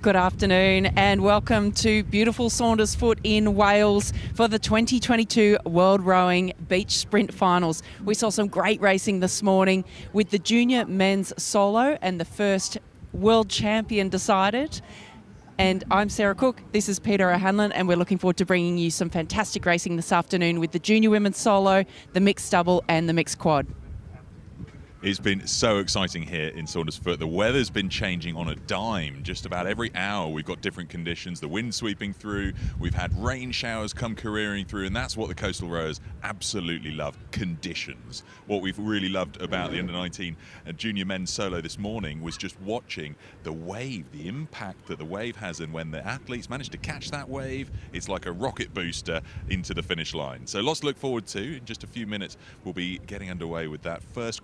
Good afternoon and welcome to beautiful Saundersfoot in Wales for the 2022 World Rowing Beach Sprint Finals. We saw some great racing this morning with the junior men's solo and the first world champion decided. And I'm Sarah Cook, this is Peter O'Hanlon, and we're looking forward to bringing you some fantastic racing this afternoon with the junior women's solo, the mixed double and the mixed quad. It's been so exciting here in Saundersfoot. The weather's been changing on a dime. Just about every hour we've got different conditions. The wind sweeping through, we've had rain showers come careering through, and that's what the coastal rowers absolutely love, conditions. What we've really loved about the under-19 junior men's solo this morning was just watching the wave, the impact that the wave has, and when the athletes manage to catch that wave, it's like a rocket booster into the finish line. So lots to look forward to. In just a few minutes we'll be getting underway with that first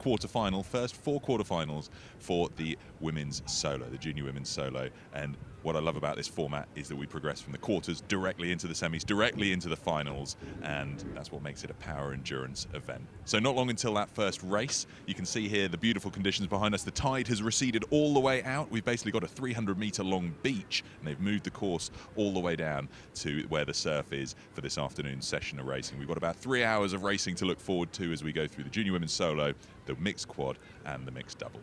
first four quarterfinals for the women's solo, the junior women's solo. And what I love about this format is that we progress from the quarters directly into the semis, directly into the finals, and that's what makes it a power endurance event. So not long until that first race. You can see here the beautiful conditions behind us. The tide has receded all the way out. We've basically got a 300-meter long beach, and they've moved the course all the way down to where the surf is for this afternoon's session of racing. We've got about 3 hours of racing to look forward to as we go through the junior women's solo, the mixed quad and the mixed double.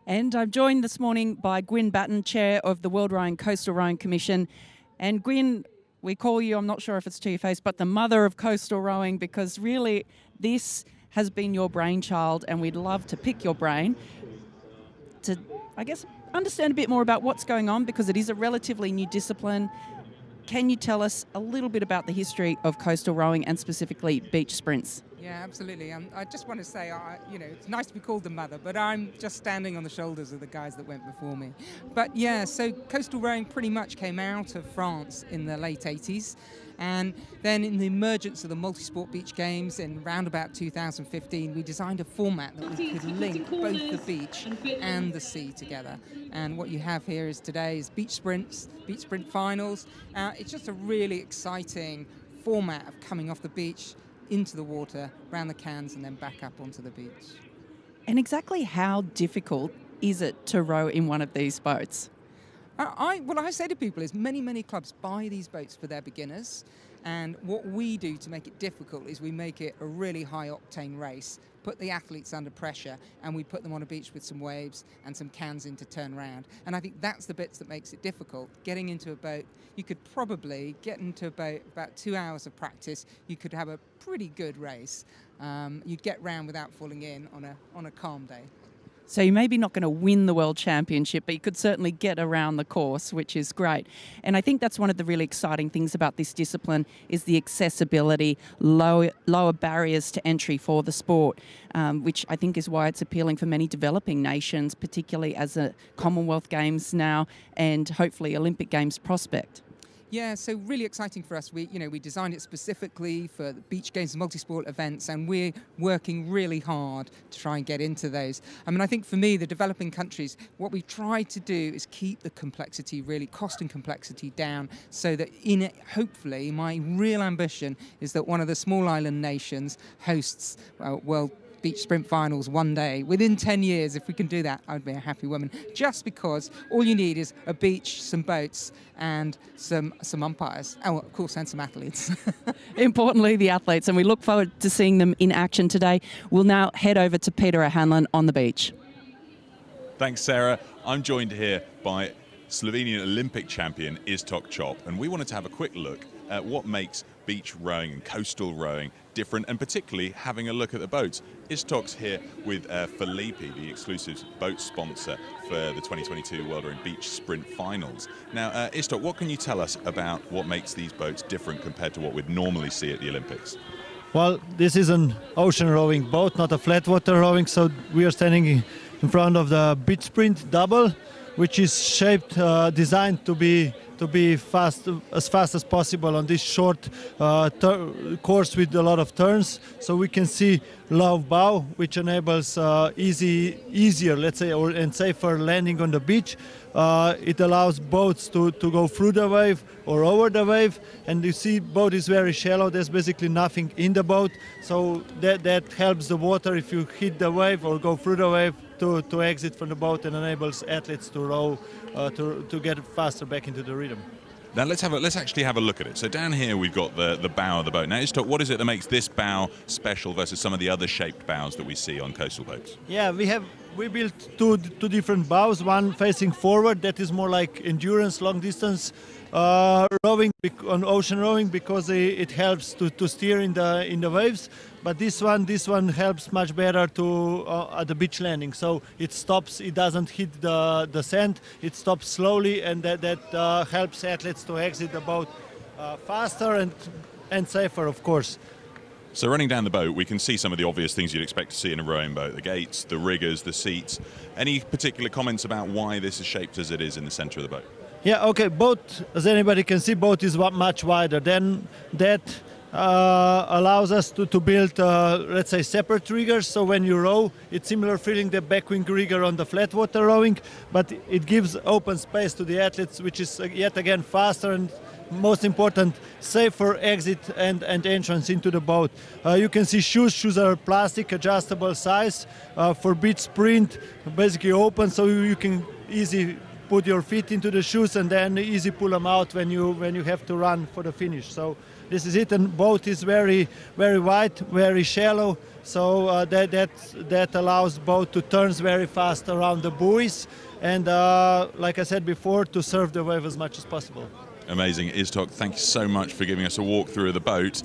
And I'm joined this morning by Gwyn Batten, Chair of the World Rowing Coastal Rowing Commission. And Gwyn, we call you, I'm not sure if it's to your face, but the mother of coastal rowing, because really this has been your brainchild, and we'd love to pick your brain to, I guess, understand a bit more about what's going on, because it is a relatively new discipline. Can you tell us a little bit about the history of coastal rowing and specifically beach sprints? Yeah, absolutely. I just want to say, it's nice to be called the mother, but I'm just standing on the shoulders of the guys that went before me. But yeah, so coastal rowing pretty much came out of France in the late 80s. And then in the emergence of the multi-sport beach games in round about 2015, we designed a format that we could link both the beach and the sea together. And what you have here is today's beach sprints, beach sprint finals. It's just a really exciting format of coming off the beach into the water, around the cans, and then back up onto the beach. And exactly how difficult is it to row in one of these boats? What I say to people is many clubs buy these boats for their beginners, and what we do to make it difficult is we make it a really high-octane race, put the athletes under pressure, and we put them on a beach with some waves and some cans in to turn around. And I think that's the bits that makes it difficult. Getting into a boat, you could probably get into a boat about 2 hours of practice, you could have a pretty good race. You'd get round without falling in on a calm day. So you're maybe not going to win the World Championship, but you could certainly get around the course, which is great. And I think that's one of the really exciting things about this discipline is the accessibility, lower barriers to entry for the sport, which I think is why it's appealing for many developing nations, particularly as a Commonwealth Games now and hopefully Olympic Games prospect. Yeah, so really exciting for us. We designed it specifically for the beach games and multi-sport events, and we're working really hard to try and get into those. I mean, I think for me, the developing countries, what we try to do is keep the complexity, really cost and complexity down, so that in it, hopefully, my real ambition is that one of the small island nations hosts World beach sprint finals one day. Within 10 years, if we can do that, I'd be a happy woman. Just because all you need is a beach, some boats, and some umpires. Oh, of course, and some athletes. Importantly, the athletes, and we look forward to seeing them in action today. We'll now head over to Peter O'Hanlon on the beach. Thanks, Sarah. I'm joined here by Slovenian Olympic champion Iztok Čop, and we wanted to have a quick look at what makes beach rowing and coastal rowing different, and particularly having a look at the boats. Iztok's here with Felipe, the exclusive boat sponsor for the 2022 World Rowing Beach Sprint Finals. Now, Iztok, what can you tell us about what makes these boats different compared to what we'd normally see at the Olympics? Well, this is an ocean rowing boat, not a flat water rowing, so we are standing in front of the Beach Sprint Double, which is shaped, designed to be fast as possible on this short course with a lot of turns. So we can see low bow, which enables easier, let's say, and safer landing on the beach. It allows boats to go through the wave or over the wave, and you see boat is very shallow. There's basically nothing in the boat, so that helps the water if you hit the wave or go through the wave to exit from the boat, and enables athletes to row to get faster back into the rhythm. Now let's actually have a look at it. So down here we've got the bow of the boat. Now Iztok, what is it that makes this bow special versus some of the other shaped bows that we see on coastal boats? Yeah, we built two different bows. One facing forward, that is more like endurance, long distance rowing on ocean rowing, because it helps to steer in the waves. But this one helps much better at the beach landing. So it stops, it doesn't hit the sand, it stops slowly, and that helps athletes to exit the boat faster and safer, of course. So running down the boat, we can see some of the obvious things you'd expect to see in a rowing boat: the gates, the riggers, the seats. Any particular comments about why this is shaped as it is in the center of the boat? Yeah, okay, boat, as anybody can see, boat is much wider. Then that allows us to build, let's say, separate riggers. So when you row, it's similar feeling the backwing rigger on the flat water rowing, but it gives open space to the athletes, which is yet again faster and, most important, safer exit and entrance into the boat. You can see shoes are plastic, adjustable size. For beach sprint, basically open, so you can easily put your feet into the shoes and then easy pull them out when you have to run for the finish. So this is it, and boat is very, very wide, very shallow, so that allows boat to turn very fast around the buoys, and like I said before, to serve the wave as much as possible. Amazing. Iztok, thank you so much for giving us a walk through of the boat.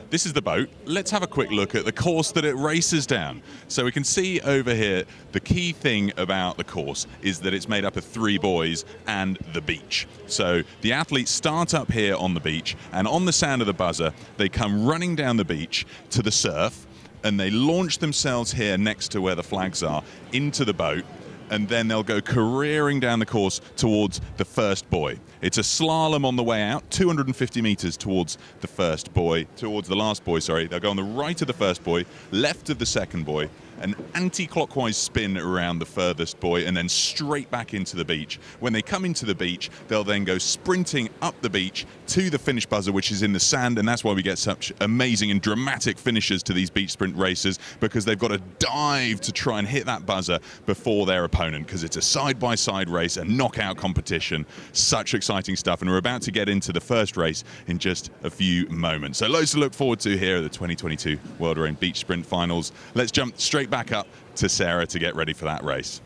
This is the boat. Let's have a quick look at the course that it races down. So we can see over here, the key thing about the course is that it's made up of 3 buoys and the beach. So the athletes start up here on the beach, and on the sound of the buzzer, they come running down the beach to the surf, and they launch themselves here next to where the flags are into the boat, and then they'll go careering down the course towards the first buoy. It's a slalom on the way out, 250 meters towards the first buoy, towards the last buoy, sorry. They'll go on the right of the first buoy, left of the second buoy, an anti-clockwise spin around the furthest buoy, and then straight back into the beach. When they come into the beach, they'll then go sprinting up the beach to the finish buzzer, which is in the sand, and that's why we get such amazing and dramatic finishes to these beach sprint races, because they've got to dive to try and hit that buzzer before their opponent, because it's a side-by-side race, a knockout competition. Such exciting stuff, and we're about to get into the first race in just a few moments. So loads to look forward to here at the 2022 World Rowing Beach Sprint Finals. Let's jump straight back up to Sarah to get ready for that race.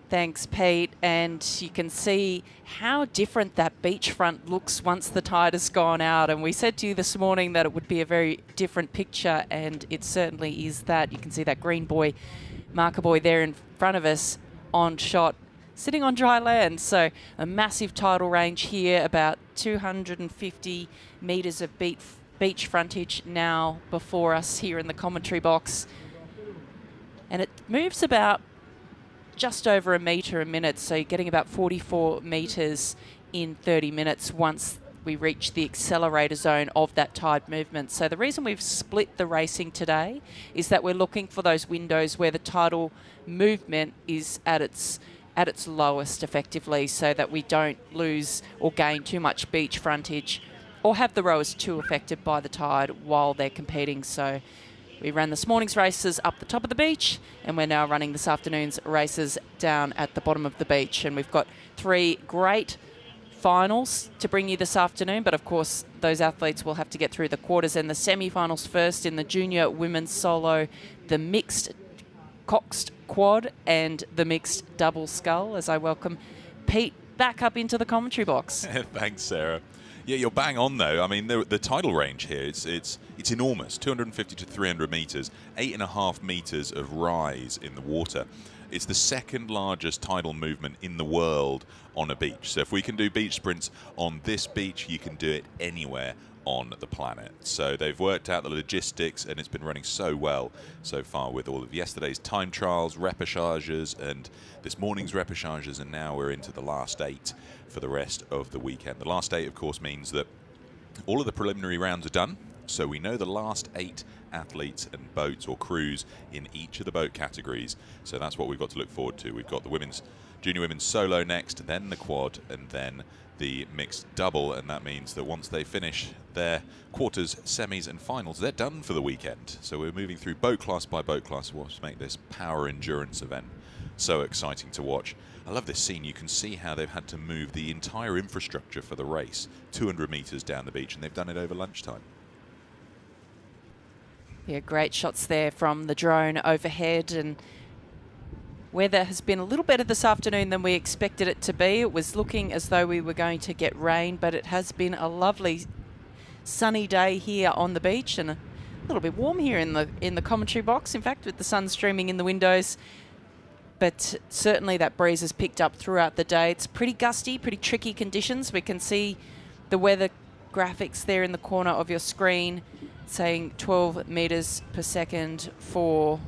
Thanks, Pete. And you can see how different that beachfront looks once the tide has gone out. And we said to you this morning that it would be a very different picture, and it certainly is that. You can see that green buoy, marker buoy there in front of us on shot, sitting on dry land. So a massive tidal range here, about 250 metres of beach frontage now before us here in the commentary box. And it moves about just over a metre a minute, so you're getting about 44 metres in 30 minutes once we reach the accelerator zone of that tide movement. So the reason we've split the racing today is that we're looking for those windows where the tidal movement is at its lowest effectively, so that we don't lose or gain too much beach frontage or have the rowers too affected by the tide while they're competing. So we ran this morning's races up the top of the beach, and we're now running this afternoon's races down at the bottom of the beach. And we've got 3 great finals to bring you this afternoon, but of course those athletes will have to get through the quarters and the semi-finals first in the junior women's solo, the Mixed Coxed Quad and the Mixed Double Skull, as I welcome Pete back up into the commentary box. Thanks, Sarah. Yeah, you're bang on though. I mean, the tidal range here, it's enormous, 250 to 300 meters, 8.5 meters of rise in the water. It's the second largest tidal movement in the world on a beach. So if we can do beach sprints on this beach, you can do it anywhere on the planet. So they've worked out the logistics, and it's been running so well so far with all of yesterday's time trials, repêchages, and this morning's repêchages, and now we're into the last 8 for the rest of the weekend. The last 8, of course, means that all of the preliminary rounds are done, so we know the last 8 athletes and boats or crews in each of the boat categories. So that's what we've got to look forward to. We've got the junior women's solo next, then the quad, and then the mixed double, and that means that once they finish their quarters, semis and finals, they're done for the weekend. So we're moving through boat class by boat class to make this power endurance event so exciting to watch. I love this scene. You can see how they've had to move the entire infrastructure for the race 200 meters down the beach, and they've done it over lunchtime. Yeah, great shots there from the drone overhead, and weather has been a little better this afternoon than we expected it to be. It was looking as though we were going to get rain, but it has been a lovely sunny day here on the beach, and a little bit warm here in the commentary box, in fact, with the sun streaming in the windows. But certainly that breeze has picked up throughout the day. It's pretty gusty, pretty tricky conditions. We can see the weather graphics there in the corner of your screen saying 12 meters per second for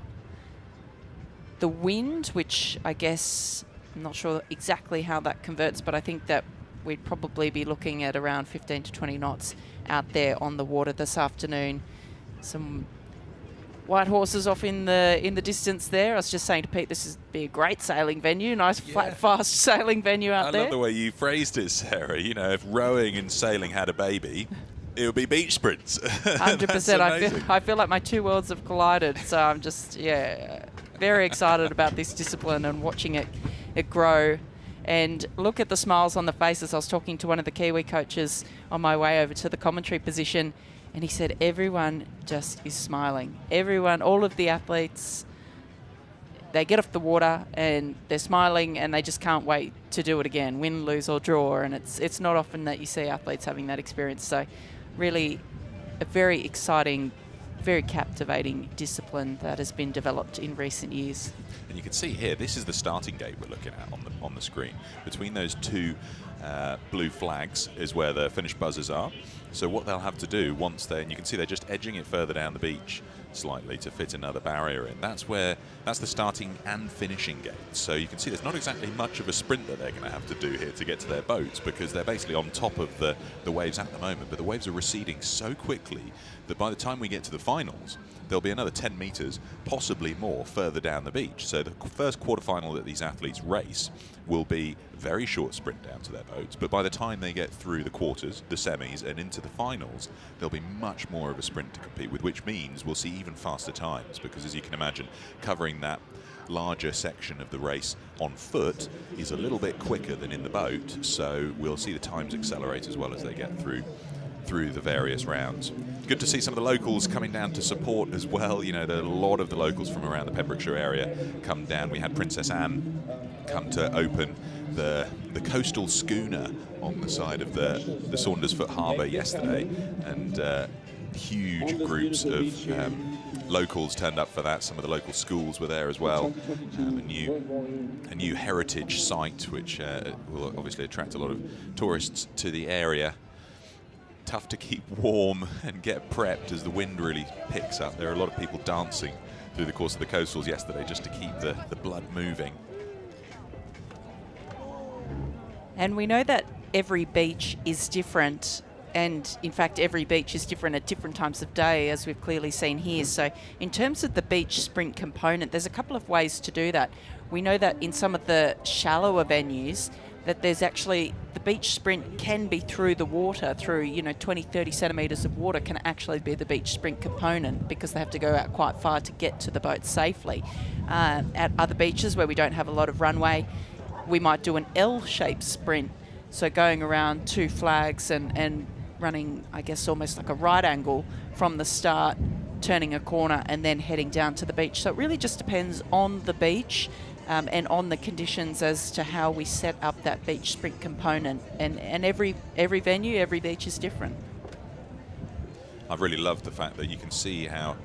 the wind, which I guess, I'm not sure exactly how that converts, but I think that we'd probably be looking at around 15 to 20 knots out there on the water this afternoon. Some white horses off in the distance there. I was just saying to Pete, this would be a great sailing venue, nice flat, fast sailing venue out there. I love the way you phrased it, Sarah. You know, if rowing and sailing had a baby, it would be beach sprints. 100%. I feel like my two worlds have collided. So I'm just, very excited about this discipline and watching it grow. And look at the smiles on the faces. I was talking to one of the Kiwi coaches on my way over to the commentary position, and he said everyone just is smiling. Everyone, all of the athletes, they get off the water and they're smiling and they just can't wait to do it again, win, lose or draw. And it's not often that you see athletes having that experience. So really a very exciting, very captivating discipline that has been developed in recent years. And you can see here, this is the starting gate we're looking at on the screen. Between those two blue flags is where the finish buzzers are. So what they'll have to do once and you can see they're just edging it further down the beach slightly to fit another barrier in. That's the starting and finishing gate. So you can see there's not exactly much of a sprint that they're going to have to do here to get to their boats, because they're basically on top of the waves at the moment, but the waves are receding so quickly that by the time we get to the finals, there'll be another 10 meters, possibly more, further down the beach. So the first quarterfinal that these athletes race will be a very short sprint down to their boats, but by the time they get through the quarters, the semis, and into the finals, there'll be much more of a sprint to compete with, which means we'll see even faster times, because as you can imagine, covering that larger section of the race on foot is a little bit quicker than in the boat, so we'll see the times accelerate as well as they get through the various rounds. Good to see some of the locals coming down to support as well. You know, a lot of the locals from around the Pembrokeshire area come down. We had Princess Anne come to open the coastal schooner on the side of the Saundersfoot Harbour yesterday, and huge groups of locals turned up for that. Some of the local schools were there as well. A new heritage site which will obviously attract a lot of tourists to the area. Tough to keep warm and get prepped as the wind really picks up. There are a lot of people dancing through the course of the coastals yesterday just to keep the blood moving. And we know that every beach is different, and in fact every beach is different at different times of day, as we've clearly seen here. So in terms of the beach sprint component, there's a couple of ways to do that. We know that in some of the shallower venues that there's actually, the beach sprint can be through the water, through 20-30 centimetres of water can actually be the beach sprint component, because they have to go out quite far to get to the boat safely. At other beaches where we don't have a lot of runway, we might do an L-shaped sprint, so going around two flags and running, I guess, almost like a right angle from the start turning a corner and then heading down to the beach. So it really just depends on the beach and on the conditions as to how we set up that beach sprint component. And every venue, every beach is different. I've really loved the fact that you can see how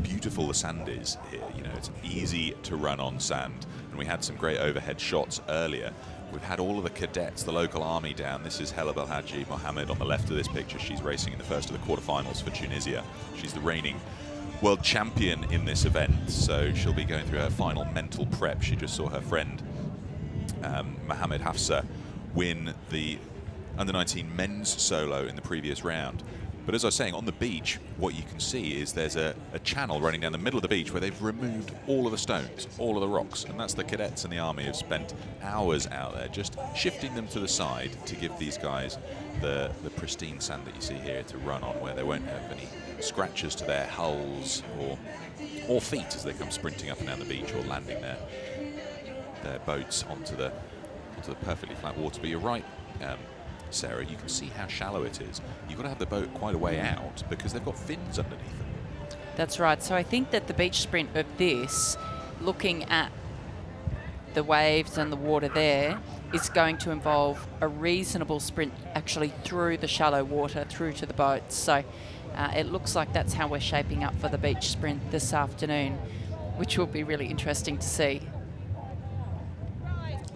beautiful the sand is here. You know, it's easy to run on sand, and we had some great overhead shots earlier. We've had all of the cadets, the local army down. This is Hela Belhaji Mohammed on the left of this picture. She's racing in the first of the quarterfinals for Tunisia. She's the reigning world champion in this event, so she'll be going through her final mental prep. She just saw her friend Mohammed Hafsa win the under-19 men's solo in the previous round. But as I was saying, on the beach, what you can see is there's a channel running down the middle of the beach where they've removed all of the stones, all of the rocks, and that's the cadets and the army have spent hours out there just shifting them to the side to give these guys the pristine sand that you see here to run on, where they won't have any scratches to their hulls or feet as they come sprinting up and down the beach or landing their boats onto the perfectly flat water. But you're right, Sarah, you can see how shallow it is. You've got to have the boat quite a way out because they've got fins underneath them. That's right. So I think that the beach sprint of this, looking at the waves and the water there, is going to involve a reasonable sprint actually through the shallow water, through to the boats. So it looks like that's how we're shaping up for the beach sprint this afternoon, which will be really interesting to see.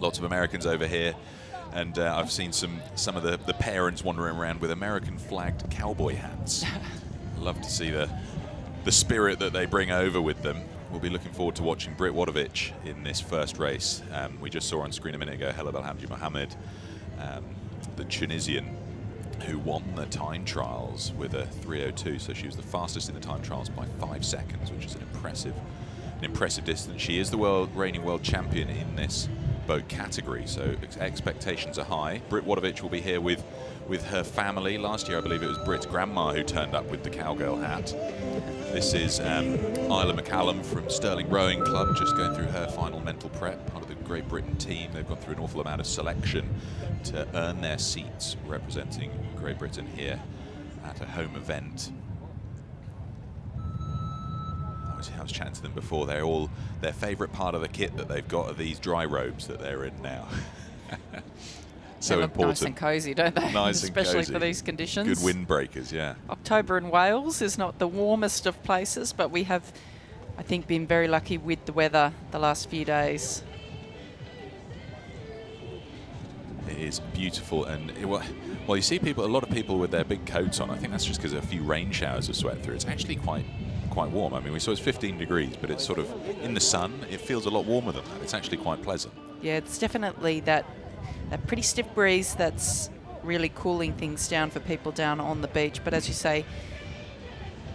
Lots of Americans over here. And I've seen some of the parents wandering around with American flagged cowboy hats. Love to see the spirit that they bring over with them. We'll be looking forward to watching Britt Wadovich in this first race. We just saw on screen a minute ago Hela Belhaji Mohammed, the Tunisian, who won the time trials with a 3:02. So she was the fastest in the time trials by 5 seconds, which is an impressive distance. She is the reigning world champion in this boat category, so expectations are high. Britt Wadovich will be here with her family. Last year, I believe it was Britt's grandma who turned up with the cowgirl hat. This is Isla McCallum from Stirling Rowing Club, just going through her final mental prep, part of the Great Britain team. They've gone through an awful amount of selection to earn their seats representing Great Britain here at a home event. I was chatting to them before. Their favourite part of the kit that they've got are these dry robes that they're in now. So they look important. Nice and cosy, don't they? Nice Especially and cozy. for these conditions. Good windbreakers, yeah. October in Wales is not the warmest of places, but we have, I think, been very lucky with the weather the last few days. It is beautiful, and well, you see a lot of people with their big coats on. I think that's just because a few rain showers have swept through. It's actually quite warm. I mean, we saw it's 15 degrees, but it's sort of in the sun. It feels a lot warmer than that. It's actually quite pleasant. Yeah, it's definitely that pretty stiff breeze that's really cooling things down for people down on the beach. But as you say,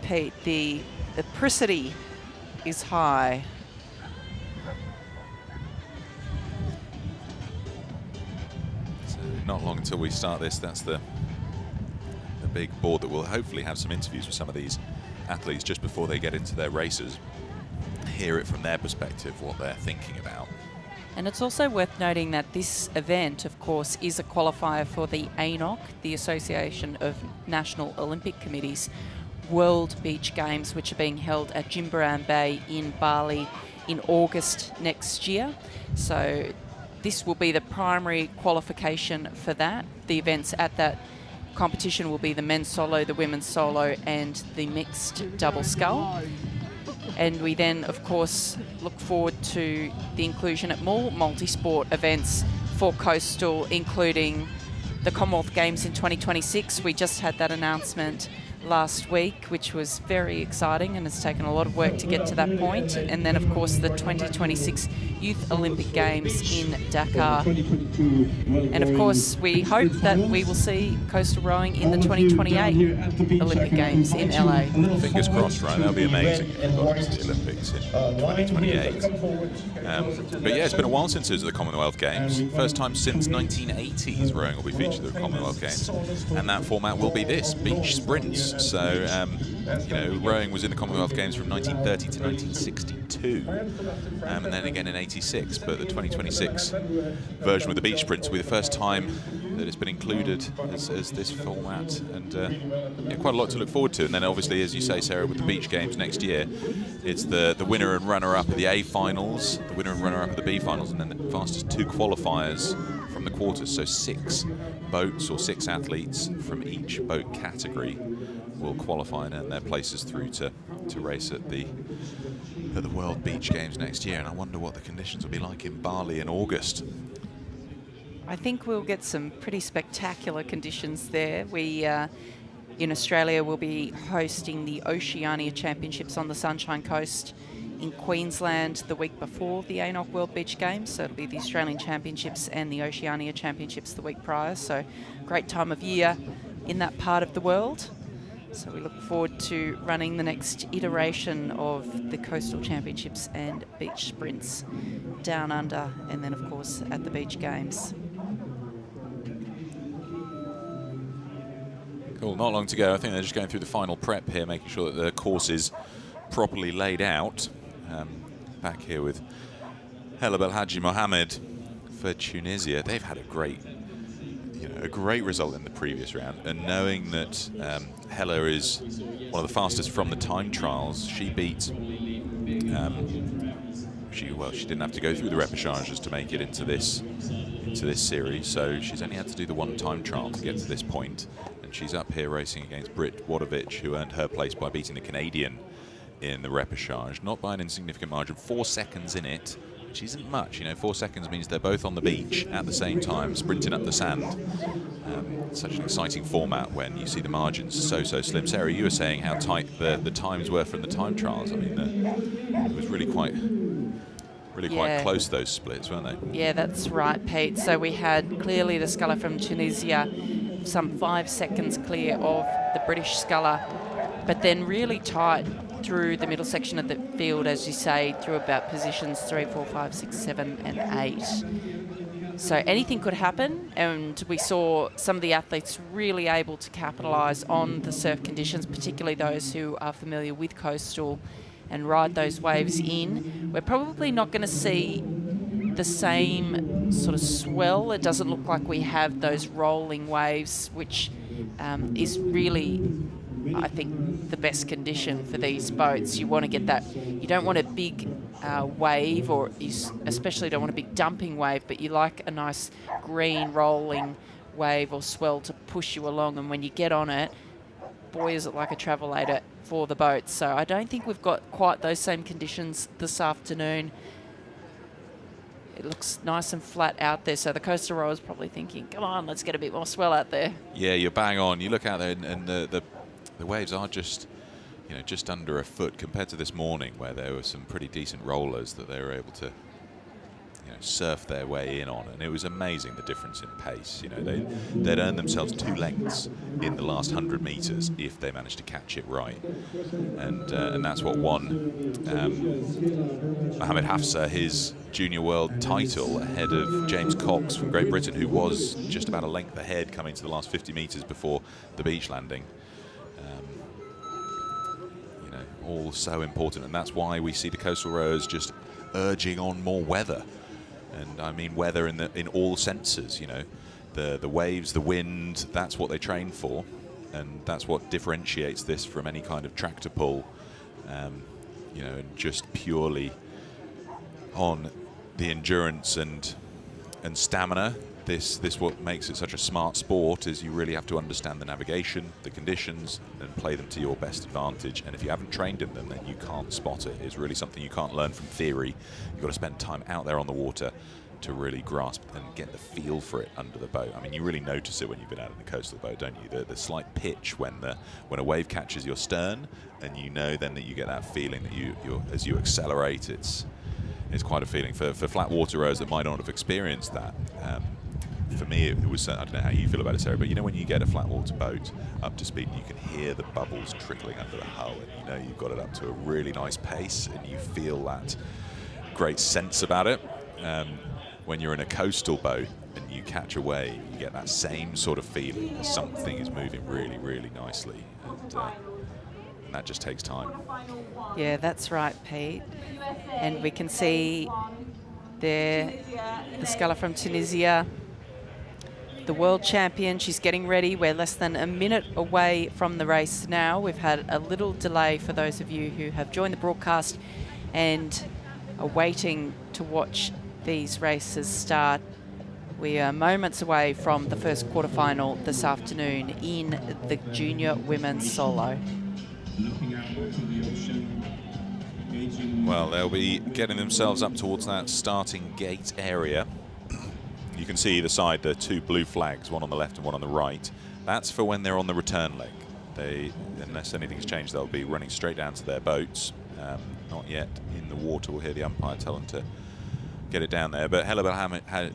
Pete, the apricity is high. So not long until we start this. That's the big board that will hopefully have some interviews with some of these athletes just before they get into their races, hear it from their perspective, what they're thinking about. And it's also worth noting that this event, of course, is a qualifier for the ANOC, the Association of National Olympic Committees, World Beach Games, which are being held at Jimbaran Bay in Bali in August next year. So this will be the primary qualification for that. The events at that competition will be the men's solo, the women's solo, and the mixed double scull. And we then, of course, look forward to the inclusion at more multi-sport events for Coastal, including the Commonwealth Games in 2026. We just had that announcement last week, which was very exciting, and it's taken a lot of work to get to that point. And then, of course, the 2026 Youth Olympic Games in Dakar. And, of course, we hope that we will see coastal rowing in the 2028 Olympic Games in LA. Fingers crossed, right? That'll be amazing if we got to the Olympics in 2028. But yeah, it's been a while since it was the Commonwealth Games. First time since 1980s rowing will be featured at the Commonwealth Games. And that format will be this, beach sprints. roots. So, you know, rowing was in the Commonwealth Games from 1930 to 1962, and then again in 86. But the 2026 version with the beach sprints will be the first time that it's been included as this format, and yeah, quite a lot to look forward to. And then obviously, as you say, Sarah, with the beach games next year, it's the winner and runner-up of the A finals, the winner and runner-up of the B finals, and then the fastest 2 qualifiers from the quarters. So 6 boats or 6 athletes from each boat category will qualify and earn their places through to race at the World Beach Games next year. And I wonder what the conditions will be like in Bali in August. I think we'll get some pretty spectacular conditions there. We, in Australia, will be hosting the Oceania Championships on the Sunshine Coast in Queensland the week before the ANOC World Beach Games. So it'll be the Australian Championships and the Oceania Championships the week prior. So great time of year in that part of the world. So we look forward to running the next iteration of the Coastal Championships and Beach Sprints down under, and then of course at the Beach Games. Cool, not long to go. I think they're just going through the final prep here, making sure that the course is properly laid out. Back here with Hela Belhaji Mohammed for Tunisia. They've had a great result in the previous round, and knowing that Hela is one of the fastest from the time trials, she beat. She didn't have to go through the repêchages to make it into this series, so she's only had to do the 1 time trial to get to this point, and she's up here racing against Britt Wadovich, who earned her place by beating the Canadian in the repêchage, not by an insignificant margin, 4 seconds in it, which isn't much. You know, 4 seconds means they're both on the beach at the same time, sprinting up the sand. Such an exciting format when you see the margins so slim. Sarah, you were saying how tight the times were from the time trials. I mean, it was really quite close, those splits, weren't they? Yeah, that's right, Pete. So we had clearly the sculler from Tunisia some 5 seconds clear of the British sculler, but then really tight through the middle section of the field, as you say, through about positions 3, 4, 5, 6, 7 and 8. So anything could happen, and we saw some of the athletes really able to capitalise on the surf conditions, particularly those who are familiar with coastal, and ride those waves in. We're probably not going to see the same sort of swell. It doesn't look like we have those rolling waves, which is really, I think, the best condition for these boats. You want to get that. You don't want a big wave, or you especially don't want a big dumping wave, but you like a nice green rolling wave or swell to push you along. And when you get on it, boy, is it like a travelator for the boats. So I don't think we've got quite those same conditions this afternoon. It looks nice and flat out there, so the coastal rowers probably thinking, come on, let's get a bit more swell out there. Yeah, you're bang on. You look out there, and the waves are just, you know, just under a foot compared to this morning, where there were some pretty decent rollers that they were able to, you know, surf their way in on, and it was amazing the difference in pace. You know, they'd earned themselves 2 lengths in the last 100 meters if they managed to catch it right, and that's what won Mohammed Hafsa his junior world title ahead of James Cox from Great Britain, who was just about a length ahead coming to the last 50 meters before the beach landing. You know, all so important, and that's why we see the coastal rowers just urging on more weather. And I mean weather in all senses. You know, the waves, the wind, that's what they train for, and that's what differentiates this from any kind of tractor pull, you know, and just purely on the endurance and stamina. This what makes it such a smart sport is you really have to understand the navigation, the conditions, and play them to your best advantage. And if you haven't trained in them, then you can't spot it. It's really something you can't learn from theory. You've got to spend time out there on the water to really grasp and get the feel for it under the boat. I mean, you really notice it when you've been out in the coastal boat, don't you? The slight pitch when a wave catches your stern, and you know then that you get that feeling that you as you accelerate, it's quite a feeling. For flat water rowers that might not have experienced that, for me, it was, I don't know how you feel about it, Sarah, but you know when you get a flat water boat up to speed and you can hear the bubbles trickling under the hull, and you know you've got it up to a really nice pace, and you feel that great sense about it. When you're in a coastal boat, and you catch a wave, you get that same sort of feeling. Something is moving really, really nicely, and that just takes time. Yeah, that's right, Pete. And we can see there the sculler from Tunisia, the world champion. She's getting ready. We're less than a minute away from the race now. We've had a little delay for those of you who have joined the broadcast and are waiting to watch these races start. We are moments away from the first quarterfinal this afternoon in the junior women's solo. Well, they'll be getting themselves up towards that starting gate area. You can see either side, the two blue flags, one on the left and one on the right. That's for when they're on the return leg. They, unless anything's changed, they'll be running straight down to their boats. Not yet in the water. We'll hear the umpire tell them to get it down there. But Hela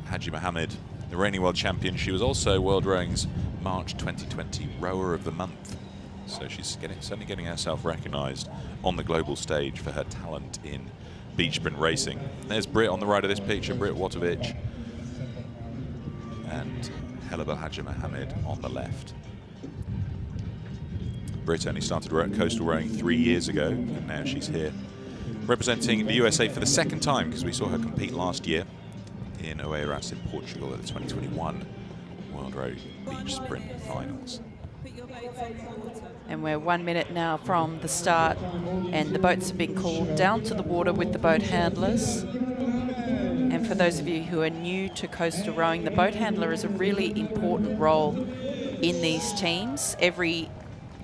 Haji Mohammed, the reigning world champion, she was also World Rowing's March 2020 Rower of the Month. So she's certainly getting herself recognised on the global stage for her talent in beach sprint racing. There's Britt on the right of this picture, Britt Watovich, and Hela Haji Mohammed on the left. Britt only started coastal rowing 3 years ago, and now she's here representing the USA for the second time, because we saw her compete last year in Oeiras in Portugal at the 2021 World Row Beach Sprint Finals. And we're 1 minute now from the start, and the boats have been called down to the water with the boat handlers. And for those of you who are new to coastal rowing, the boat handler is a really important role in these teams. Every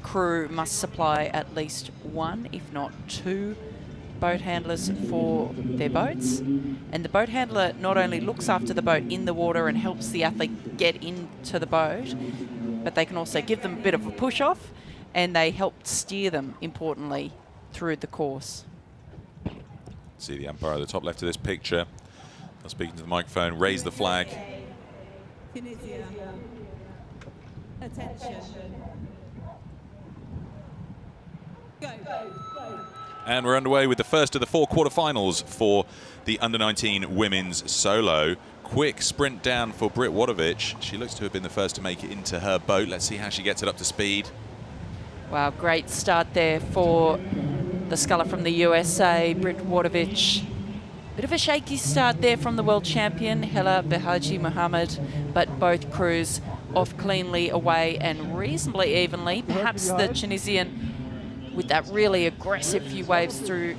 crew must supply at least one, if not two, boat handlers for their boats. And the boat handler not only looks after the boat in the water and helps the athlete get into the boat, but they can also give them a bit of a push off, and they help steer them, importantly, through the course. See the umpire at the top left of this picture. They're speaking to the microphone, raise the flag. Tunisia. Attention. Go. And we're underway with the first of the 4 quarterfinals for the under-19 women's solo. Quick sprint down for Britt Watovich. She looks to have been the first to make it into her boat. Let's see how she gets it up to speed. Wow, great start there for the sculler from the USA, Britt Watovich. Bit of a shaky start there from the world champion, Hela Haji Mohammed, but both crews off cleanly away and reasonably evenly. Perhaps the Tunisian, with that really aggressive few waves through,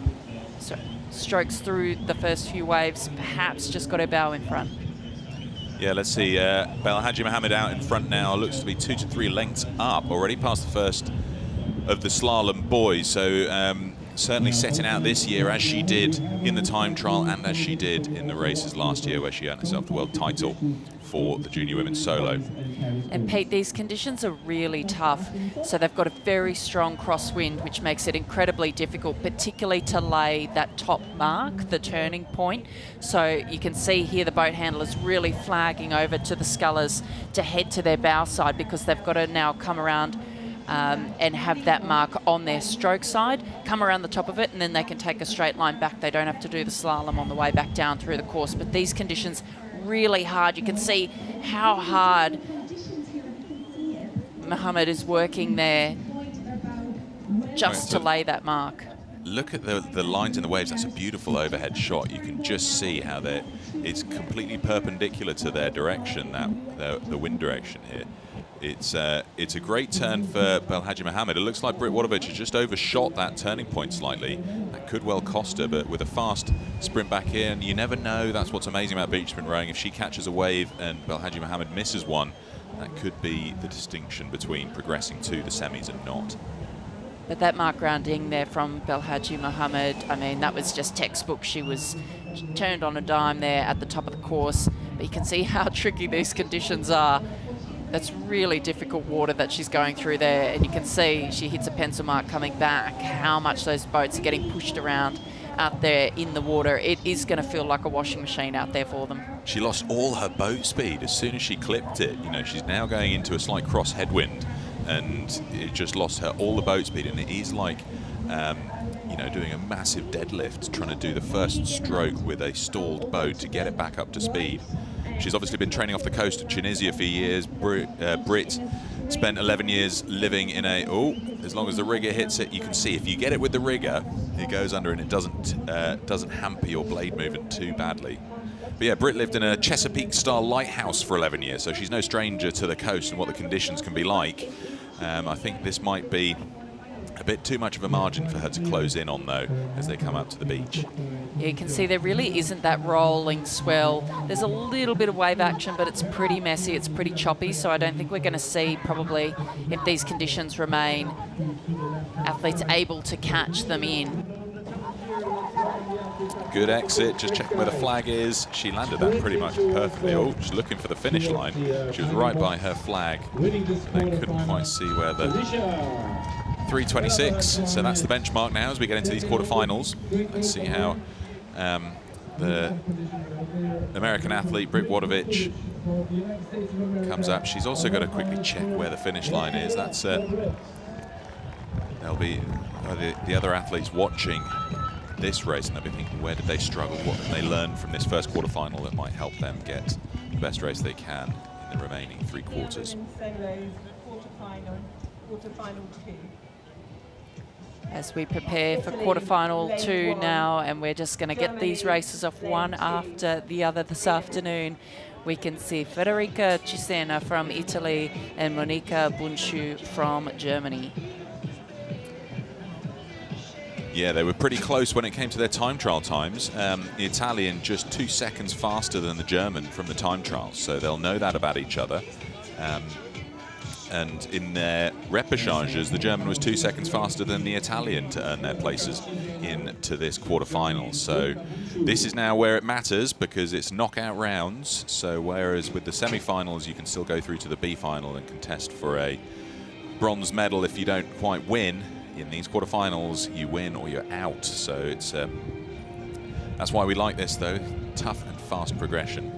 strokes through the first few waves, perhaps just got her bow in front. Yeah, let's see. Bel Haji Mohammed out in front now. Looks to be 2 to 3 lengths up. Already past the first of the slalom boys. So certainly setting out this year as she did in the time trial and as she did in the races last year, where she earned herself the world title for the junior women's solo. And Pete, these conditions are really tough. So they've got a very strong crosswind, which makes it incredibly difficult, particularly to lay that top mark, the turning point. So you can see here the boat handlers really flagging over to the scullers to head to their bow side, because they've got to now come around and have that mark on their stroke side, come around the top of it, and then they can take a straight line back. They don't have to do the slalom on the way back down through the course. But these conditions, really hard. You can see how hard Mohammed is working there just to lay that mark. Look at the lines in the waves. That's a beautiful overhead shot. You can just see how it's completely perpendicular to their direction, the wind direction here. It's a great turn for Bel Haji Mohammed. It looks like Britt Watovich has just overshot that turning point slightly. That could well cost her, but with a fast sprint back in, you never know. That's what's amazing about beach sprint rowing. If she catches a wave and Bel Haji Mohammed misses one, that could be the distinction between progressing to the semis and not. But that mark grounding there from Bel Haji Mohammed, I mean, that was just textbook. She was turned on a dime there at the top of the course. But you can see how tricky these conditions are. That's really difficult water that she's going through there. And you can see she hits a pencil mark coming back, how much those boats are getting pushed around out there in the water. It is going to feel like a washing machine out there for them. She lost all her boat speed as soon as she clipped it. You know, she's now going into a slight cross headwind. and it just lost her all the boat speed. And it is like, you know, doing a massive deadlift, trying to do the first stroke with a stalled boat to get it back up to speed. She's obviously been training off the coast of Tunisia for years. Brit spent 11 years living in a, as long as the rigger hits it, you can see if you get it with the rigger, it goes under and it doesn't hamper your blade movement too badly. But yeah, Brit lived in a Chesapeake-style lighthouse for 11 years, so she's no stranger to the coast and what the conditions can be like. I think this might be a bit too much of a margin for her to close in on, though, as they come up to the beach. Yeah, you can see there really isn't that rolling swell. There's a little bit of wave action, but it's pretty messy, it's pretty choppy, so I don't think we're going to see, probably, if these conditions remain, athletes able to catch them in. Good exit, just checking where the flag is. She landed that pretty much perfectly. She's looking for the finish line. She was right by her flag. They couldn't quite see where the 3:26. So that's the benchmark now as we get into these quarterfinals. Let's see how the American athlete, Britt Wadovich, comes up. She's also got to quickly check where the finish line is. That's there'll be the other athletes watching this race, and they'll be thinking, where did they struggle? What did they learn from this first quarterfinal that might help them get the best race they can in the remaining 3 quarters? As we prepare for quarterfinal 2 now, and we're just going to get these races off one after the other this afternoon. We can see Federica Cesena from Italy and Monika Bunschu from Germany. Yeah, they were pretty close when it came to their time trial times. The Italian just 2 seconds faster than the German from the time trial, so they'll know that about each other. And in their repêchages, the German was 2 seconds faster than the Italian to earn their places into this quarterfinal. So this is now where it matters, because it's knockout rounds. So whereas with the semi-finals, you can still go through to the B final and contest for a bronze medal if you don't quite win. In these quarterfinals, you win or you're out. So it's that's why we like this, though. Tough and fast progression.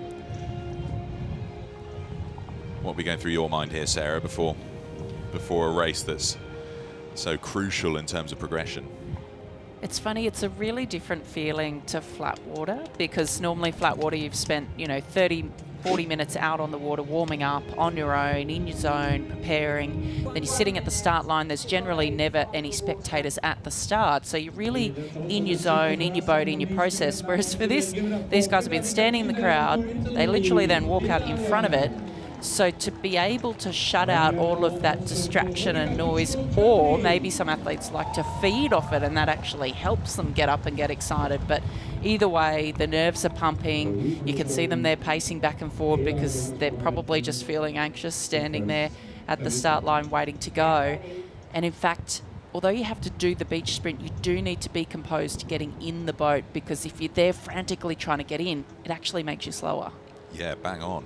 What will be going through your mind here, Sarah, before a race that's so crucial in terms of progression? It's funny, it's a really different feeling to flat water, because normally flat water you've spent, 30, 40 minutes out on the water warming up on your own, in your zone, preparing. Then you're sitting at the start line. There's generally never any spectators at the start. So you're really in your zone, in your boat, in your process. Whereas for this, these guys have been standing in the crowd. They literally then walk out in front of it. So to be able to shut out all of that distraction and noise, or maybe some athletes like to feed off it, and that actually helps them get up and get excited. But either way, the nerves are pumping. You can see them there pacing back and forward because they're probably just feeling anxious standing there at the start line waiting to go. And in fact, although you have to do the beach sprint, you do need to be composed getting in the boat, because if you're there frantically trying to get in, it actually makes you slower. Yeah, bang on.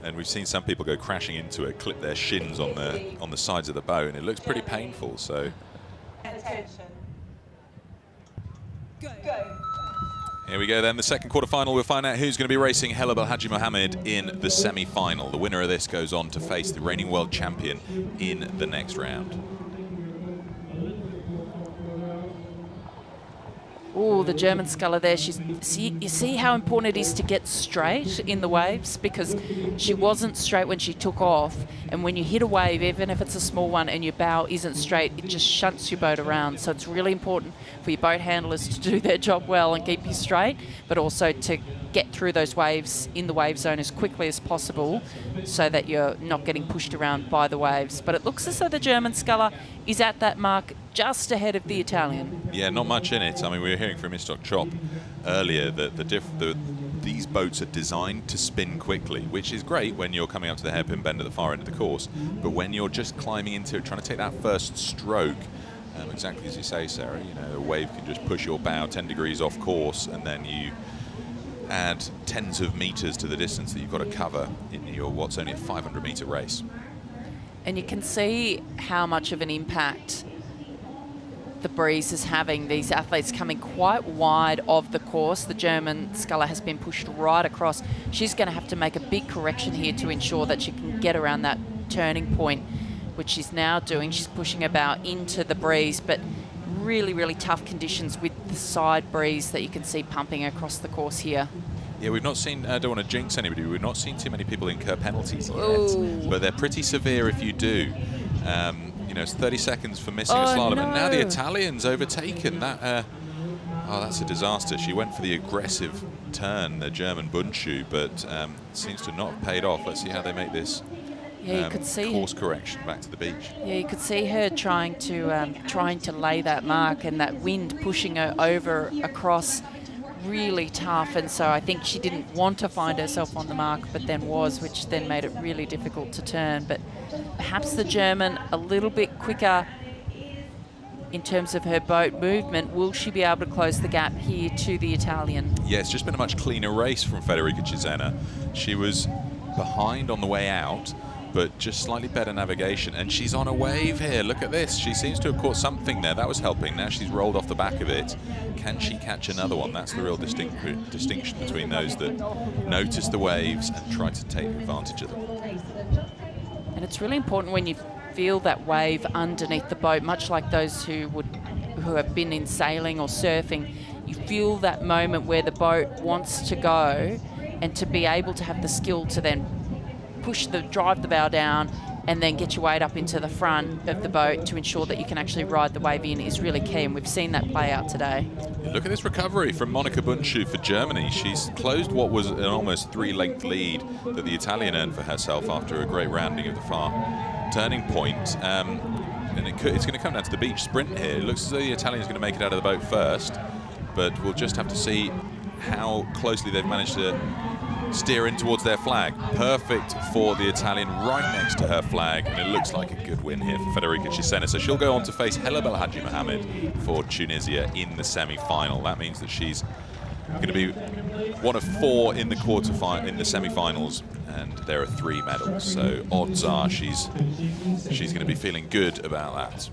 And we've seen some people go crashing into it, clip their shins on the sides of the boat, and it looks pretty painful. So Attention. Go. here we go then, the second quarterfinal. We'll find out who's going to be racing Helab El Hadji Mohammed in the semi-final. The winner of this goes on to face the reigning world champion in the next round. Oh, the German sculler there. You see how important it is to get straight in the waves, because she wasn't straight when she took off. And when you hit a wave, even if it's a small one and your bow isn't straight, it just shunts your boat around. So it's really important for your boat handlers to do their job well and keep you straight, but also to get through those waves in the wave zone as quickly as possible so that you're not getting pushed around by the waves. But it looks as though the German sculler is at that mark just ahead of the Italian. Yeah, not much in it. I mean, we were hearing from Istok Chop earlier that these boats are designed to spin quickly, which is great when you're coming up to the hairpin bend at the far end of the course. But when you're just climbing into it, trying to take that first stroke, exactly as you say, Sarah, a wave can just push your bow 10 degrees off course, and then you add tens of meters to the distance that you've got to cover in your what's only a 500-meter race. And you can see how much of an impact the breeze is having. These athletes coming quite wide of the course. The German sculler has been pushed right across. She's going to have to make a big correction here to ensure that she can get around that turning point. which she's now doing. She's pushing her bow into the breeze, but really, really tough conditions with the side breeze that you can see pumping across the course here. Yeah, we've not seen, I don't want to jinx anybody, we've not seen too many people incur penalties yet, Ooh. but they're pretty severe if you do. You know, it's 30 seconds for missing a slalom, and now the Italian's overtaken. That's a disaster. She went for the aggressive turn, the German Bundschuh, but seems to not have paid off. Let's see how they make this Yeah, you could see course correction back to the beach. Yeah, you could see her trying to lay that mark, and that wind pushing her over across, really tough. And so I think she didn't want to find herself on the mark, but then was, which then made it really difficult to turn. But perhaps the German a little bit quicker in terms of her boat movement. Will she be able to close the gap here to the Italian? Yeah, it's just been a much cleaner race from Federica Cesena. She was behind on the way out, but just slightly better navigation, and she's on a wave here. Look at this. She seems to have caught something there. That was helping. Now she's rolled off the back of it. Can she catch another one? That's the real distinction between those that notice the waves and try to take advantage of them. And it's really important when you feel that wave underneath the boat, much like those who have been in sailing or surfing. You feel that moment where the boat wants to go, and to be able to have the skill to then drive the bow down and then get your weight up into the front of the boat to ensure that you can actually ride the wave in is really key, and we've seen that play out today. Look at this recovery from Monika Bundschuh for Germany. She's closed what was an almost 3-length lead that the Italian earned for herself after a great rounding of the far turning point. And it's going to come down to the beach sprint here. It looks as though the Italian's going to make it out of the boat first, but we'll just have to see how closely they've managed to steer in towards their flag. Perfect for the Italian, right next to her flag, and it looks like a good win here for Federica Cesena. So she'll go on to face Hela Belhaji Mohamed for Tunisia in the semi-final. That means that she's going to be one of 4 in the in the semi-finals, and there are 3 medals. So odds are she's going to be feeling good about that.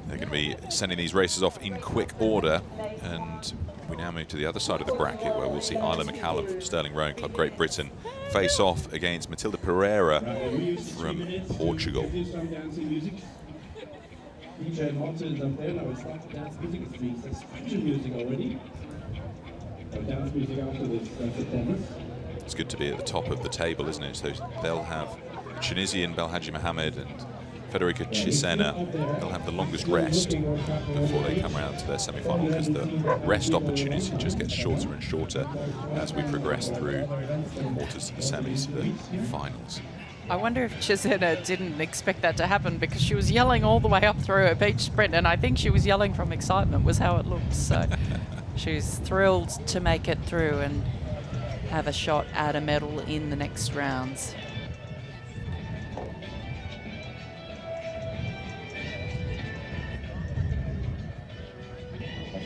They're going to be sending these races off in quick order, and we now move to the other side of the bracket where we'll see Isla McCallum from Stirling Rowing Club Great Britain face off against Matilda Pereira from Portugal. It's good to be at the top of the table, isn't it? So they'll have the Tunisian Belhaji Mohamed and Federica Cesena. They'll have the longest rest before they come around to their semi-final, because the rest opportunity just gets shorter and shorter as we progress through the quarters to the semis to the finals. I wonder if Cesena didn't expect that to happen, because she was yelling all the way up through her beach sprint, and I think she was yelling from excitement was how it looked. So she's thrilled to make it through and have a shot at a medal in the next rounds.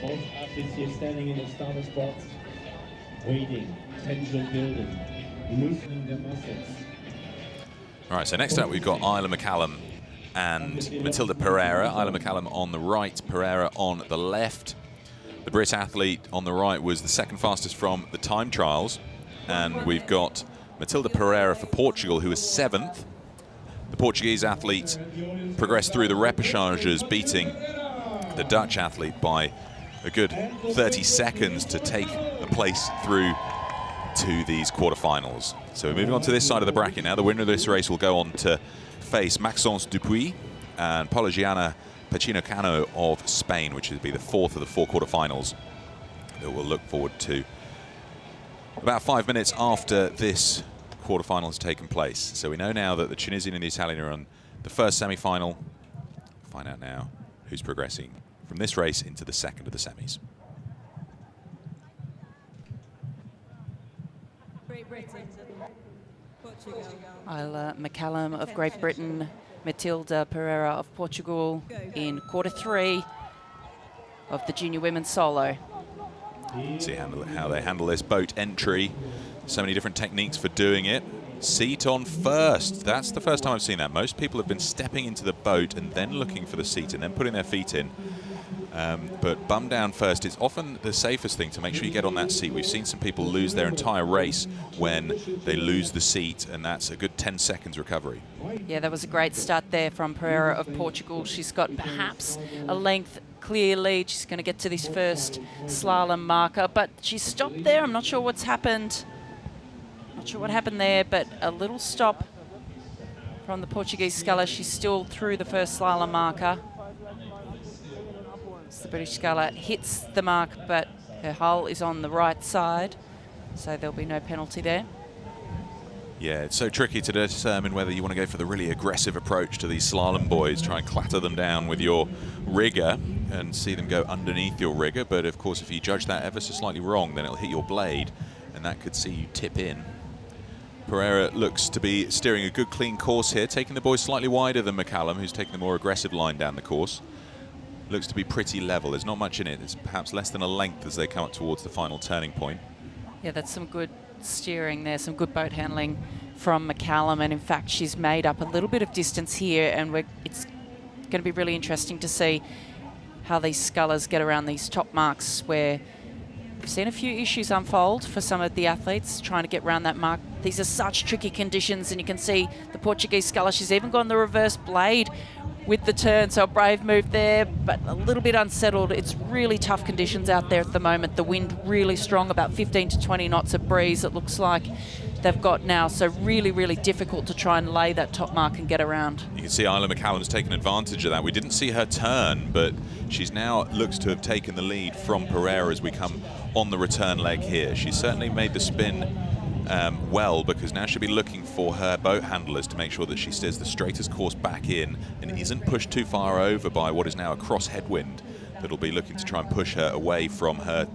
Both athletes here standing in the starter spots, waiting, tension building, loosening their muscles. All right, so next up we've got Isla McCallum and Matilda Pereira. Isla McCallum on the right, Pereira on the left. The Brit athlete on the right was the second fastest from the time trials, and we've got Matilda Pereira for Portugal, who was 7th. The Portuguese athlete progressed through the repêchages, beating the Dutch athlete by a good 30 seconds to take a place through to these quarterfinals. So we're moving on to this side of the bracket now. The winner of this race will go on to face Maxence Dupuis and Paula-Gianna Pacino-Cano of Spain, which would be the 4th of the 4 quarterfinals that we'll look forward to about 5 minutes after this quarterfinal has taken place. So we know now that the Tunisian and the Italian are on the first semi-final. Find out now who's progressing from this race into the second of the semis. Great Britain, Portugal. Isla McCallum of Great Britain, Matilda Pereira of Portugal in quarter 3 of the junior women's solo. See how they handle this boat entry. So many different techniques for doing it. Seat on first. That's the first time I've seen that. Most people have been stepping into the boat and then looking for the seat and then putting their feet in. But bum down first is often the safest thing, to make sure you get on that seat. We've seen some people lose their entire race when they lose the seat, and that's a good 10 seconds recovery. Yeah, that was a great start there from Pereira of Portugal. She's got perhaps a length clear lead. She's going to get to this first slalom marker, but she's stopped there. I'm not sure what's happened. Not sure what happened there, but a little stop from the Portuguese sculler. She's still through the first slalom marker. The British sculler hits the mark, but her hull is on the right side, so there'll be no penalty there. Yeah, it's so tricky to determine whether you want to go for the really aggressive approach to these slalom boys, try and clatter them down with your rigger and see them go underneath your rigger. But of course, if you judge that ever so slightly wrong, then it'll hit your blade, and that could see you tip in. Pereira looks to be steering a good, clean course here, taking the boys slightly wider than McCallum, who's taking the more aggressive line down the course. Looks to be pretty level. There's not much in it. It's perhaps less than a length as they come up towards the final turning point. Yeah, that's some good steering there, some good boat handling from McCallum, and in fact she's made up a little bit of distance here, and it's going to be really interesting to see how these scullers get around these top marks, where we've seen a few issues unfold for some of the athletes trying to get around that mark. These are such tricky conditions, and you can see the Portuguese sculler, she's even gone the reverse blade with the turn, so a brave move there, but a little bit unsettled. It's really tough conditions out there at the moment. The wind really strong, about 15 to 20 knots of breeze it looks like they've got now, so really, really difficult to try and lay that top mark and get around. You can see Isla McCallum's taken advantage of that. We didn't see her turn, but she's now looks to have taken the lead from Pereira as we come on the return leg here. She's certainly made the spin well, because now she'll be looking for her boat handlers to make sure that she steers the straightest course back in and isn't pushed too far over by what is now a cross headwind that'll be looking to try and push her away from her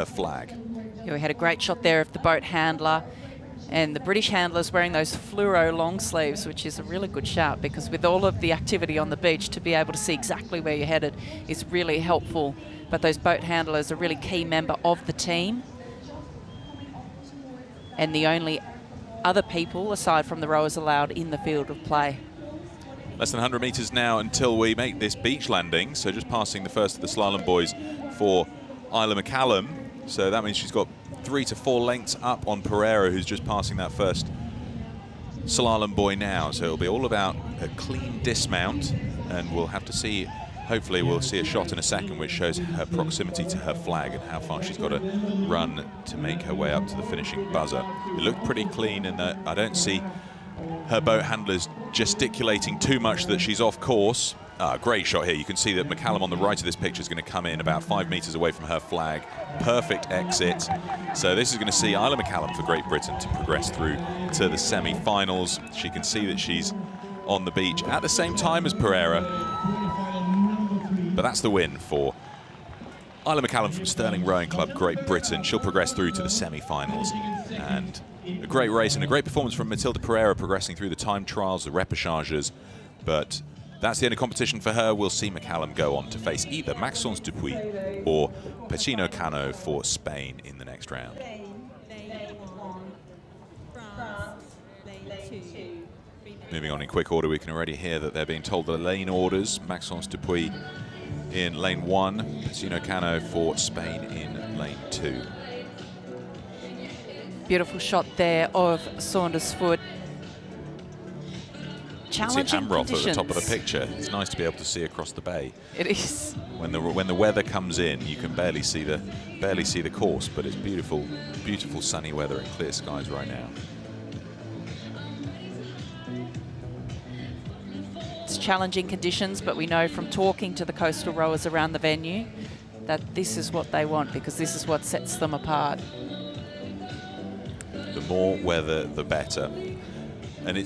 flag. Yeah, we had a great shot there of the boat handler, and the British handlers wearing those fluoro long sleeves, which is a really good shout, because with all of the activity on the beach, to be able to see exactly where you're headed is really helpful. But those boat handlers are a really key member of the team, and the only other people aside from the rowers allowed in the field of play. Less than 100 meters now until we make this beach landing, so just passing the first of the slalom boys for Isla McCallum. So that means she's got 3 to 4 lengths up on Pereira, who's just passing that first slalom boy now. So it'll be all about a clean dismount, and we'll have to see, hopefully we'll see a shot in a second which shows her proximity to her flag and how far she's got to run to make her way up to the finishing buzzer. It looked pretty clean, and I don't see her boat handlers gesticulating too much that she's off course. Great shot here. You can see that McCallum on the right of this picture is going to come in about 5 meters away from her flag. Perfect exit. So this is going to see Isla McCallum for Great Britain to progress through to the semi-finals. She can see that she's on the beach at the same time as Pereira. But that's the win for Isla McCallum from Stirling Rowing Club, Great Britain. She'll progress through to the semi-finals. And a great race and a great performance from Matilda Pereira, progressing through the time trials, the repêchages. But that's the end of competition for her. We'll see McCallum go on to face either Maxence Dupuis or Pacino Cano for Spain in the next round. Moving on in quick order, we can already hear that they're being told the lane orders. Maxence Dupuis in lane 1, Pacino Cano for Spain in lane 2. Beautiful shot there of Saundersfoot. Challenging see Amroth conditions at the top of the picture. It's nice to be able to see across the bay. It is. When the weather comes in, you can barely see the course, but it's beautiful, beautiful sunny weather and clear skies right now. It's challenging conditions, but we know from talking to the coastal rowers around the venue that this is what they want, because this is what sets them apart. The more weather, the better. And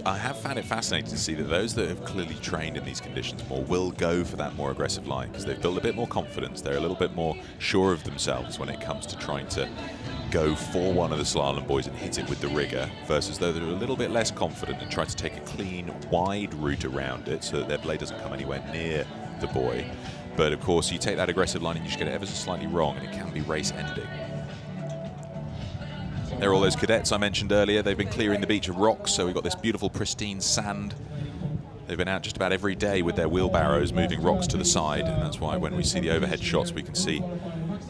I have found it fascinating to see that those that have clearly trained in these conditions more will go for that more aggressive line, because they've built a bit more confidence. They're a little bit more sure of themselves when it comes to trying to go for one of the slalom boys and hit it with the rigger, versus though they're a little bit less confident and try to take a clean, wide route around it so that their blade doesn't come anywhere near the boy. But of course, you take that aggressive line and you just get it ever so slightly wrong, and it can be race ending. There are all those cadets I mentioned earlier. They've been clearing the beach of rocks, so we've got this beautiful pristine sand They've been out just about every day with their wheelbarrows moving rocks to the side, and that's why when we see the overhead shots we can see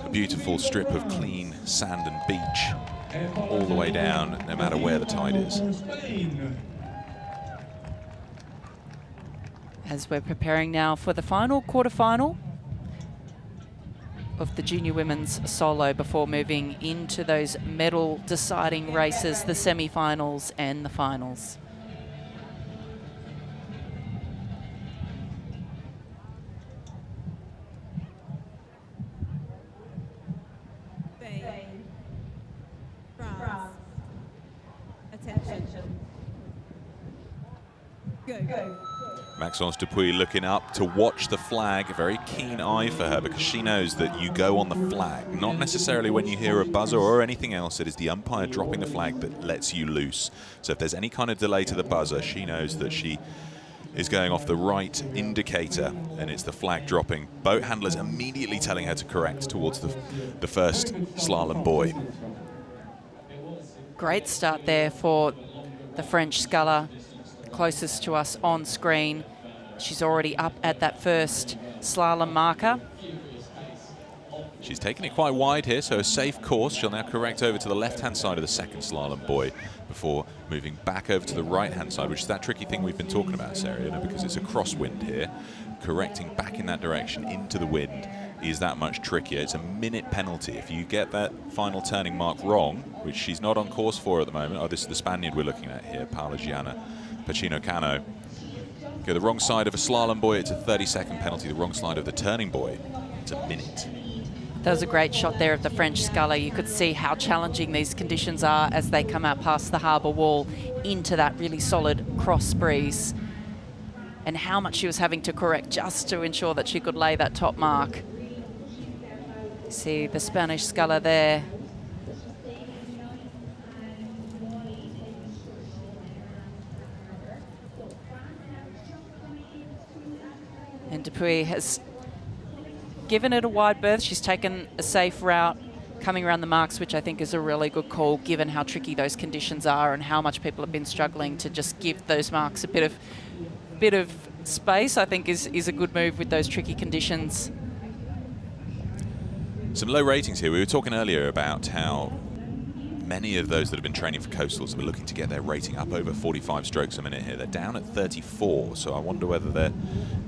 a beautiful strip of clean sand and beach all the way down, no matter where the tide is. As we're preparing now for the final quarterfinal of the junior women's solo before moving into those medal deciding races, the semi-finals and the finals. Spain, France, attention, go. Maxence Dupuis looking up to watch the flag, a very keen eye for her because she knows that you go on the flag, not necessarily when you hear a buzzer or anything else. It is the umpire dropping the flag that lets you loose. So if there's any kind of delay to the buzzer, she knows that she is going off the right indicator and it's the flag dropping. Boat handlers immediately telling her to correct towards the first slalom buoy. Great start there for the French sculler, closest to us on screen. She's already up at that first slalom marker. She's taken it quite wide here, so a safe course. She'll now correct over to the left-hand side of the second slalom buoy before moving back over to the right-hand side, which is that tricky thing we've been talking about, Sarah, because it's a crosswind here. Correcting back in that direction into the wind is that much trickier. It's a minute penalty. If you get that final turning mark wrong, which she's not on course for at the moment. Oh, this is the Spaniard we're looking at here, Gianna Pacino Cano. Go the wrong side of a slalom buoy, it's a 30-second penalty. The wrong side of the turning buoy, it's a minute. That was a great shot there of the French sculler. You could see how challenging these conditions are as they come out past the harbour wall into that really solid cross breeze, and how much she was having to correct just to ensure that she could lay that top mark. See the Spanish sculler there. And Dupuis has given it a wide berth. She's taken a safe route coming around the marks, which I think is a really good call given how tricky those conditions are and how much people have been struggling to just give those marks a bit of space. I think is a good move with those tricky conditions. Some low ratings here. We were talking earlier about how many of those that have been training for coastals are looking to get their rating up over 45 strokes a minute here. They're down at 34, so I wonder whether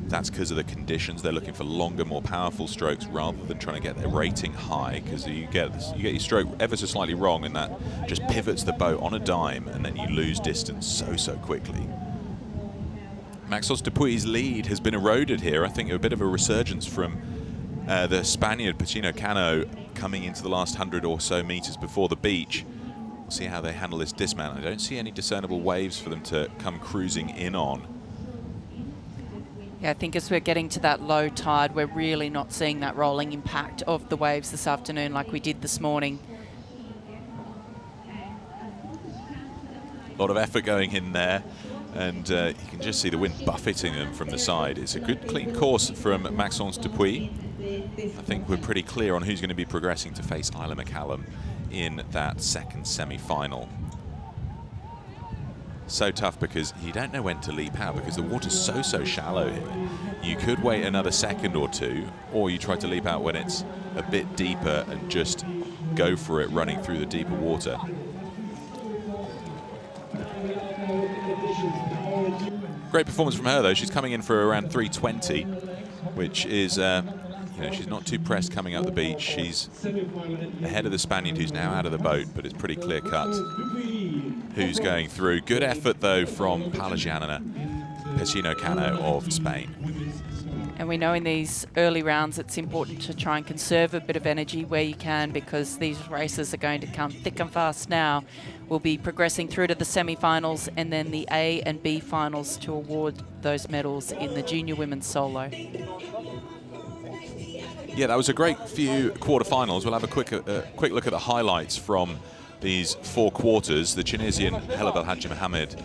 that's because of the conditions. They're looking for longer, more powerful strokes rather than trying to get their rating high, because you get your stroke ever so slightly wrong and that just pivots the boat on a dime and then you lose distance so quickly. Maxence Dupuis' lead has been eroded here. I think a bit of a resurgence from the Spaniard Pacino Cano coming into the last 100 or so meters before the beach. We'll see how they handle this dismount. I don't see any discernible waves for them to come cruising in on. Yeah, I think as we're getting to that low tide, we're really not seeing that rolling impact of the waves this afternoon like we did this morning. A lot of effort going in there, and you can just see the wind buffeting them from the side. It's a good clean course from Maxence Dupuis. I think we're pretty clear on who's going to be progressing to face Isla McCallum in that second semi-final. So tough because you don't know when to leap out because the water's so shallow here. You could wait another second or two, or you try to leap out when it's a bit deeper and just go for it running through the deeper water. Great performance from her though. She's coming in for around 320, which is she's not too pressed coming up the beach. She's ahead of the Spaniard who's now out of the boat, but it's pretty clear cut who's going through. Good effort though from Gianna Pacino Cano of Spain. And we know in these early rounds it's important to try and conserve a bit of energy where you can, because these races are going to come thick and fast now. We'll be progressing through to the semi-finals and then the A and B finals to award those medals in the junior women's solo. Yeah, that was a great few quarterfinals. We'll have a quick look at the highlights from these four quarters. The Tunisian Hela Belhadji Mohamed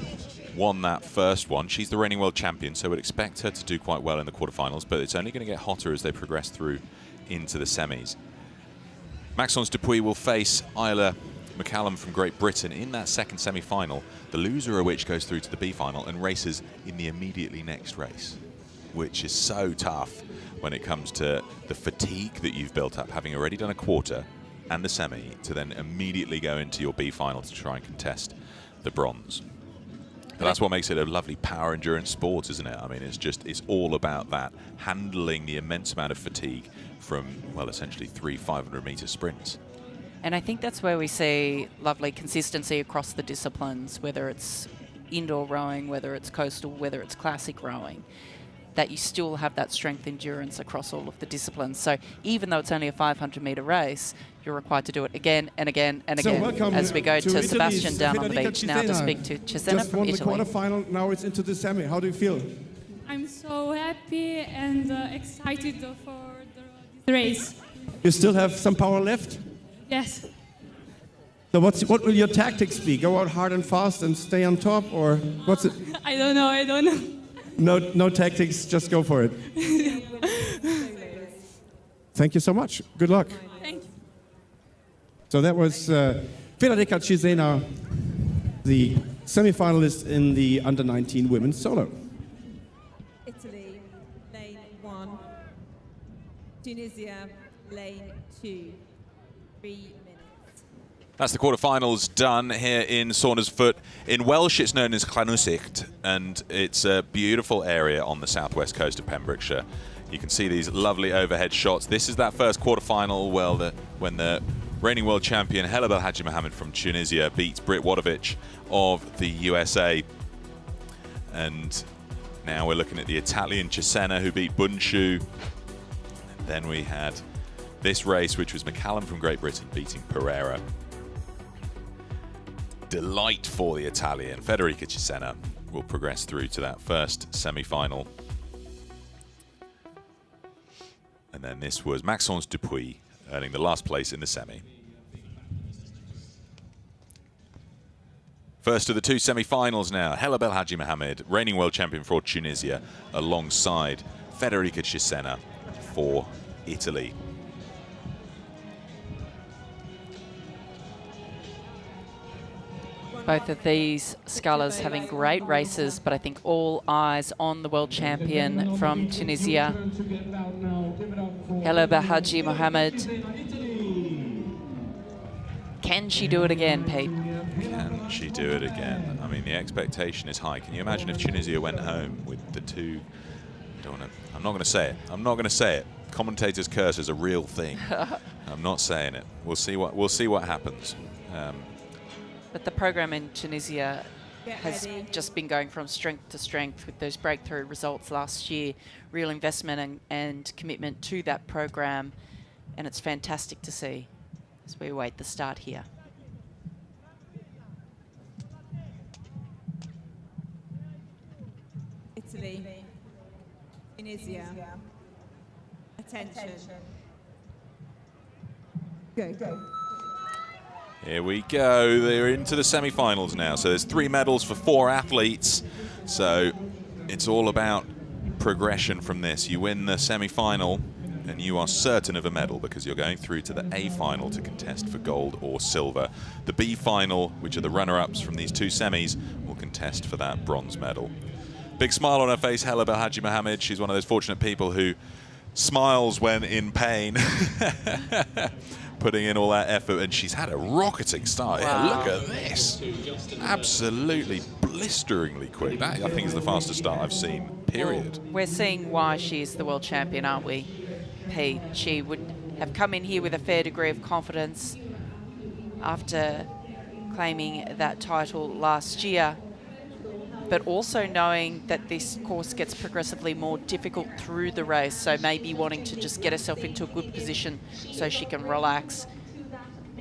won that first one. She's the reigning world champion, so we'd expect her to do quite well in the quarterfinals, but it's only going to get hotter as they progress through into the semis. Maxence Dupuis will face Isla McCallum from Great Britain in that second semi-final, the loser of which goes through to the B-final and races in the immediately next race, which is so tough when it comes to the fatigue that you've built up, having already done a quarter and a semi, to then immediately go into your B-final to try and contest the bronze. But that's what makes it a lovely power endurance sport, isn't it? I mean, it's all about that, handling the immense amount of fatigue from, well, essentially 3 500-meter sprints. And I think that's where we see lovely consistency across the disciplines, whether it's indoor rowing, whether it's coastal, whether it's classic rowing, that you still have that strength endurance across all of the disciplines. So even though it's only a 500-meter race, you're required to do it again and again and again. As we go to Sebastian down on the beach now to speak to Cesena just from won the Italy. quarterfinal, now it's into the semi. How do you feel? I'm so happy and excited for the race. You still have some power left? Yes. So what will your tactics be? Go out hard and fast and stay on top, or what's it? I don't know. No tactics, just go for it. Thank you so much. Good luck. Thank you. So that was Federica Cesena, the semi-finalist in the under-19 women's solo. Italy, lane 1. Tunisia, lane 2. 3 minutes. That's the quarterfinals done here in Saundersfoot. In Welsh, it's known as Llanusicht, and it's a beautiful area on the southwest coast of Pembrokeshire. You can see these lovely overhead shots. This is that first quarterfinal when the reigning world champion Hela Belhaji Mohammed from Tunisia beats Britt Wadovich of the USA. And now we're looking at the Italian Cesena, who beat Bunshu. And then we had this race, which was McCallum from Great Britain beating Pereira. Delight for the Italian. Federica Cesena will progress through to that first semi-final. And then this was Maxence Dupuis earning the last place in the semi. First of the two semi-finals now. Hela Belhaji Mohammed, reigning world champion for Tunisia, alongside Federica Cesena for Italy. Both of these scullers having great races, but I think all eyes on the world champion from Tunisia, Hela Belhaji Mohammed. Can she do it again, Pete? Can she do it again? I mean, the expectation is high. Can you imagine if Tunisia went home with the two? I'm not going to say it. I'm not going to say it. Commentators' curse is a real thing. I'm not saying it. We'll see what happens. But the program in Tunisia has just been going from strength to strength with those breakthrough results last year. Real investment and commitment to that program, and it's fantastic to see as we await the start here. Italy, Tunisia. Attention. Go. Here we go. They're into the semi-finals now. So there's 3 medals for 4 athletes. So it's all about progression from this. You win the semi-final and you are certain of a medal because you're going through to the A final to contest for gold or silver. The B final, which are the runner-ups from these 2 semis, will contest for that bronze medal. Big smile on her face, Hela Belhaji Mohammed. She's one of those fortunate people who smiles when in pain. Putting in all that effort, and she's had a rocketing start. Wow. Yeah, look at this. Absolutely blisteringly quick. That, I think, is the fastest start I've seen, period. Well, we're seeing why she's the world champion, aren't we, Pete? She would have come in here with a fair degree of confidence after claiming that title last year, but also knowing that this course gets progressively more difficult through the race, so maybe wanting to just get herself into a good position so she can relax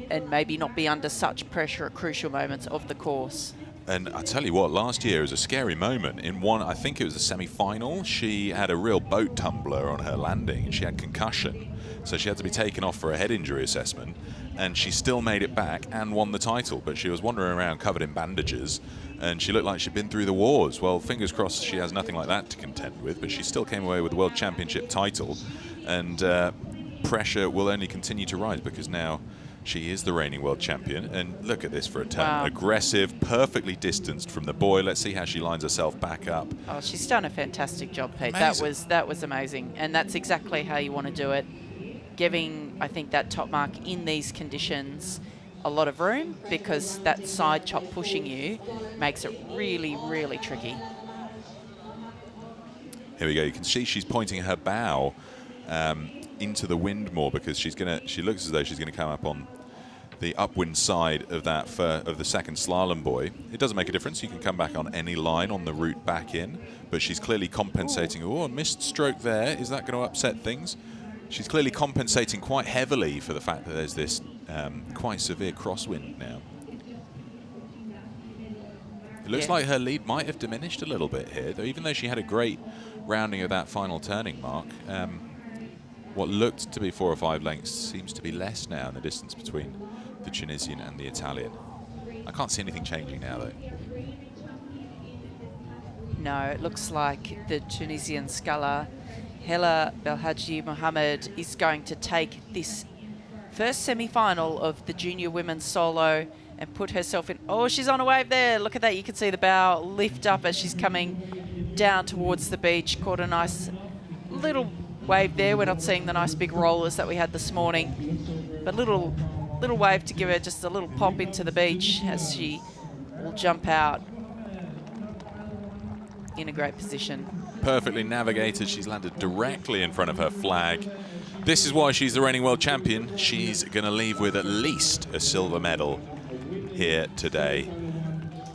and maybe not be under such pressure at crucial moments of the course. And I tell you what, last year was a scary moment. In one, I think it was a semi-final, she had a real boat tumbler on her landing and she had concussion. So she had to be taken off for a head injury assessment, and she still made it back and won the title, but she was wandering around covered in bandages and she looked like she'd been through the wars. Well, fingers crossed she has nothing like that to contend with, but she still came away with the World Championship title, and pressure will only continue to rise because now She is the reigning world champion, and look at this for a turn. Wow. Aggressive, perfectly distanced from the buoy. Let's see how she lines herself back up. Oh, she's done a fantastic job, Pete. Amazing. That was amazing, and that's exactly how you want to do it. Giving, I think, that top mark in these conditions a lot of room, because that side chop pushing you makes it really, really tricky. Here we go. You can see she's pointing her bow into the wind more, because she looks as though she's gonna come up on the upwind side of that of the second slalom buoy. It doesn't make a difference. You can come back on any line on the route back in, but she's clearly compensating. Oh, a missed stroke there. Is that going to upset things? She's clearly compensating quite heavily for the fact that there's this quite severe crosswind now. It looks like her lead might have diminished a little bit here, though, even though she had a great rounding of that final turning mark. What looked to be 4 or 5 lengths seems to be less now in the distance between the Tunisian and the Italian. I can't see anything changing now, though. No, it looks like the Tunisian sculler, Hela Belhadji Mohamed, is going to take this first semi-final of the junior women's solo and put herself in. Oh, she's on a wave there. Look at that. You can see the bow lift up as she's coming down towards the beach. Caught a nice little wave there. We're not seeing the nice big rollers that we had this morning, but little wave to give her just a little pop into the beach as she will jump out in a great position. Perfectly navigated. She's landed directly in front of her flag. This is why she's the reigning world champion. She's going to leave with at least a silver medal here today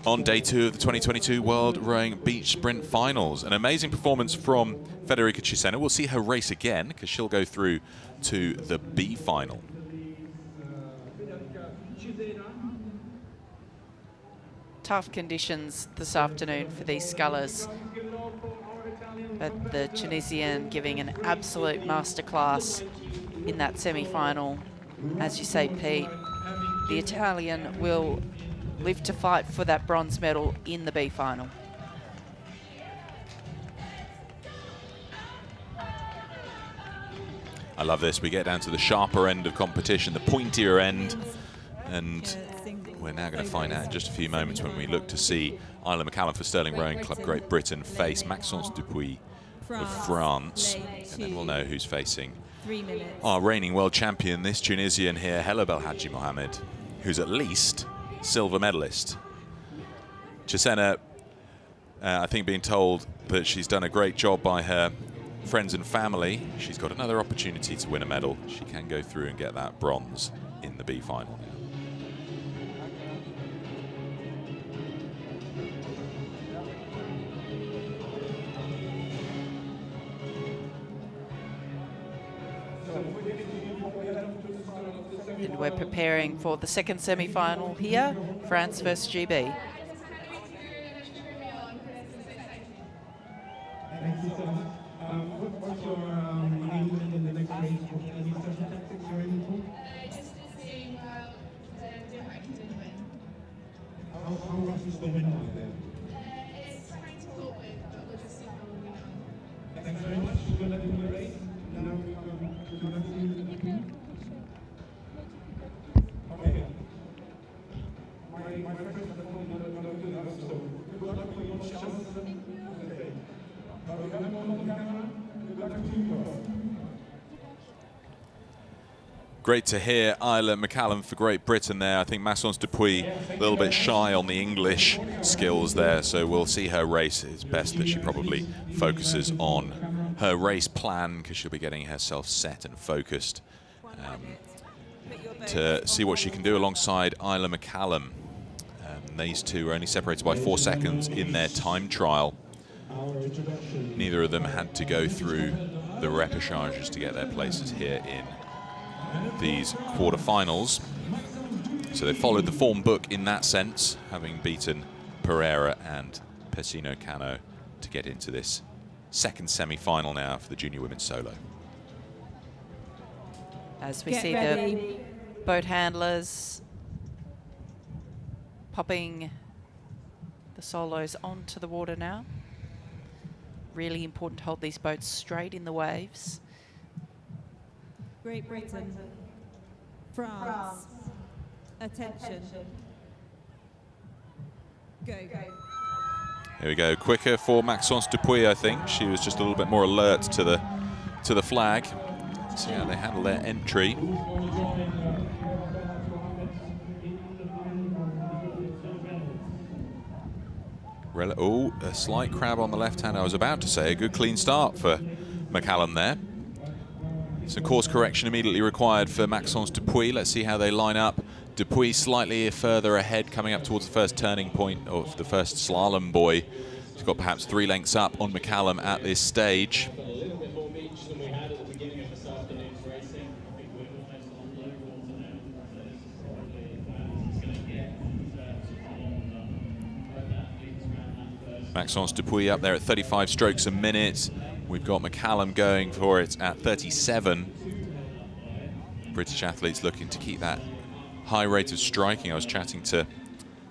on day 2 of the 2022 World Rowing Beach Sprint Finals. An amazing performance from Federica Cesena. We'll see her race again, because she'll go through to the B final. Tough conditions this afternoon for these scullers, but the Tunisian giving an absolute masterclass in that semi-final. As you say, Pete, the Italian will live to fight for that bronze medal in the B final. I love this. We get down to the sharper end of competition, the pointier end, and we're now going to find out in just a few moments when we look to see Isla McCallum for Sterling Rowing Club Great Britain face Maxence Dupuis of France, and then we'll know who's facing our reigning world champion, this Tunisian here, Hela Belhadji Mohamed, who's at least silver medalist. Cesena, I think, being told that she's done a great job by her friends and family. She's got another opportunity to win a medal. She can go through and get that bronze in the B final now. And we're preparing for the second semi-final here, France versus GB. What's your aim in the next race? Any special tactics you're aiming for? How rough is the wind out there? Thanks very much. Good luck in the race. Now we go to the team. Okay. My friends at home don't do that, so good luck for your chance. Okay. Great to hear Isla McCallum for Great Britain there. I think Maxence Dupuis a little bit shy on the English skills there, so we'll see her race. It's best that she probably focuses on her race plan, because she'll be getting herself set and focused to see what she can do alongside Isla McCallum. These two are only separated by 4 seconds in their time trial. Neither of them had to go through the repêchages to get their places here in these quarterfinals. So they followed the form book in that sense, having beaten Pereira and Pessino Cano to get into this second semi-final now for the junior women's solo. As we see the boat handlers popping the solos onto the water now. Really important to hold these boats straight in the waves. Great Britain, France, Attention. Go. Here we go. Quicker for Maxence Dupuis, I think. She was just a little bit more alert to the flag. See how they handle their entry. Oh, a slight crab on the left hand. I was about to say a good clean start for McCallum there. Some course correction immediately required for Maxence Dupuis. Let's see how they line up. Dupuis slightly further ahead, coming up towards the first turning point of the first slalom buoy. He's got perhaps 3 lengths up on McCallum at this stage. Maxence Dupuis up there at 35 strokes a minute. We've got McCallum going for it at 37. British athletes looking to keep that high rate of striking. I was chatting to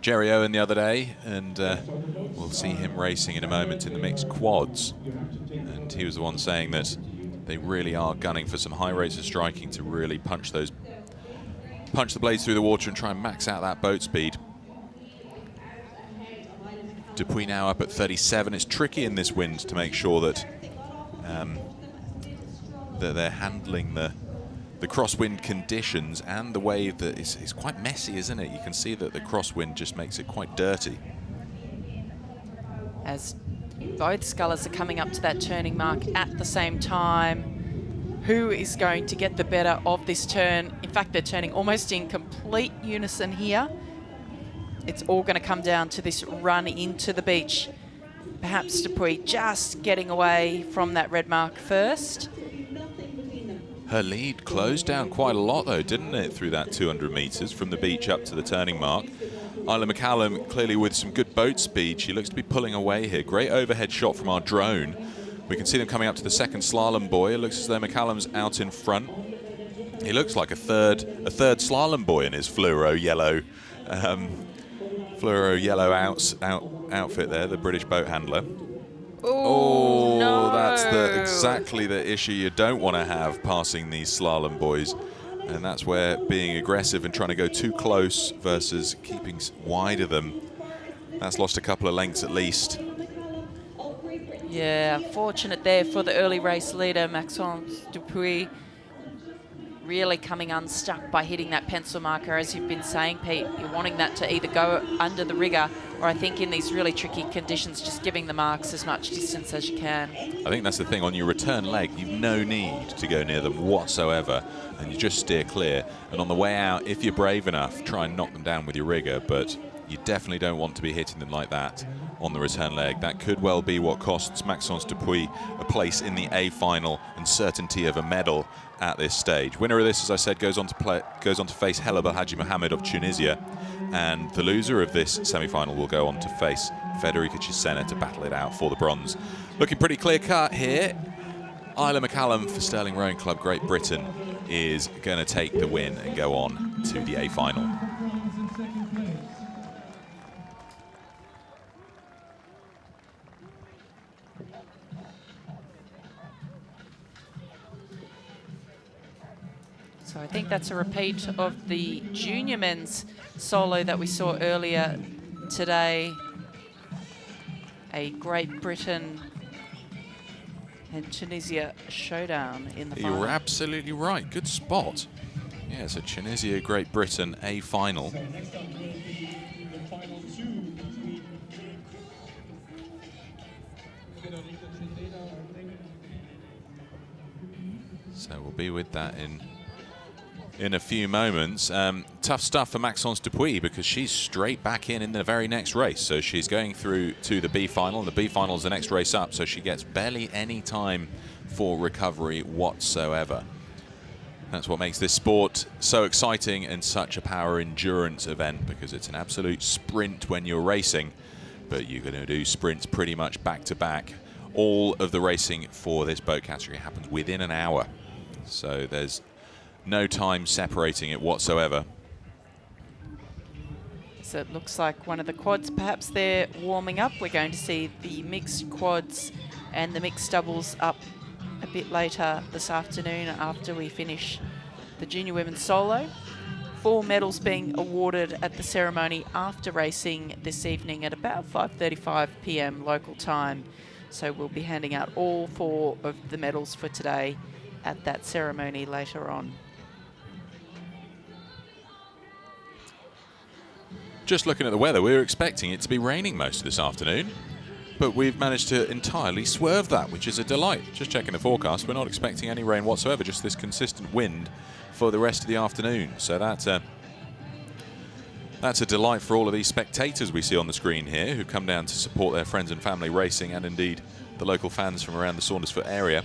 Jerry Owen the other day, and we'll see him racing in a moment in the mixed quads. And he was the one saying that they really are gunning for some high rates of striking to really punch the blades through the water and try and max out that boat speed. Dupuis now up at 37. It's tricky in this wind to make sure that that they're handling the crosswind conditions and the wave that is quite messy, isn't it? You can see that the crosswind just makes it quite dirty. As both scullers are coming up to that turning mark at the same time, who is going to get the better of this turn? In fact, they're turning almost in complete unison here. It's all going to come down to this run into the beach. Perhaps Dupuis just getting away from that red mark first. Her lead closed down quite a lot, though, didn't it, through that 200 metres from the beach up to the turning mark. Isla McCallum clearly with some good boat speed. She looks to be pulling away here. Great overhead shot from our drone. We can see them coming up to the second slalom buoy. It looks as though McCallum's out in front. He looks like a third slalom buoy in his fluoro yellow outfit there, the British boat handler. Oh, no. That's exactly the issue you don't want to have passing these slalom buoys. And that's where being aggressive and trying to go too close versus keeping wide of them, that's lost a couple of lengths at least. Yeah, unfortunate there for the early race leader, Maxence Dupuis. Really coming unstuck by hitting that pencil marker, as you've been saying, Pete. You're wanting that to either go under the rigger, or I think in these really tricky conditions, just giving the marks as much distance as you can. I think that's the thing. On your return leg, you've no need to go near them whatsoever, and you just steer clear. And on the way out, if you're brave enough, try and knock them down with your rigger, but you definitely don't want to be hitting them like that on the return leg. That could well be what costs Maxence Dupuis a place in the A final and certainty of a medal at this stage. Winner of this, as I said, goes on to face Hela Belhaji Mohammed of Tunisia, and the loser of this semi-final will go on to face Federica Cesena to battle it out for the bronze. Looking pretty clear-cut here. Isla McCallum for Stirling Rowing Club Great Britain is going to take the win and go on to the A final. So I think that's a repeat of the junior men's solo that we saw earlier today. A Great Britain and Tunisia showdown in the final. You're absolutely right. Good spot. Yeah, so Tunisia, Great Britain, A final. So we'll be with that in a few moments. Tough stuff for Maxence Dupuis because she's straight back in the very next race. So she's going through to the B final, and the B final is the next race up, so she gets barely any time for recovery whatsoever. That's what makes this sport so exciting and such a power endurance event, because it's an absolute sprint when you're racing, but you're going to do sprints pretty much back to back. All of the racing for this boat category happens within an hour, so there's no time separating it whatsoever. So it looks like one of the quads, perhaps they're warming up. We're going to see the mixed quads and the mixed doubles up a bit later this afternoon after we finish the junior women's solo. 4 medals being awarded at the ceremony after racing this evening at about 5:35 p.m. local time. So we'll be handing out all 4 of the medals for today at that ceremony later on. Just looking at the weather, we were expecting it to be raining most of this afternoon, but we've managed to entirely swerve that, which is a delight. Just checking the forecast, we're not expecting any rain whatsoever, just this consistent wind for the rest of the afternoon. So that's a delight for all of these spectators we see on the screen here, who come down to support their friends and family racing, and indeed the local fans from around the Saundersfoot area.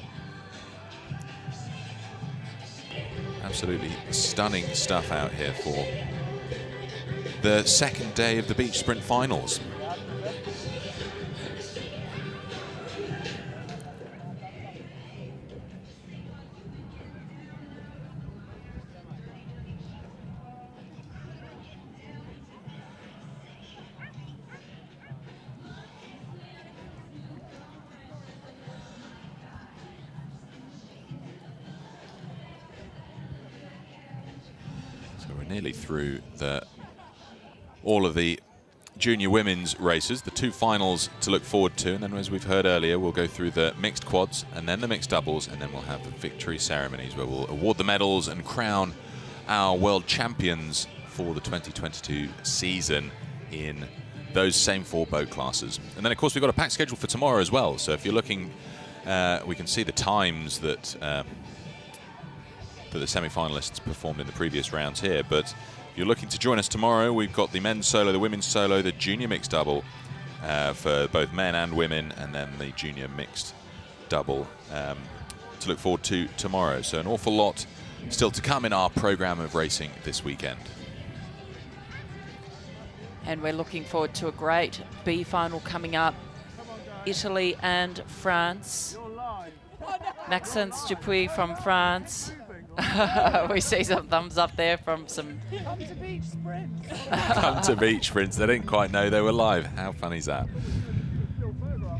Absolutely stunning stuff out here for the second day of the beach sprint finals. So we're nearly through all of the junior women's races, the 2 finals to look forward to, and then, as we've heard earlier, we'll go through the mixed quads and then the mixed doubles, and then we'll have the victory ceremonies where we'll award the medals and crown our world champions for the 2022 season in those same 4 boat classes. And then, of course, we've got a packed schedule for tomorrow as well. So if you're looking, we can see the times that the semi-finalists performed in the previous rounds here, but if you're looking to join us tomorrow, we've got the men's solo, the women's solo, the junior mixed double for both men and women, and then the junior mixed double to look forward to tomorrow. So an awful lot still to come in our program of racing this weekend. And we're looking forward to a great B final coming up. Italy and France. Maxence Dupuis from France. We see some thumbs up there from some... Come to beach sprints. They didn't quite know they were live. How funny is that?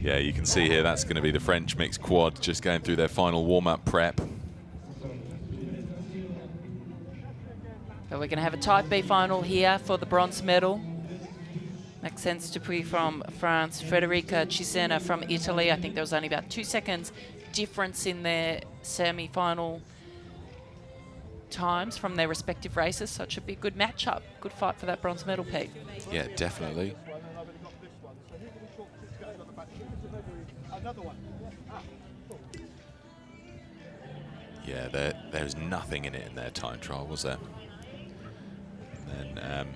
Yeah, you can see here that's going to be the French mixed quad just going through their final warm-up prep. So we're going to have a type B final here for the bronze medal. Maxence Dupuis from France, Federica Cesena from Italy. I think there was only about 2 seconds difference in their semi-final times from their respective races, so it should be a good matchup. Good fight for that bronze medal, Pete. Yeah, definitely. Yeah, there's nothing in it in their time trial, was there? And then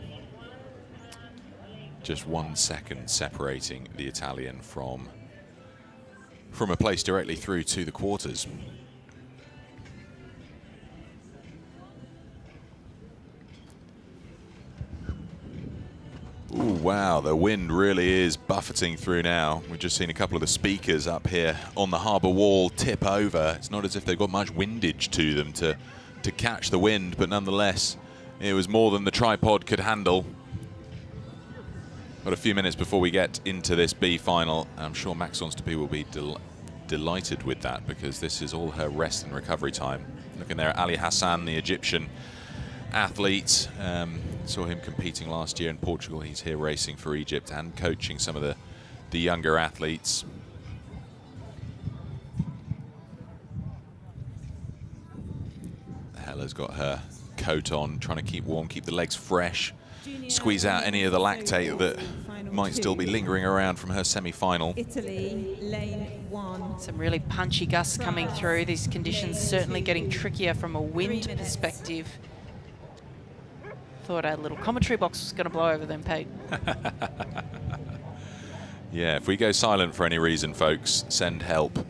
just 1 second separating the Italian from a place directly through to the quarters. Ooh, wow, the wind really is buffeting through now. We've just seen a couple of the speakers up here on the harbour wall tip over. It's not as if they've got much windage to them to catch the wind, but nonetheless, it was more than the tripod could handle. Got a few minutes before we get into this B final. I'm sure Maxence Dupuis will be delighted with that, because this is all her rest and recovery time. Looking there at Ali Hassan, the Egyptian athlete. Saw him competing last year in Portugal. He's here racing for Egypt and coaching some of the younger athletes. Hella's got her coat on, trying to keep warm, keep the legs fresh, squeeze out any of the lactate that might still be lingering around from her semi-final. Italy, lane 1. Some really punchy gusts coming through. These conditions certainly getting trickier from a wind perspective. Thought our little commentary box was going to blow over them, Pete. Yeah, if we go silent for any reason, folks, send help.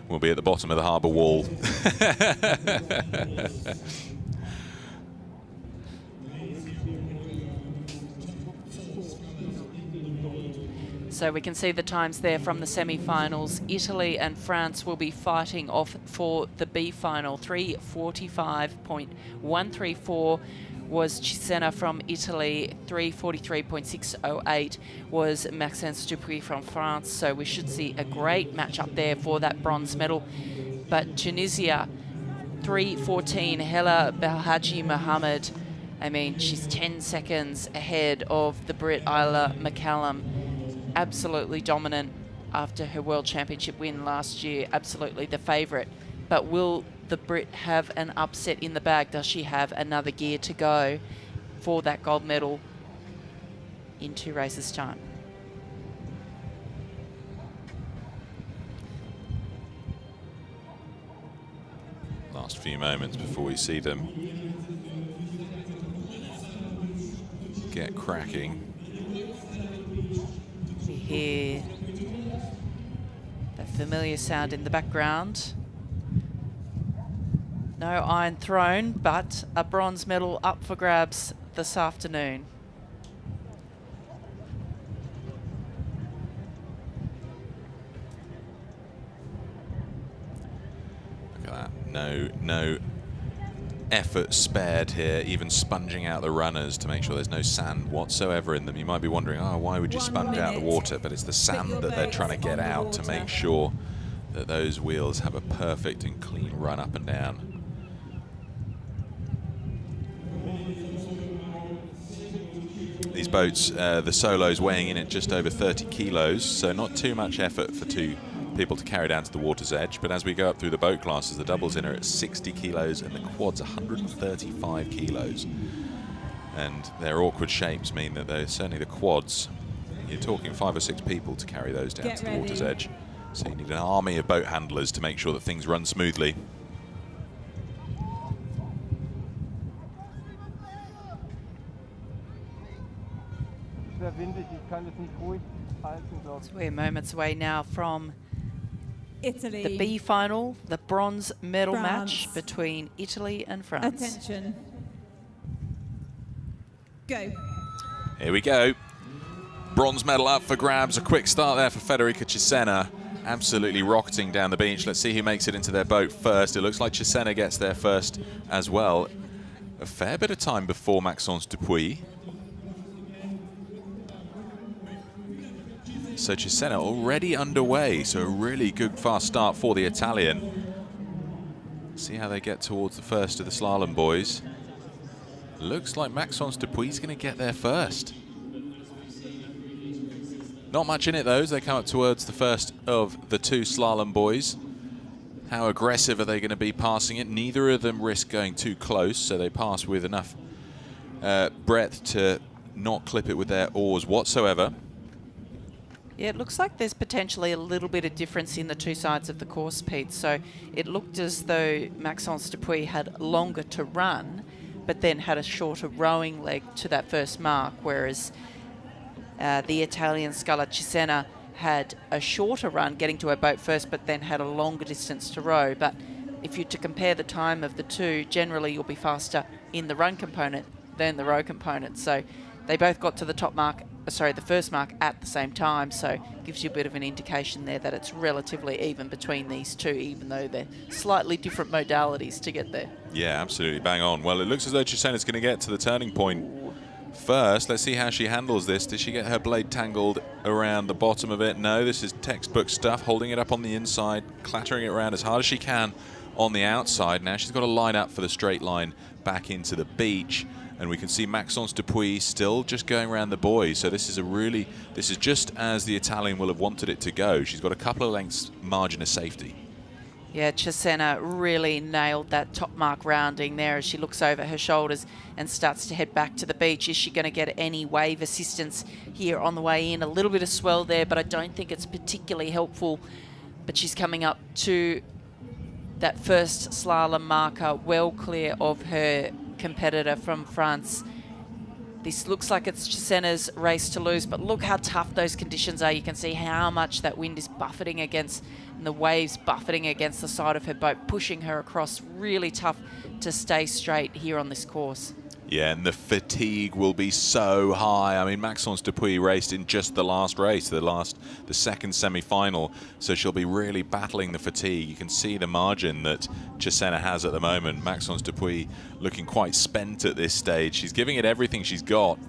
We'll be at the bottom of the harbour wall. So we can see the times there from the semi-finals. Italy and France will be fighting off for the B final. 3:45.134 was Cesena from Italy. 3:43.608 was Maxence Dupuis from France. So we should see a great matchup there for that bronze medal. But Tunisia, 3:14, Hella Belhaji Mohammed I mean, she's 10 seconds ahead of the Brit Isla McCallum. Absolutely dominant after her World Championship win last year. Absolutely the favourite. But will the Brit have an upset in the bag? Does she have another gear to go for that gold medal in 2 races' time? Last few moments before we see them get cracking. We hear the familiar sound in the background. No iron thrown, but a bronze medal up for grabs this afternoon. Look at that. No effort spared here, even sponging out the runners to make sure there's no sand whatsoever in them. You might be wondering, oh, why would you sponge out the water? But it's the sand that they're trying to get out to make sure that those wheels have a perfect and clean run up and down. These boats, the Solo's weighing in at just over 30 kilos, so not too much effort for 2 people to carry down to the water's edge. But as we go up through the boat classes, the doubles in are at 60 kilos and the quads 135 kilos. And their awkward shapes mean that they're certainly the quads. You're talking 5 or 6 people to carry those down to the water's edge. So you need an army of boat handlers to make sure that things run smoothly. So we're moments away now from Italy. the B final, the bronze medal France. match between Italy and France. Attention. Go. Here we go. Bronze medal up for grabs. A quick start there for Federica Cesena. Absolutely rocketing down the beach. Let's see who makes it into their boat first. It looks like Cesena gets there first as well. A fair bit of time before Maxence Dupuis. So Cesena already underway. So a really good fast start for the Italian. See how they get towards the first of the slalom boys. Looks like Maxence Dupuis is going to get there first. Not much in it though as they come up towards the first of the 2 slalom boys. How aggressive are they going to be passing it? Neither of them risk going too close, so they pass with enough breadth to not clip it with their oars whatsoever. Yeah, it looks like there's potentially a little bit of difference in the 2 sides of the course, Pete. So it looked as though Maxence Dupuis had longer to run, but then had a shorter rowing leg to that first mark, whereas the Italian Scala Cesena had a shorter run getting to her boat first, but then had a longer distance to row. But if you're to compare the time of the 2, generally you'll be faster in the run component than the row component. So they both got to the top mark, the first mark at the same time, so gives you a bit of an indication there that it's relatively even between these 2, even though they're slightly different modalities to get there. Yeah, absolutely, bang on. Well, it looks as though Cesena's going to get to the turning point first. Let's see how she handles this. Did she get her blade tangled around the bottom of it? No, this is textbook stuff, holding it up on the inside, clattering it around as hard as she can on the outside. Now she's got to line up for the straight line back into the beach. And we can see Maxence Dupuis still just going around the boys. So this is just as the Italian will have wanted it to go. She's got a couple of lengths margin of safety. Yeah, Cesena really nailed that top mark rounding there as she looks over her shoulders and starts to head back to the beach. Is she going to get any wave assistance here on the way in? A little bit of swell there, but I don't think it's particularly helpful. But she's coming up to that first slalom marker, well clear of her competitor from France. This looks like it's Cesena's race to lose, but look how tough those conditions are. You can see how much that wind is buffeting against, and the waves buffeting against the side of her boat, pushing her across. Really tough to stay straight here on this course. Yeah, and the fatigue will be so high. I mean, Maxence Dupuis raced in just the last race, the second semi-final, so she'll be really battling the fatigue. You can see the margin that Cesena has at the moment. Maxence Dupuis looking quite spent at this stage. She's giving it everything she's got,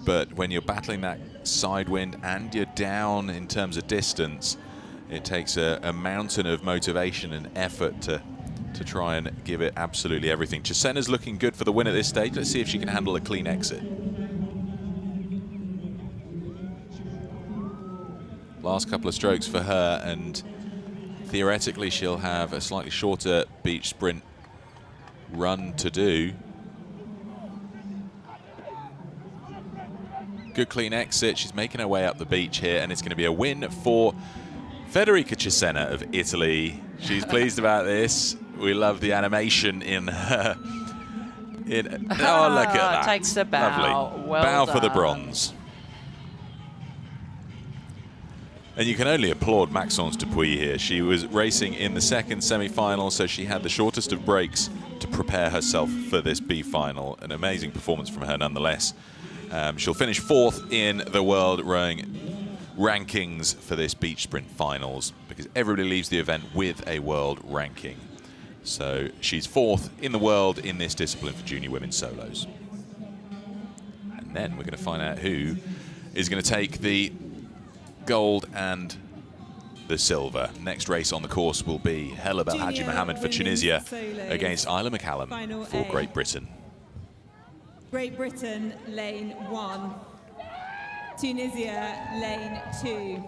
but when you're battling that side wind and you're down in terms of distance, it takes a mountain of motivation and effort to to try and give it absolutely everything. Chisena's looking good for the win at this stage. Let's see if she can handle a clean exit. Last couple of strokes for her, and theoretically she'll have a slightly shorter beach sprint run to do. Good clean exit. She's making her way up the beach here, and it's going to be a win for Federica Cesena of Italy. She's pleased about this. We love the animation in her. Oh, look at that. Takes the bow. Lovely. Well bow for the done. bronze. And you can only applaud Maxence Dupuis here. She was racing in the second semi-final, so she had the shortest of breaks to prepare herself for this B final. An amazing performance from her nonetheless. She'll finish 4th in the world rowing rankings for this beach sprint finals, because everybody leaves the event with a world ranking. So she's 4th in the world in this discipline for junior women's solos. And then we're going to find out who is going to take the gold and the silver. Next race on the course will be Hella Belhaji Mohammed for Tunisia against Isla McCallum for Great Britain. Great Britain, lane 1. Tunisia, lane 2.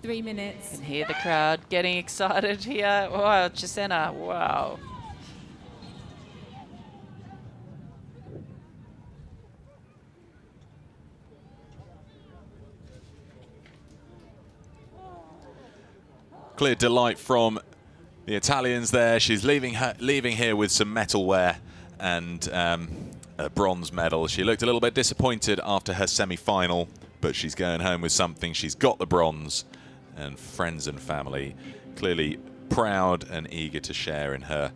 3 minutes. You can hear the crowd getting excited here. Wow, Cesena, wow. Clear delight from the Italians there. She's leaving here with some metalware and a bronze medal. She looked a little bit disappointed after her semi-final, but she's going home with something. She's got the bronze, and friends and family clearly proud and eager to share in her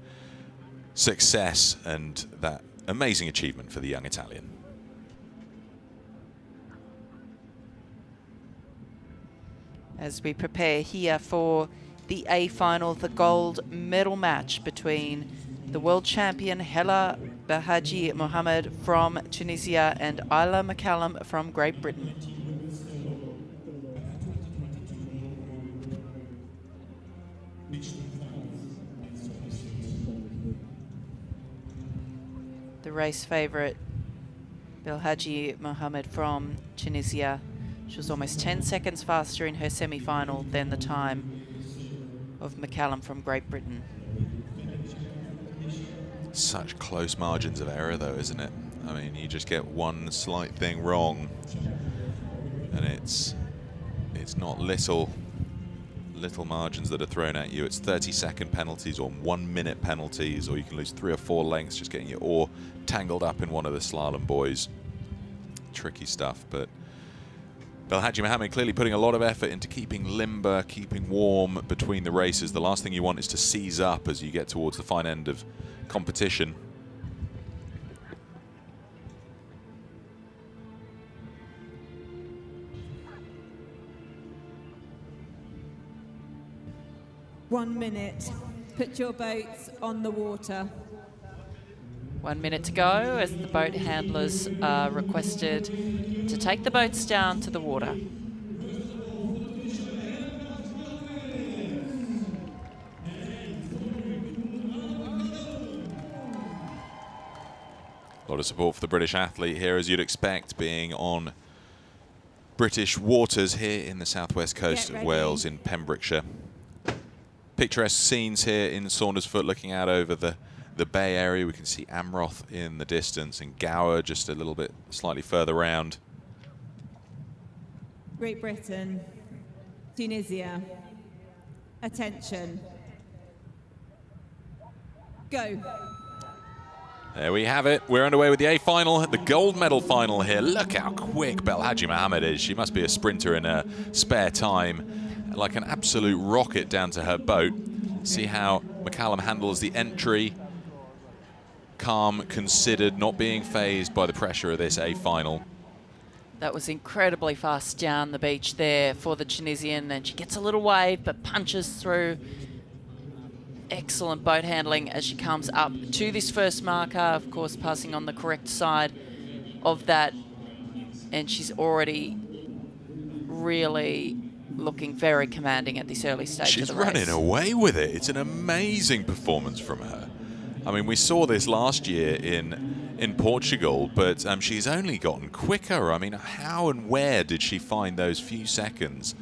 success and that amazing achievement for the young Italian. As we prepare here for the A final, the gold medal match between the world champion Hella Belhaji Mohammed from Tunisia and Isla McCallum from Great Britain. The race favourite, Belhaji Mohammed from Tunisia. She was almost 10 seconds faster in her semi-final than the time of McCallum from Great Britain. Such close margins of error though, isn't it? I mean, you just get one slight thing wrong and it's not little margins that are thrown at you. It's 30-second penalties or 1 minute penalties, or you can lose 3 or 4 lengths just getting your oar tangled up in one of the slalom buoys. Tricky stuff, but Belhaji Mohammed clearly putting a lot of effort into keeping limber, keeping warm between the races. The last thing you want is to seize up as you get towards the fine end of competition. One minute. Put your boats on the water. 1 minute to go as the boat handlers are requested to take the boats down to the water. A lot of support for the British athlete here, as you'd expect, being on British waters here in the southwest coast of Wales in Pembrokeshire. Picturesque scenes here in Saundersfoot, looking out over the bay area. We can see Amroth in the distance and Gower just a little bit slightly further round. Great Britain, Tunisia. Attention. Go. There we have it. We're underway with the A final, the gold medal final here. Look how quick Belhaji Mohammed is. She must be a sprinter in her spare time. Like an absolute rocket down to her boat. See how McCallum handles the entry. Calm, considered, not being fazed by the pressure of this A final. That was incredibly fast down the beach there for the Tunisian, and she gets a little wave but punches through. Excellent boat handling as she comes up to this first marker, of course passing on the correct side of that, and she's already really looking very commanding at this early stage She's of the race. running away with it. It's an amazing performance from her. I mean, we saw this last year in Portugal, but she's only gotten quicker. I mean, how and where did she find those few seconds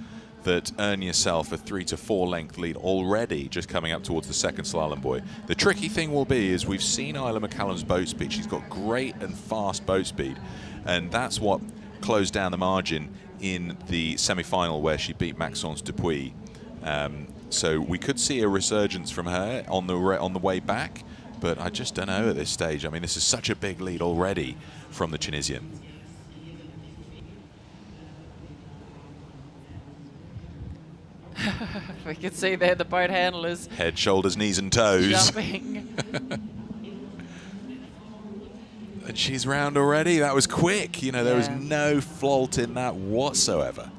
that earn yourself a 3 to 4 length lead already, just coming up towards the second slalom buoy? The tricky thing will be is we've seen Isla McCallum's boat speed. She's got great and fast boat speed, and that's what closed down the margin in the semi-final where she beat Maxence Dupuis. So we could see a resurgence from her on the way back, but I just don't know at this stage. I mean, this is such a big lead already from the Tunisian. We can see there the boat handlers Head, shoulders, knees and toes. jumping. And she's round already. That was quick. You know, there was Yeah. no fault in that whatsoever.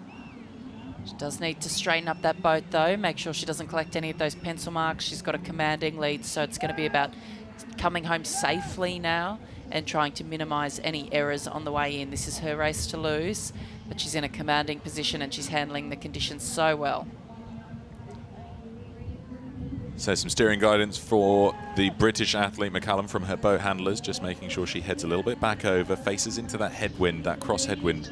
She does need to straighten up that boat though, make sure she doesn't collect any of those pencil marks. She's got a commanding lead, so it's going to be about coming home safely now and trying to minimize any errors on the way in. This is her race to lose, but she's in a commanding position and she's handling the conditions so well. So some steering guidance for the British athlete McCallum from her boat handlers, just making sure she heads a little bit back over, faces into that headwind, that cross headwind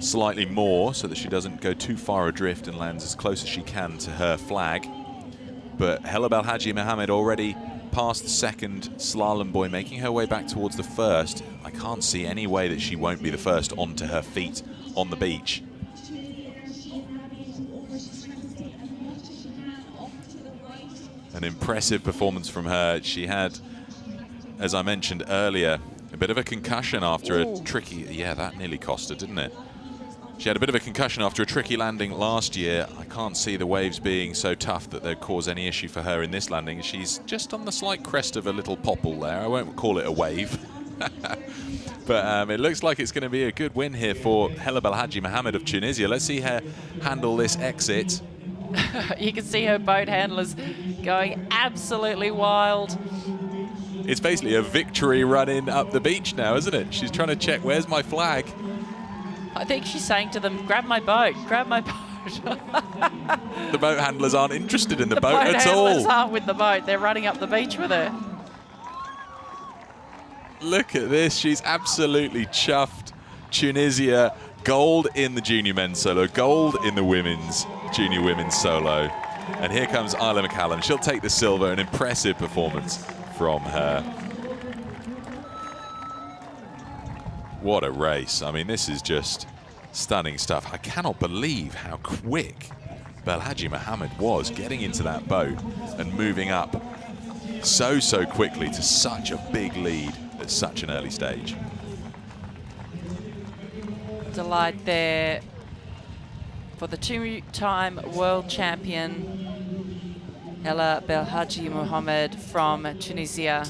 slightly more so that she doesn't go too far adrift and lands as close as she can to her flag. But Hela Belhaji Mohammed already past the second slalom buoy, making her way back towards the first. I can't see any way that she won't be the first onto her feet on the beach. An impressive performance from her. She had, as I mentioned earlier, a bit of a concussion after a tricky... Yeah, that nearly cost her, didn't it? She had a bit of a concussion after a tricky landing last year. I can't see the waves being so tough that they'd cause any issue for her in this landing. She's just on the slight crest of a little popple there. I won't call it a wave. But it looks like it's going to be a good win here for Hela Belhaji Mohammed of Tunisia. Let's see her handle this exit. You can see her boat handlers going absolutely wild. It's basically a victory run-in up the beach now, isn't it? She's trying to check, where's my flag? I think she's saying to them, grab my boat, grab my boat. The boat handlers aren't interested in the boat boat at handlers all. aren't with the boat. They're running up the beach with her. Look at this. She's absolutely chuffed. Tunisia, gold in the junior men's solo, gold in the junior women's solo. And here comes Isla McCallum. She'll take the silver. An impressive performance from her. What a race. I mean, this is just stunning stuff. I cannot believe how quick Belhaji Mohammed was getting into that boat and moving up so quickly to such a big lead at such an early stage. Delight there for the two-time world champion Hela Belhaji Mohammed from Tunisia.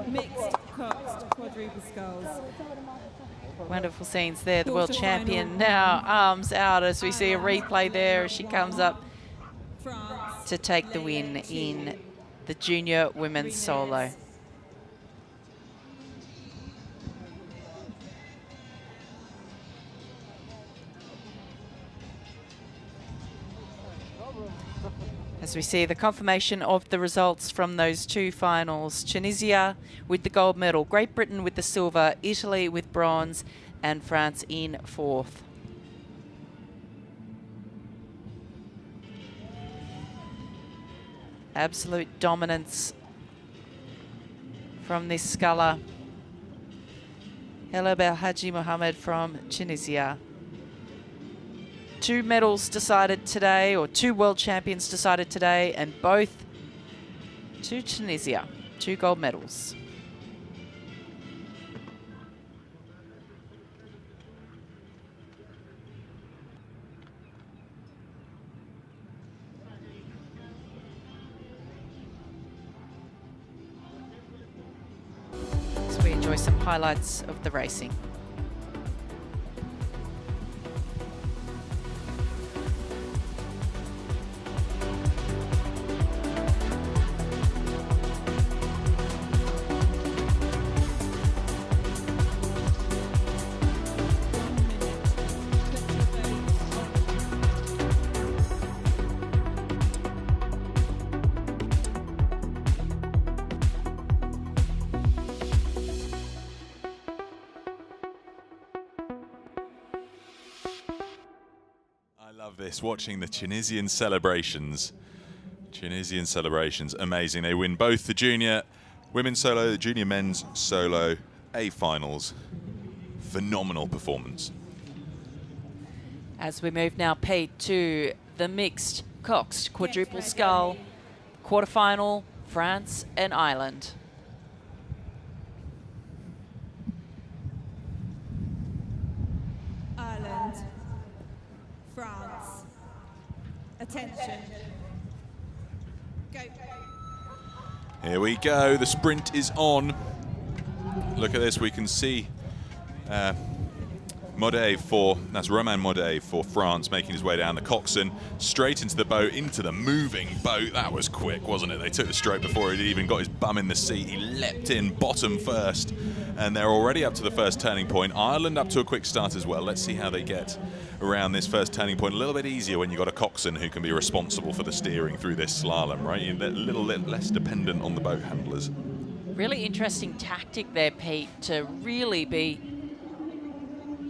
Mixed Coxed Quadruple Sculls. Wonderful scenes there. The world Quarterfinal. champion now arms out as we see a replay there as she comes up France. to take the win in the junior women's solo. As we see the confirmation of the results from those two finals, Tunisia with the gold medal, Great Britain with the silver, Italy with bronze, and France in fourth. Absolute dominance from this sculler. Hela Belhaji Mohammed from Tunisia. 2 medals decided today, or 2 world champions decided today, and both to Tunisia. 2 gold medals. So we enjoy some highlights of the racing. this, watching the Tunisian celebrations. Tunisian celebrations, amazing. They win both the junior women's solo, the junior men's solo, A finals. Phenomenal performance. As we move now, Pete, to the Mixed Coxed Quadruple Skull quarterfinal, France and Ireland. Ireland, France. Attention. Go. Here we go, the sprint is on. Look at this, we can see that's Romain Maudet for France, making his way down the coxswain, straight into the boat, into the moving boat. That was quick, wasn't it? They took the stroke before he'd even got his bum in the seat. He leapt in bottom first, and they're already up to the first turning point. Ireland up to a quick start as well. Let's see how they get around this first turning point. A little bit easier when you've got a coxswain who can be responsible for the steering through this slalom, right? You're a little less dependent on the boat handlers. Really interesting tactic there, Pete, to really be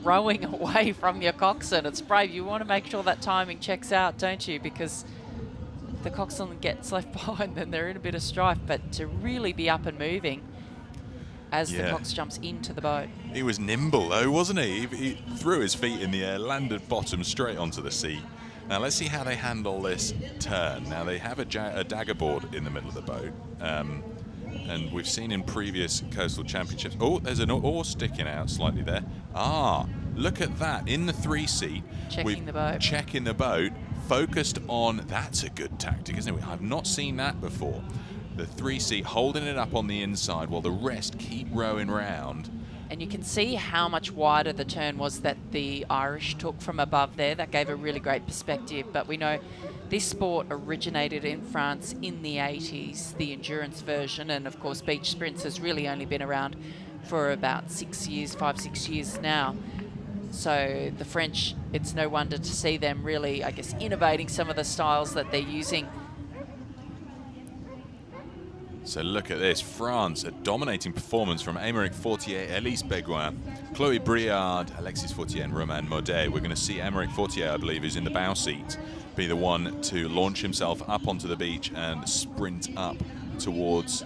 rowing away from your coxswain. It's brave. You want to make sure that timing checks out, don't you? Because if the coxswain gets left behind, then they're in a bit of strife. But to really be up and moving as the cox jumps into the boat. He was nimble though, wasn't he? He threw his feet in the air, landed bottom straight onto the sea. Now let's see how they handle this turn. Now they have a dagger board in the middle of the boat. And we've seen in previous coastal championships. Oh, there's an oar sticking out slightly there. Ah, look at that. In the 3-seat. Checking the boat. Checking the boat. Focused on, that's a good tactic, isn't it? I've not seen that before. The 3-seat holding it up on the inside while the rest keep rowing round. And you can see how much wider the turn was that the Irish took from above there. That gave a really great perspective. But we know this sport originated in France in the 80s, the endurance version. And of course, beach sprints has really only been around for about 6 years, 5-6 years now. So the French, it's no wonder to see them really, I guess, innovating some of the styles that they're using. So look at this, France, a dominating performance from Aymeric Fortier, Elise Beguin, Chloé Briard, Alexis Fortier and Romain Maudet. We're going to see Aymeric Fortier, I believe, who's in the bow seat, be the one to launch himself up onto the beach and sprint up towards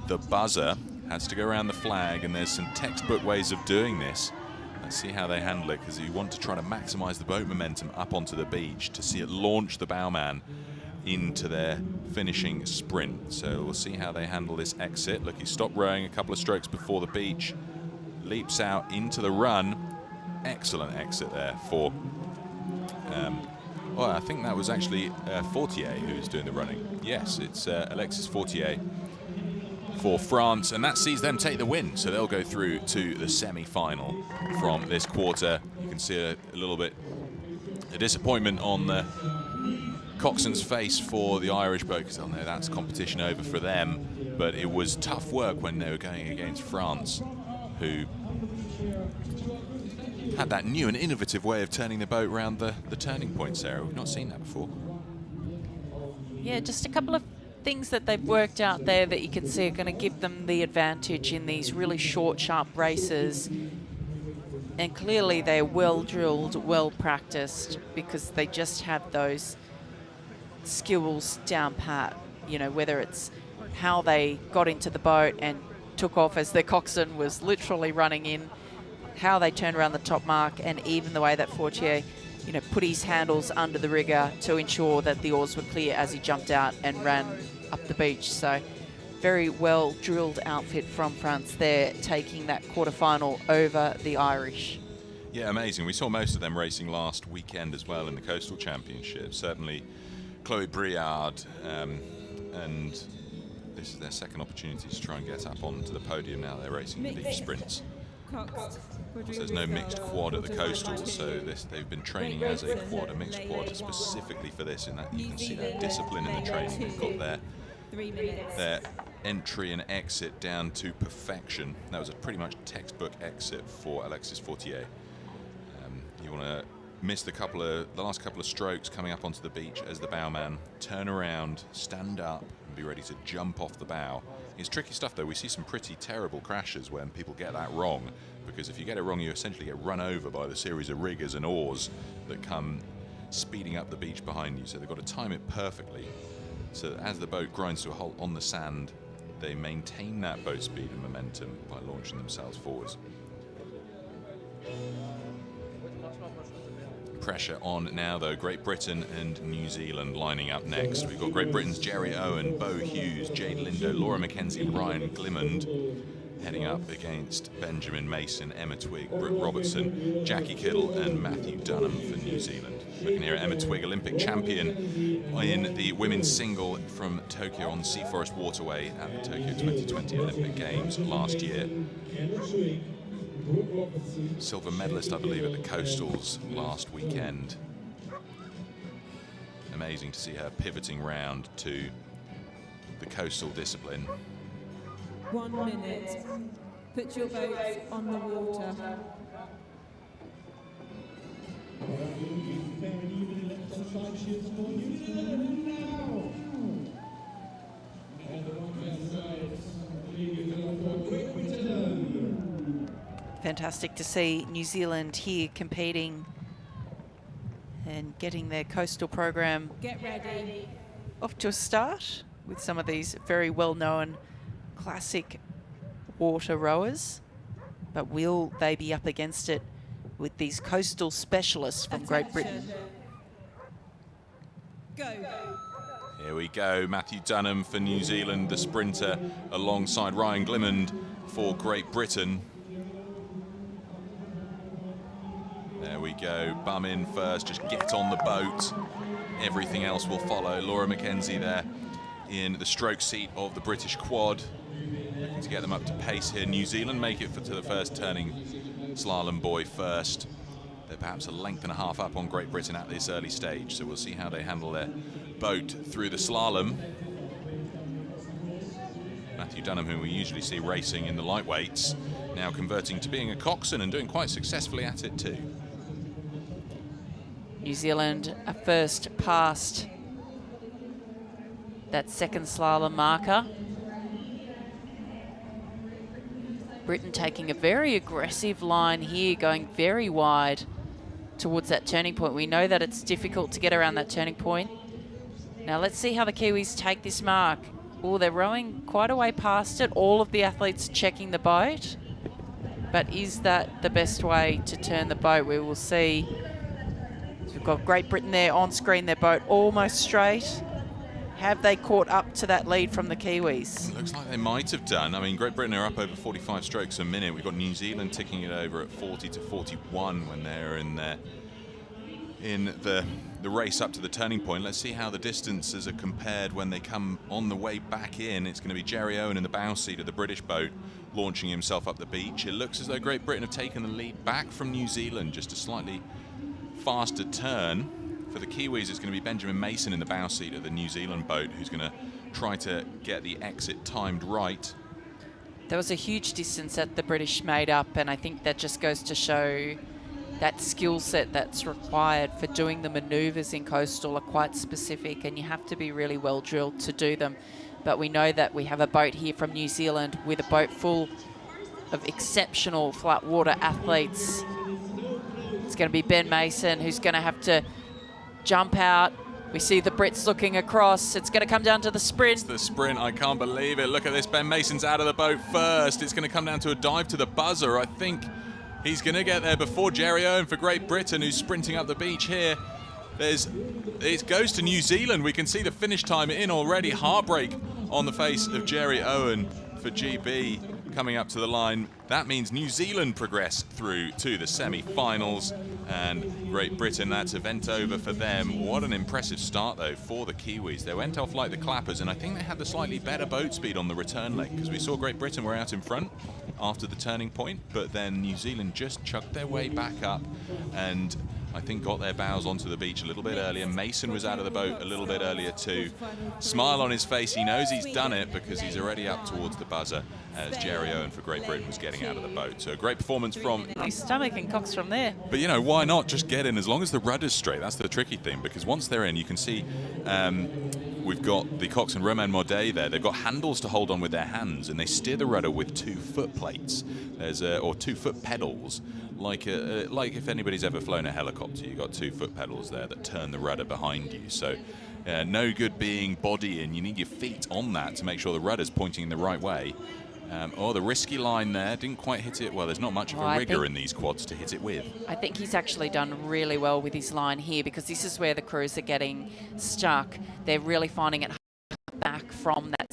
the buzzer. Has to go around the flag, and there's some textbook ways of doing this. Let's see how they handle it, because you want to try to maximize the boat momentum up onto the beach to see it launch the bowman into their finishing sprint. So we'll see how they handle this exit. Look, he stopped rowing a couple of strokes before the beach, leaps out into the run. Excellent exit there for well, I think that was actually Fortier who's doing the running. Yes, it's Alexis Fortier for France, and that sees them take the win. So they'll go through to the semi-final from this quarter. You can see a little bit of disappointment on the coxswain's face for the Irish boat, because they'll know that's competition over for them. But it was tough work when they were going against France, who had that new and innovative way of turning the boat around the turning point, Sarah. We've not seen that before. Yeah, just a couple of things that they've worked out there that you can see are going to give them the advantage in these really short, sharp races. And clearly they're well drilled, well practiced, because they just have those skills down pat. You know, whether it's how they got into the boat and took off as their coxswain was literally running in, how they turned around the top mark, and even the way that Fortier, you know, put his handles under the rigger to ensure that the oars were clear as he jumped out and ran up the beach. So very well drilled outfit from France there, taking that quarterfinal over the Irish. Yeah, amazing. We saw most of them racing last weekend as well in the Coastal Championship. Certainly Chloé Briard, and this is their second opportunity to try and get up onto the podium now. They're racing the deep sprints. So there's no mixed quad at the Coastal, so they've been training as a quad, a mixed quad, specifically for this, and that you can see that discipline in the training. They've got their entry and exit down to perfection. That was a pretty much textbook exit for Alexis Fortier. You want to miss the last couple of strokes coming up onto the beach as the bowman, turn around, stand up, and be ready to jump off the bow. It's tricky stuff though. We see some pretty terrible crashes when people get that wrong, because if you get it wrong, you essentially get run over by the series of riggers and oars that come speeding up the beach behind you. So they've got to time it perfectly. So as the boat grinds to a halt on the sand, they maintain that boat speed and momentum by launching themselves forwards. Pressure on now, though. Great Britain and New Zealand lining up next. We've got Great Britain's Jerry Owen, Bo Hughes, Jade Lindo, Laura Mackenzie and Ryan Glimond heading up against Benjamin Mason, Emma Twigg, Brooke Robertson, Jackie Kittle and Matthew Dunham for New Zealand. Looking here at Emma Twigg, Olympic champion in the women's single from Tokyo on the Sea Forest Waterway at the Tokyo 2020 Olympic Games last year. Silver medalist, I believe, at the Coastals last weekend. Amazing to see her pivoting round to the coastal discipline. 1 minute. Put your boats on the water. Fantastic to see New Zealand here competing and getting their coastal program Get ready. off to a start with some of these very well-known classic water rowers. But will they be up against it with these coastal specialists from Great Britain? Go. Here we go, Matthew Dunham for New Zealand, the sprinter, alongside Ryan Glimond for Great Britain. There we go, bum in first, just get on the boat. Everything else will follow. Laura Mackenzie there in the stroke seat of the British quad. Looking to get them up to pace here. New Zealand make it to the first turning slalom buoy first. They're perhaps a length and a half up on Great Britain at this early stage, so we'll see how they handle their boat through the slalom. Matthew Dunham, whom we usually see racing in the lightweights, now converting to being a coxswain and doing quite successfully at it too. New Zealand are first past that second slalom marker. Britain taking a very aggressive line here, going very wide towards that turning point. We know that it's difficult to get around that turning point. Now let's see how the Kiwis take this mark. Oh, they're rowing quite a way past it. All of the athletes checking the boat. But is that the best way to turn the boat? We will see. So we've got Great Britain there on screen, their boat almost straight. Have they caught up to that lead from the Kiwis? Looks like they might have done. I mean, Great Britain are up over 45 strokes a minute. We've got New Zealand ticking it over at 40 to 41 when they're in there. In the race up to the turning point. Let's see how the distances are compared when they come on the way back in. It's going to be Jerry Owen in the bow seat of the British boat launching himself up the beach. It looks as though Great Britain have taken the lead back from New Zealand, just a slightly faster turn. For the Kiwis, it's going to be Benjamin Mason in the bow seat of the New Zealand boat who's going to try to get the exit timed right. There was a huge distance that the British made up, and I think that just goes to show that skill set that's required for doing the manoeuvres in coastal are quite specific, and you have to be really well drilled to do them. But we know that we have a boat here from New Zealand with a boat full of exceptional flat water athletes. It's going to be Ben Mason who's going to have to jump out. We see the Brits looking across. It's going to come down to the sprint. It's the sprint. I can't believe it. Look at this. Ben Mason's out of the boat first. It's going to come down to a dive to the buzzer. I think he's going to get there before Jerry Owen for Great Britain, who's sprinting up the beach here. It goes to New Zealand. We can see the finish time in already. Heartbreak on the face of Jerry Owen for GB coming up to the line. That means New Zealand progress through to the semi-finals, and Great Britain, that's event over for them. What an impressive start, though, for the Kiwis. They went off like the clappers, and I think they had the slightly better boat speed on the return leg, because we saw Great Britain were out in front after the turning point, but then New Zealand just chucked their way back up and I think got their bows onto the beach a little bit earlier. Mason was out of the boat a little bit earlier too. Smile on his face, he knows he's done it because he's already up towards the buzzer as Jerry Owen for Great Britain was getting out of the boat. So a great performance from... His stomach and Cox from there. But you know, why not just get in as long as the rudder's straight? That's the tricky thing, because once they're in, you can see we've got the Cox and Romain Maudet there. They've got handles to hold on with their hands, and they steer the rudder with 2 foot plates. Or 2 foot pedals, like if anybody's ever flown a helicopter, you've got 2 foot pedals there that turn the rudder behind you. So no good being body in. You need your feet on that to make sure the rudder's pointing in the right way. The risky line there, didn't quite hit it. Well, there's not much of a rigger in these quads to hit it with. I think he's actually done really well with his line here, because this is where the crews are getting stuck. They're really finding it back from that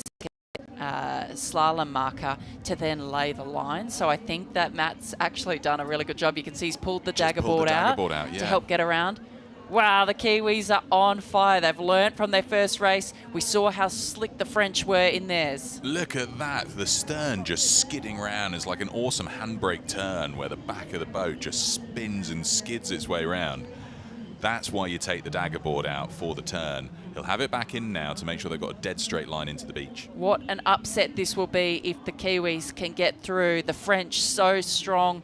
slalom marker to then lay the line. So I think that Matt's actually done a really good job. You can see he's pulled the dagger board out to help get around. Wow, the Kiwis are on fire. They've learnt from their first race. We saw how slick the French were in theirs. Look at that. The stern just skidding around is like an awesome handbrake turn where the back of the boat just spins and skids its way around. That's why you take the dagger board out for the turn. He'll have it back in now to make sure they've got a dead straight line into the beach. What an upset this will be if the Kiwis can get through. The French so strong,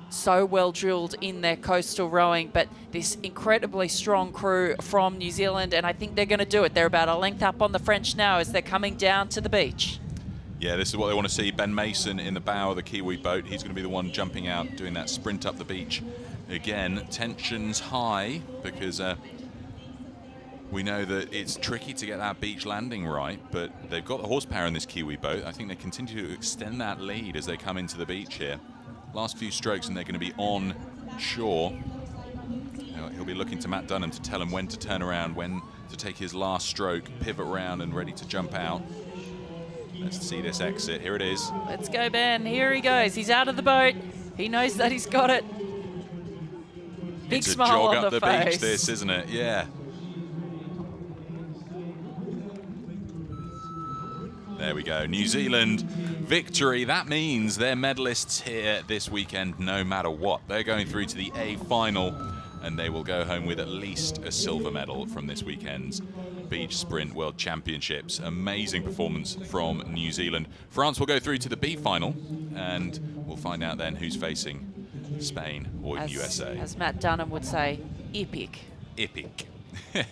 so well drilled in their coastal rowing, but this incredibly strong crew from New Zealand, and I think they're going to do it. They're about a length up on the French now as they're coming down to the beach. Yeah, this is what they want to see. Ben Mason in the bow of the Kiwi boat. He's going to be the one jumping out, doing that sprint up the beach. Again, tension's high because we know that it's tricky to get that beach landing right, but they've got the horsepower in this Kiwi boat. I think they continue to extend that lead as they come into the beach here. Last few strokes and they're going to be on shore. He'll be looking to Matt Dunham to tell him when to turn around, when to take his last stroke, pivot round and ready to jump out. Let's see this exit. Here it is. Let's go, Ben. Here he goes. He's out of the boat. He knows that he's got it. Big it's smile a jog on up the face. beach, this, isn't it? Yeah. There we go. New Zealand victory. That means they're medalists here this weekend no matter what. They're going through to the A final, and they will go home with at least a silver medal from this weekend's Beach Sprint World Championships. Amazing performance from New Zealand. France will go through to the B final, and we'll find out then who's facing Spain or USA. As Matt Dunham would say, epic. Epic. Mixed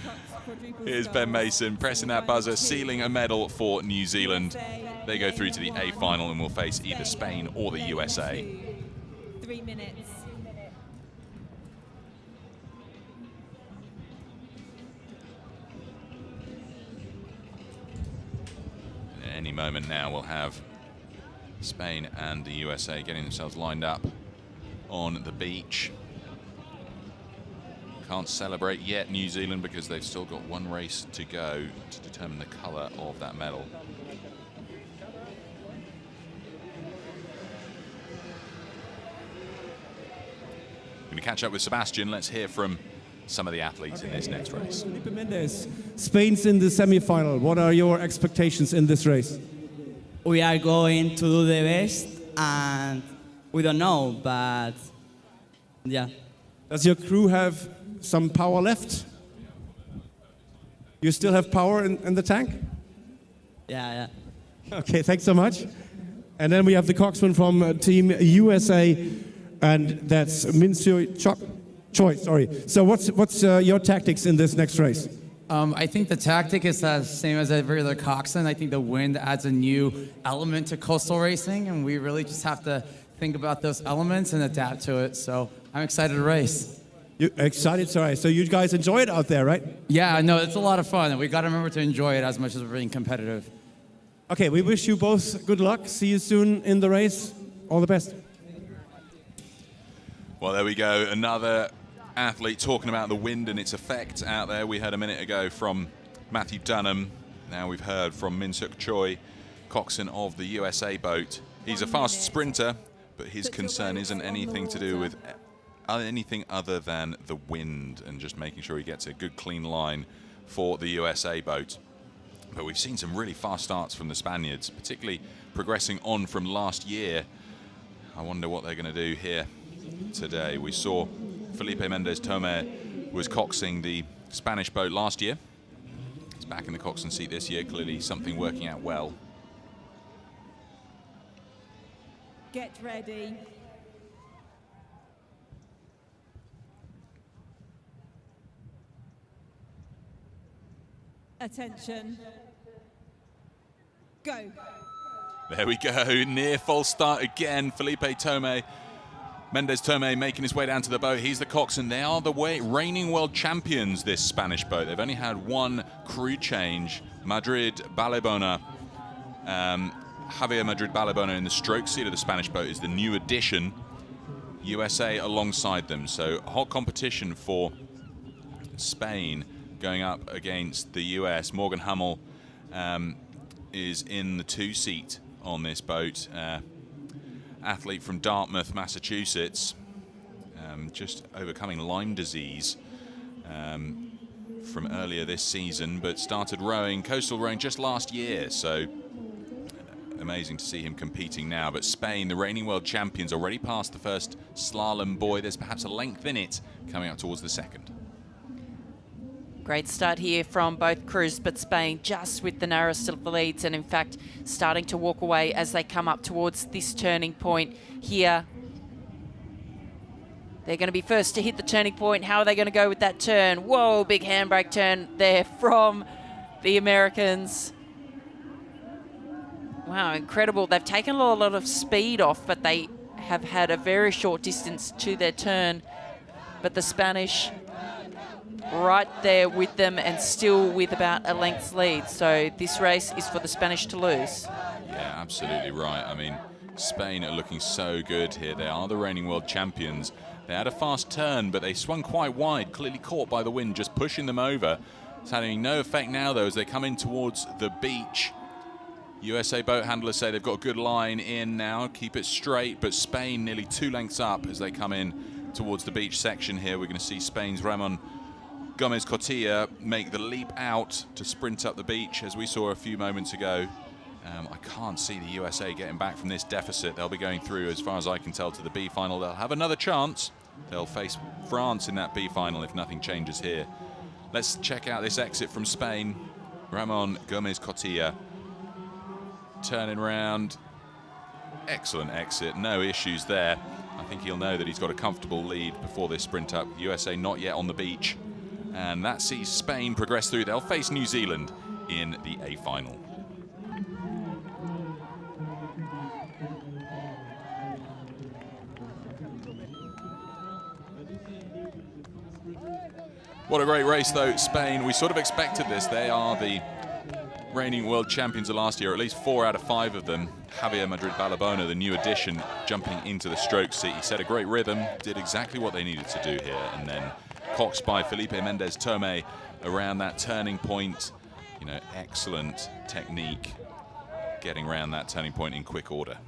Coxed Quadruple Here's Sculls. Ben Mason pressing that buzzer, sealing a medal for New Zealand. They go through to the A final and will face either Spain or the USA. 3 minutes. At any moment now we'll have Spain and the USA getting themselves lined up on the beach. Can't celebrate yet, New Zealand, because they've still got one race to go to determine the colour of that medal. We're going to catch up with Sebastian. Let's hear from some of the athletes in this next race. Felipe Mendes, Spain's in the semi-final. What are your expectations in this race? We are going to do the best, and we don't know, but yeah. Does your crew have some power left? You still have power in the tank? Yeah. Okay, thanks so much. And then we have the coxswain from Team USA, and that's Choi. Sorry. So what's your tactics in this next race? I think the tactic is the same as every other coxswain. I think the wind adds a new element to coastal racing, and we really just have to think about those elements and adapt to it. So I'm excited to race. You excited? Sorry. So you guys enjoy it out there, right? Yeah, no, it's a lot of fun. We got to remember to enjoy it as much as we're being competitive. Okay, we wish you both good luck. See you soon in the race. All the best. Well, there we go. Another athlete talking about the wind and its effect out there. We heard a minute ago from Matthew Dunham. Now we've heard from Min-Suk Choi, coxswain of the USA boat. He's a fast sprinter, but his concern isn't anything to do with anything other than the wind and just making sure he gets a good clean line for the USA boat. But we've seen some really fast starts from the Spaniards, particularly progressing on from last year. I wonder what they're going to do here today. We saw Felipe Mendes Tomer was coxing the Spanish boat last year. He's back in the coxswain seat this year, clearly something working out well. Get ready. Attention. Go. There we go, near false start again. Felipe Mendes Tomé making his way down to the boat. He's the coxswain. They are the reigning world champions, this Spanish boat. They've only had one crew change. Javier Madrid Balabona in the stroke seat of the Spanish boat is the new addition. USA alongside them. So hot competition for Spain going up against the US. Morgan Hummel is in the 2 seat on this boat. Athlete from Dartmouth, Massachusetts, just overcoming Lyme disease from earlier this season, but started rowing, coastal rowing just last year, so amazing to see him competing now. But Spain, the reigning world champions, already past the first slalom buoy. There's perhaps a length in it coming up towards the second. Great start here from both crews, but Spain just with the narrowest of the leads, and in fact starting to walk away as they come up towards this turning point here. They're going to be first to hit the turning point. How are they going to go with that turn? Whoa, big handbrake turn there from the Americans. Wow, incredible. They've taken a lot of speed off, but they have had a very short distance to their turn. But the Spanish right there with them and still with about a length's lead. So this race is for the Spanish to lose. Yeah, absolutely right. I mean, Spain are looking so good here. They are the reigning world champions. They had a fast turn, but they swung quite wide, clearly caught by the wind, just pushing them over. It's having no effect now, though, as they come in towards the beach. USA boat handlers say they've got a good line in now, keep it straight, but Spain nearly 2 lengths up as they come in towards the beach section here. We're going to see Spain's Ramon Gomez Cotilla make the leap out to sprint up the beach, as we saw a few moments ago. I can't see the USA getting back from this deficit. They'll be going through, as far as I can tell, to the B final. They'll have another chance. They'll face France in that B final if nothing changes here. Let's check out this exit from Spain. Ramon Gomez Cotilla turning round. Excellent exit, no issues there. I think he'll know that he's got a comfortable lead before this sprint up. USA not yet on the beach. And that sees Spain progress through. They'll face New Zealand in the A final. What a great race, though, Spain. We sort of expected this. They are the reigning world champions of last year, at least 4 out of 5 of them. Javier Madrid Balabona, the new addition, jumping into the stroke seat. He set a great rhythm, did exactly what they needed to do here, and then coxed by Felipe Mendes Tomé around that turning point. You know, excellent technique getting around that turning point in quick order.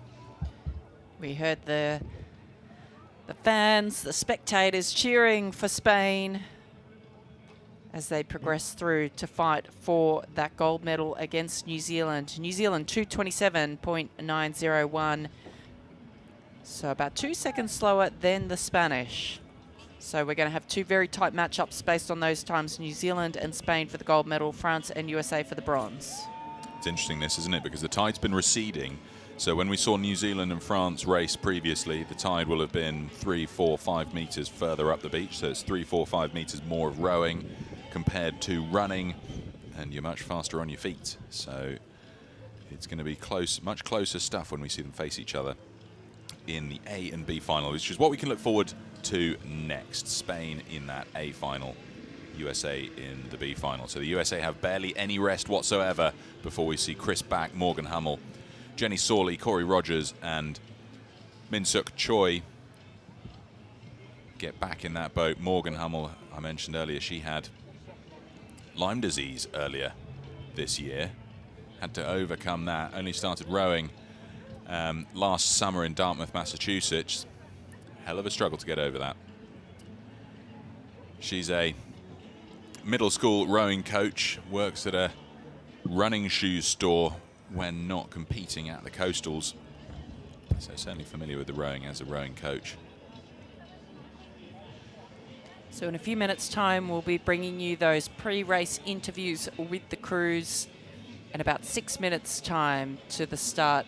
We heard the fans, the spectators cheering for Spain as they progress through to fight for that gold medal against New Zealand. New Zealand 2:27.901, so about 2 seconds slower than the Spanish. So we're going to have 2 very tight matchups based on those times. New Zealand and Spain for the gold medal, France and USA for the bronze. It's interesting this, isn't it? Because the tide's been receding. So when we saw New Zealand and France race previously, the tide will have been 3, 4, 5 meters further up the beach. So it's 3, 4, 5 meters more of rowing compared to running, and you're much faster on your feet. So it's going to be close, much closer stuff when we see them face each other in the A and B final, which is what we can look forward to next. Spain in that A final, USA in the B final. So the USA have barely any rest whatsoever before we see Chris Back, Morgan Hummel, Jenny Sawley, Corey Rogers and Min-Suk Choi get back in that boat. Morgan Hummel, I mentioned earlier, she had Lyme disease earlier this year, had to overcome that, only started rowing last summer in Dartmouth, Massachusetts. Hell of a struggle to get over that. She's a middle school rowing coach, works at a running shoes store when not competing at the coastals, so certainly familiar with the rowing as a rowing coach. So in a few minutes' time, we'll be bringing you those pre-race interviews with the crews, in about 6 minutes' time to the start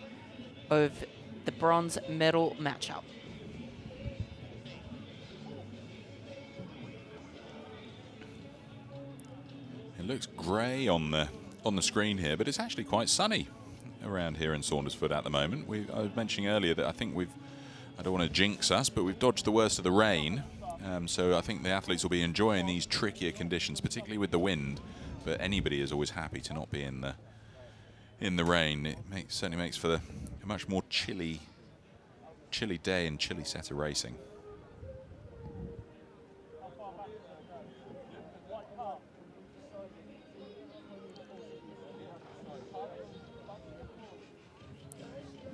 of the bronze medal matchup. It looks grey on the screen here, but it's actually quite sunny around here in Saundersfoot at the moment. I was mentioning earlier that I think I don't want to jinx us, but we've dodged the worst of the rain. So I think the athletes will be enjoying these trickier conditions, particularly with the wind. But anybody is always happy to not be in the rain. It certainly makes for a much more chilly day and chilly set of racing.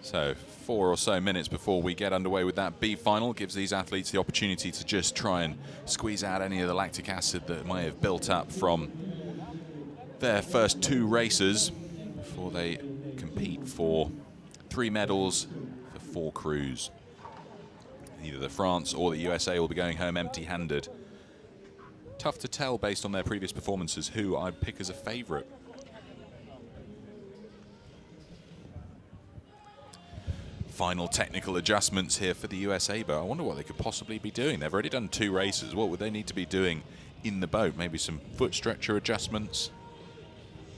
So 4 or so minutes before we get underway with that B final gives these athletes the opportunity to just try and squeeze out any of the lactic acid that may have built up from their first 2 races before they compete for 3 medals for 4 crews. Either the France or the USA will be going home empty-handed. Tough to tell based on their previous performances who I'd pick as a favourite. Final technical adjustments here for the USA boat. I wonder what they could possibly be doing. They've already done 2 races. What would they need to be doing in the boat? Maybe some foot stretcher adjustments?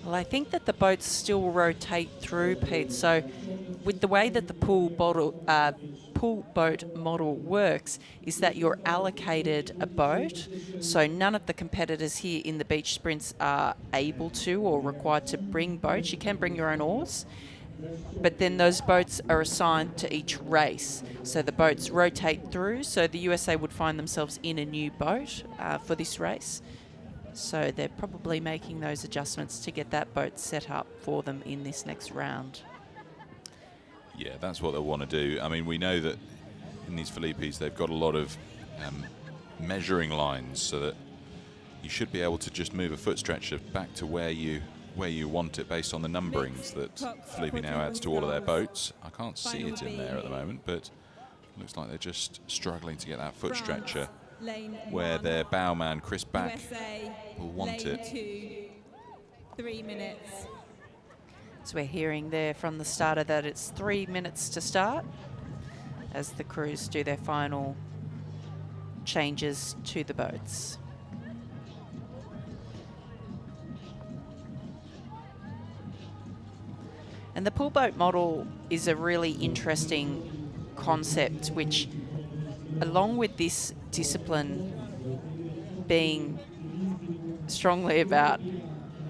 Well, I think that the boats still rotate through, Pete. So with the way that the pool boat model works is that you're allocated a boat. So none of the competitors here in the beach sprints are able to or required to bring boats. You can bring your own oars, but then those boats are assigned to each race. So the boats rotate through. So the USA would find themselves in a new boat for this race. So they're probably making those adjustments to get that boat set up for them in this next round. Yeah, that's what they'll want to do. I mean, we know that in these Philippes they've got a lot of measuring lines, so that you should be able to just move a foot stretcher back to where you want it based on the numberings that Felipe now adds to all of their boats. I can't see it in there at the moment, but it looks like they're just struggling to get that foot stretcher where their bowman Chris Back will want it. 3 minutes. So we're hearing there from the starter that it's 3 minutes to start as the crews do their final changes to the boats. And the pool boat model is a really interesting concept, which, along with this discipline being strongly about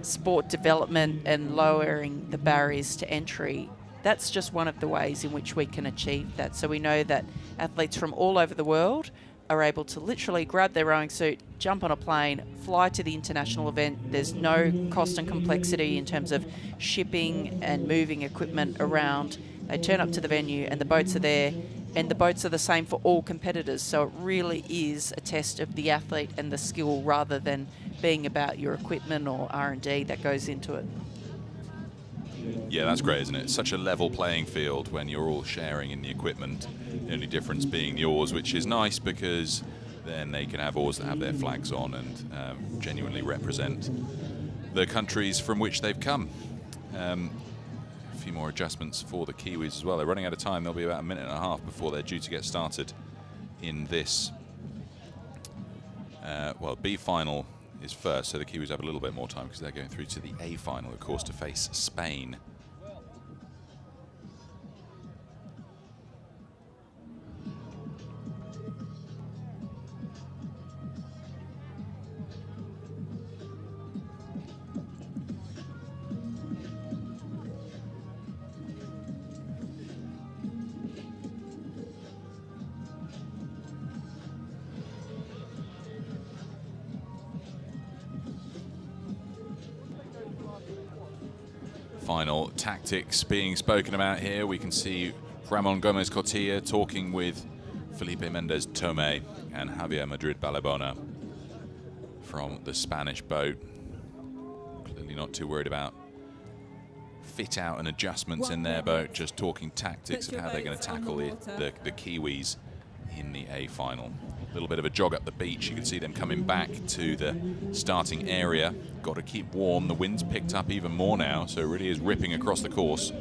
sport development and lowering the barriers to entry, that's just one of the ways in which we can achieve that. So we know that athletes from all over the world are able to literally grab their rowing suit, jump on a plane, fly to the international event. There's no cost and complexity in terms of shipping and moving equipment around. They turn up to the venue and the boats are there, and the boats are the same for all competitors. So it really is a test of the athlete and the skill rather than being about your equipment or R&D that goes into it. Yeah, that's great, isn't it? It's such a level playing field when you're all sharing in the equipment. The only difference being the oars, which is nice because then they can have oars that have their flags on and genuinely represent the countries from which they've come. A few more adjustments for the Kiwis as well. They're running out of time. There'll be about a minute and a half before they're due to get started in this. B final is first, so the Kiwis have a little bit more time because they're going through to the A final, of course, to face Spain. Final tactics being spoken about here. We can see Ramon Gomez Cotilla talking with Felipe Mendez Tomé and Javier Madrid Balabona from the Spanish boat. Clearly not too worried about fit out and adjustments in their boat, just talking tactics of how they're going to tackle the Kiwis in the A final. A little bit of a jog up the beach. You can see them coming back to the starting area. Got to keep warm. The wind's picked up even more now, so it really is ripping across the course.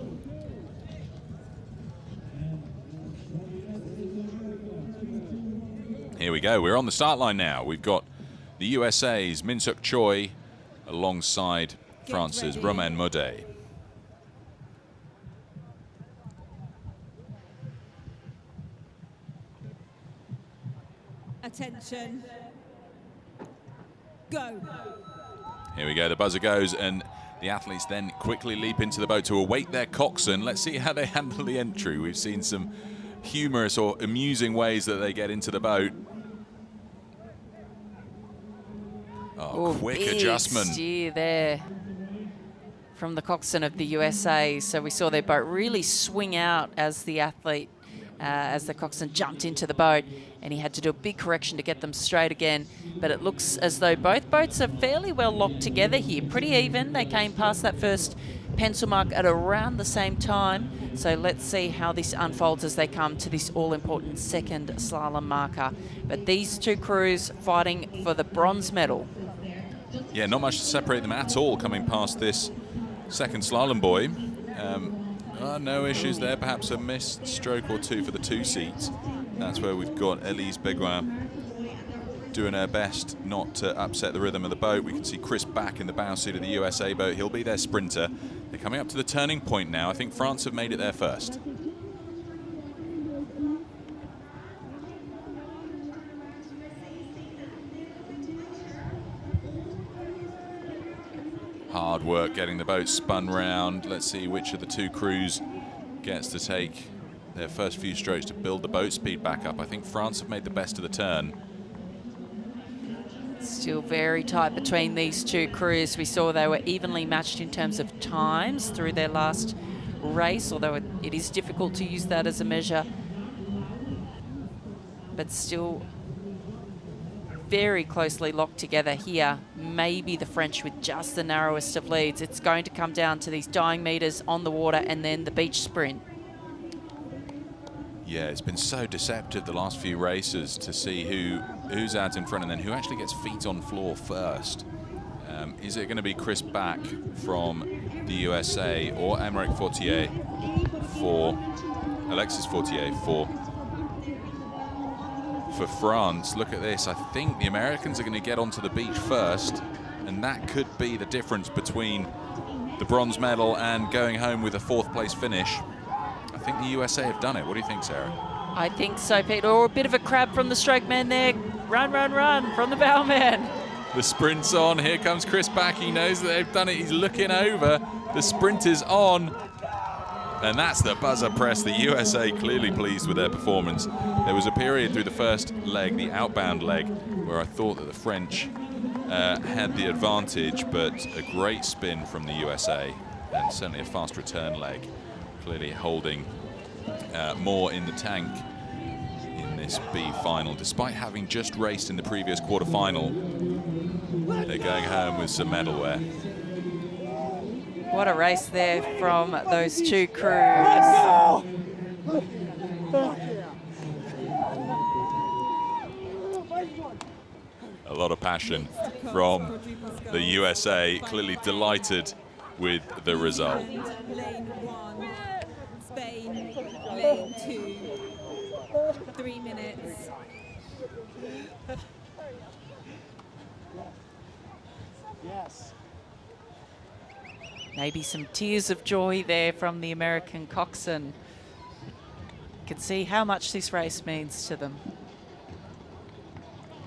Here we go. We're on the start line now. We've got the USA's Min Suk Choi alongside France's Romain Maudet. Attention. Go. Here we go, the buzzer goes, and the athletes then quickly leap into the boat to await their coxswain. Let's see how they handle the entry. We've seen some humorous or amusing ways that they get into the boat. Oh, quick big adjustment. Steer there from the coxswain of the USA. So we saw their boat really swing out as the athlete, as the coxswain jumped into the boat, and he had to do a big correction to get them straight again. But it looks as though both boats are fairly well locked together here, pretty even. They came past that first pencil mark at around the same time. So let's see how this unfolds as they come to this all-important second slalom marker. But these two crews fighting for the bronze medal. Yeah, not much to separate them at all coming past this second slalom buoy. No issues there, perhaps a missed stroke or two for the 2 seats. That's where we've got Elise Beguin doing her best not to upset the rhythm of the boat. We can see Chris back in the bow seat of the USA boat. He'll be their sprinter. They're coming up to the turning point now. I think France have made it there first. Hard work getting the boat spun round. Let's see which of the 2 crews gets to take their first few strokes to build the boat speed back up. I think France have made the best of the turn. Still very tight between these two crews. We saw they were evenly matched in terms of times through their last race, although it is difficult to use that as a measure. But still very closely locked together here. Maybe the French with just the narrowest of leads. It's going to come down to these dying meters on the water and then the beach sprint. Yeah, it's been so deceptive the last few races to see who's out in front and then who actually gets feet on floor first. Is it going to be Chris Back from the USA or Aymeric Fortier for Alexis Fortier for France? Look at this. I think the Americans are going to get onto the beach first, and that could be the difference between the bronze medal and going home with a 4th place finish. I think the USA have done it. What do you think, Sarah? I think so, Pete. Or a bit of a crab from the stroke man there. Run, run, run from the bowman. The sprint's on. Here comes Chris Back. He knows that they've done it. He's looking over. The sprint is on. And that's the buzzer press. The USA clearly pleased with their performance. There was a period through the first leg, the outbound leg, where I thought that the French had the advantage, but a great spin from the USA and certainly a fast return leg, clearly holding more in the tank in this B final. Despite having just raced in the previous quarter-final, they're going home with some medalware. What a race there from those two crews. A lot of passion from the USA, clearly delighted with the result. Lane 1, Spain, lane 2, 3 minutes. Yes. Maybe some tears of joy there from the American coxswain. You can see how much this race means to them.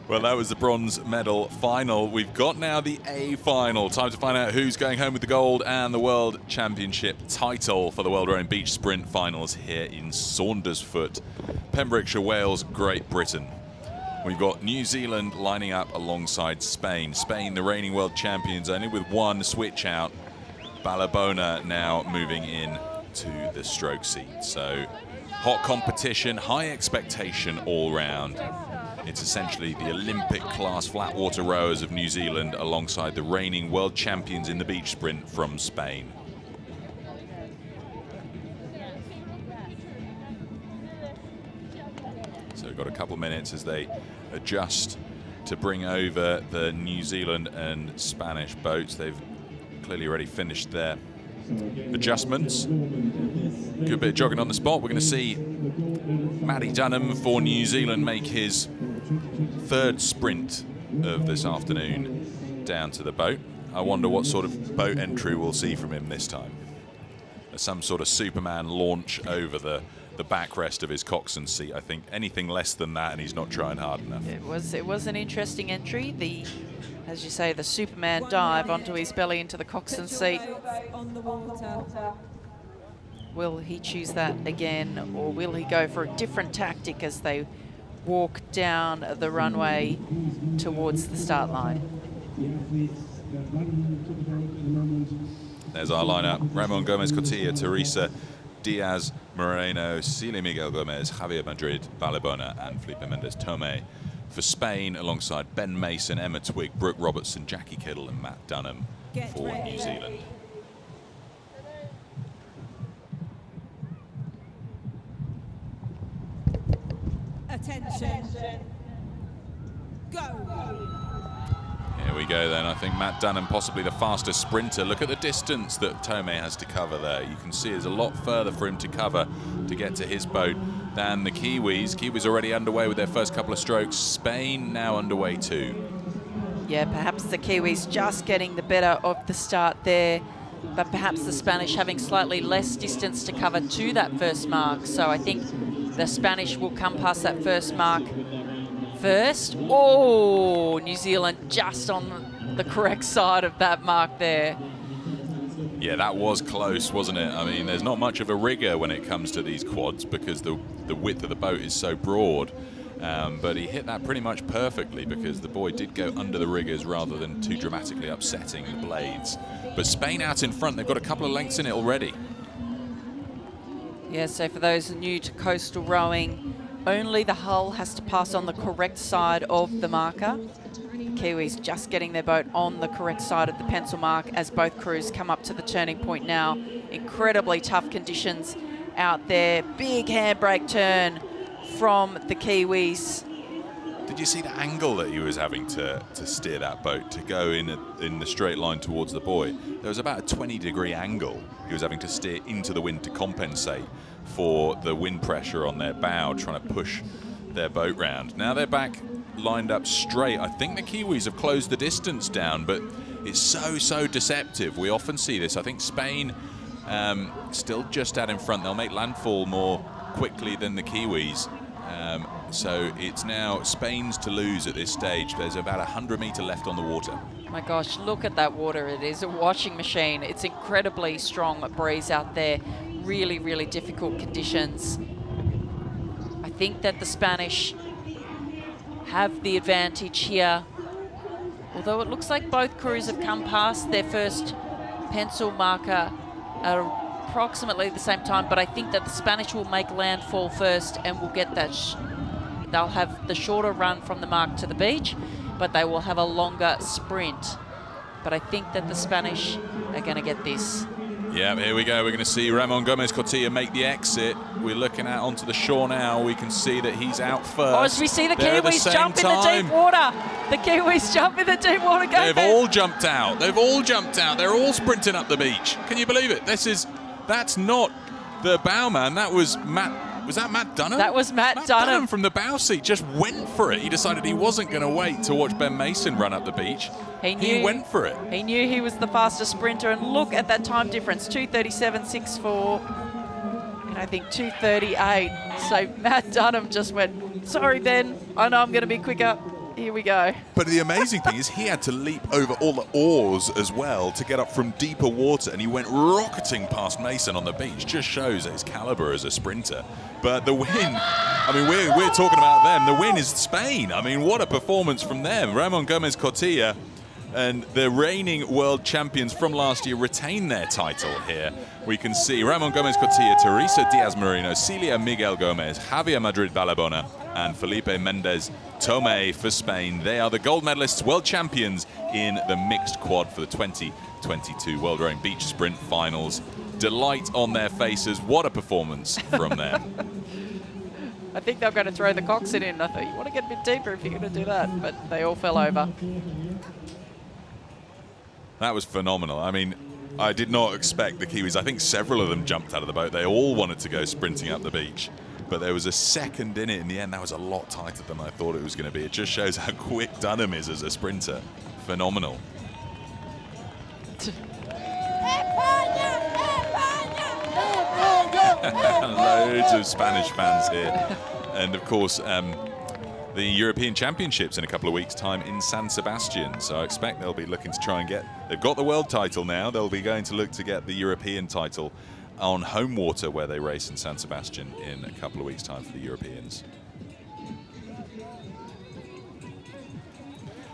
Well, that was the bronze medal final. We've got now the A final. Time to find out who's going home with the gold and the World Championship title for the World Rowing Beach Sprint finals here in Saundersfoot, Pembrokeshire, Wales, Great Britain. We've got New Zealand lining up alongside Spain. Spain, the reigning world champions, only with one switch out. Balabona now moving in to the stroke seat. So hot competition, high expectation all round. It's essentially the Olympic class flat water rowers of New Zealand alongside the reigning world champions in the beach sprint from Spain. So we've got a couple of minutes as they adjust to bring over the New Zealand and Spanish boats. They've clearly already finished their adjustments. Good bit of jogging on the spot. We're going to see Matty Dunham for New Zealand make his third sprint of this afternoon down to the boat I wonder what sort of boat entry we'll see from him this time. Some sort of Superman launch over the backrest of his coxswain seat. I think anything less than that and he's not trying hard enough. It was an interesting entry. As you say, the Superman dive onto his belly into the coxswain seat. Will he choose that again, or will he go for a different tactic as they walk down the runway towards the start line? There's our lineup. Ramon Gomez Cotilla, Teresa Diaz Moreno, Celia Miguel Gomez, Javier Madrid Balabona, and Felipe Mendez Tomé. For Spain, alongside Ben Mason, Emma Twigg, Brooke Robertson, Jackie Kittle, and Matt Dunham for New Zealand. Attention. Go. Here we go then. I think Matt Dunham, possibly the fastest sprinter. Look at the distance that Tomé has to cover there. You can see there's a lot further for him to cover to get to his boat than the Kiwis. Kiwis already underway with their first couple of strokes. Spain now underway too. Yeah, perhaps the Kiwis just getting the better of the start there, but perhaps the Spanish having slightly less distance to cover to that first mark. So I think the Spanish will come past that first mark first. Oh, New Zealand just on the correct side of that mark there. Yeah, that was close, wasn't it? I mean, there's not much of a rigor when it comes to these quads because the width of the boat is so broad. But he hit that pretty much perfectly because the boy did go under the riggers rather than too dramatically upsetting the blades. But Spain out in front, they've got a couple of lengths in it already. Yeah, so for those new to coastal rowing, only the hull has to pass on the correct side of the marker. Kiwis just getting their boat on the correct side of the pencil mark as both crews come up to the turning point now. Incredibly tough conditions out there. Big handbrake turn from the Kiwis. Did you see the angle that he was having to steer that boat to go in the straight line towards the buoy? There was about a 20-degree angle he was having to steer into the wind to compensate for the wind pressure on their bow, trying to push their boat round. Now they're back lined up straight. I think the Kiwis have closed the distance down, but it's so deceptive. We often see this. I think Spain still just out in front. They'll make landfall more quickly than the Kiwis. So it's now Spain's to lose at this stage. There's about 100 metre left on the water. My gosh, look at that water. It is a washing machine. It's incredibly strong breeze out there. Really difficult conditions. I think that the Spanish have the advantage here. Although it looks like both crews have come past their first pencil marker at approximately the same time, but I think that the Spanish will make landfall first and will get that. They'll have the shorter run from the mark to the beach, but they will have a longer sprint. But I think that the Spanish are going to get this. Yeah, here we go. We're going to see Ramon Gomez Cotilla make the exit. We're looking out onto the shore now. We can see that he's out first. Oh, as we see the Kiwis jump in the deep water. The Kiwis jump in the deep water. They've all jumped out. They've all jumped out. They're all sprinting up the beach. Can you believe it? That's not the bowman. That was Matt. Was that Matt Dunham? That was Matt Dunham from the bow seat. Just went for it. He decided he wasn't going to wait to watch Ben Mason run up the beach. He went for it. He knew he was the fastest sprinter, and look at that time difference, 2:37.64, and I think 2:38. So Matt Dunham just went, sorry, Ben, I know I'm going to be quicker. Here we go. But the amazing thing is he had to leap over all the oars as well to get up from deeper water, and he went rocketing past Mason on the beach. Just shows his caliber as a sprinter. But the win, I mean, we're talking about them. The win is Spain. I mean, what a performance from them. Ramon Gomez Cotilla and the reigning world champions from last year retain their title here. We can see Ramon Gomez Cotilla, Teresa Diaz Moreno, Celia Miguel Gomez, Javier Madrid Balabona, and Felipe Mendez Tomé for Spain. They are the gold medalists, world champions in the mixed quad for the 2022 World Rowing Beach Sprint Finals. Delight on their faces. What a performance from them. I think they're going to throw the coxswain in. I thought, you want to get a bit deeper if you're going to do that, but they all fell over. That was phenomenal. I mean, I did not expect the Kiwis. I think several of them jumped out of the boat. They all wanted to go sprinting up the beach. But there was a second in it in the end. That was a lot tighter than I thought it was going to be. It just shows how quick Dunham is as a sprinter. Phenomenal. Loads of Spanish fans here. And of course, the European Championships in a couple of weeks' time in San Sebastian. So I expect they'll be looking to try and they've got the world title now. They'll be going to look to get the European title on home water where they race in San Sebastian in a couple of weeks' time for the Europeans.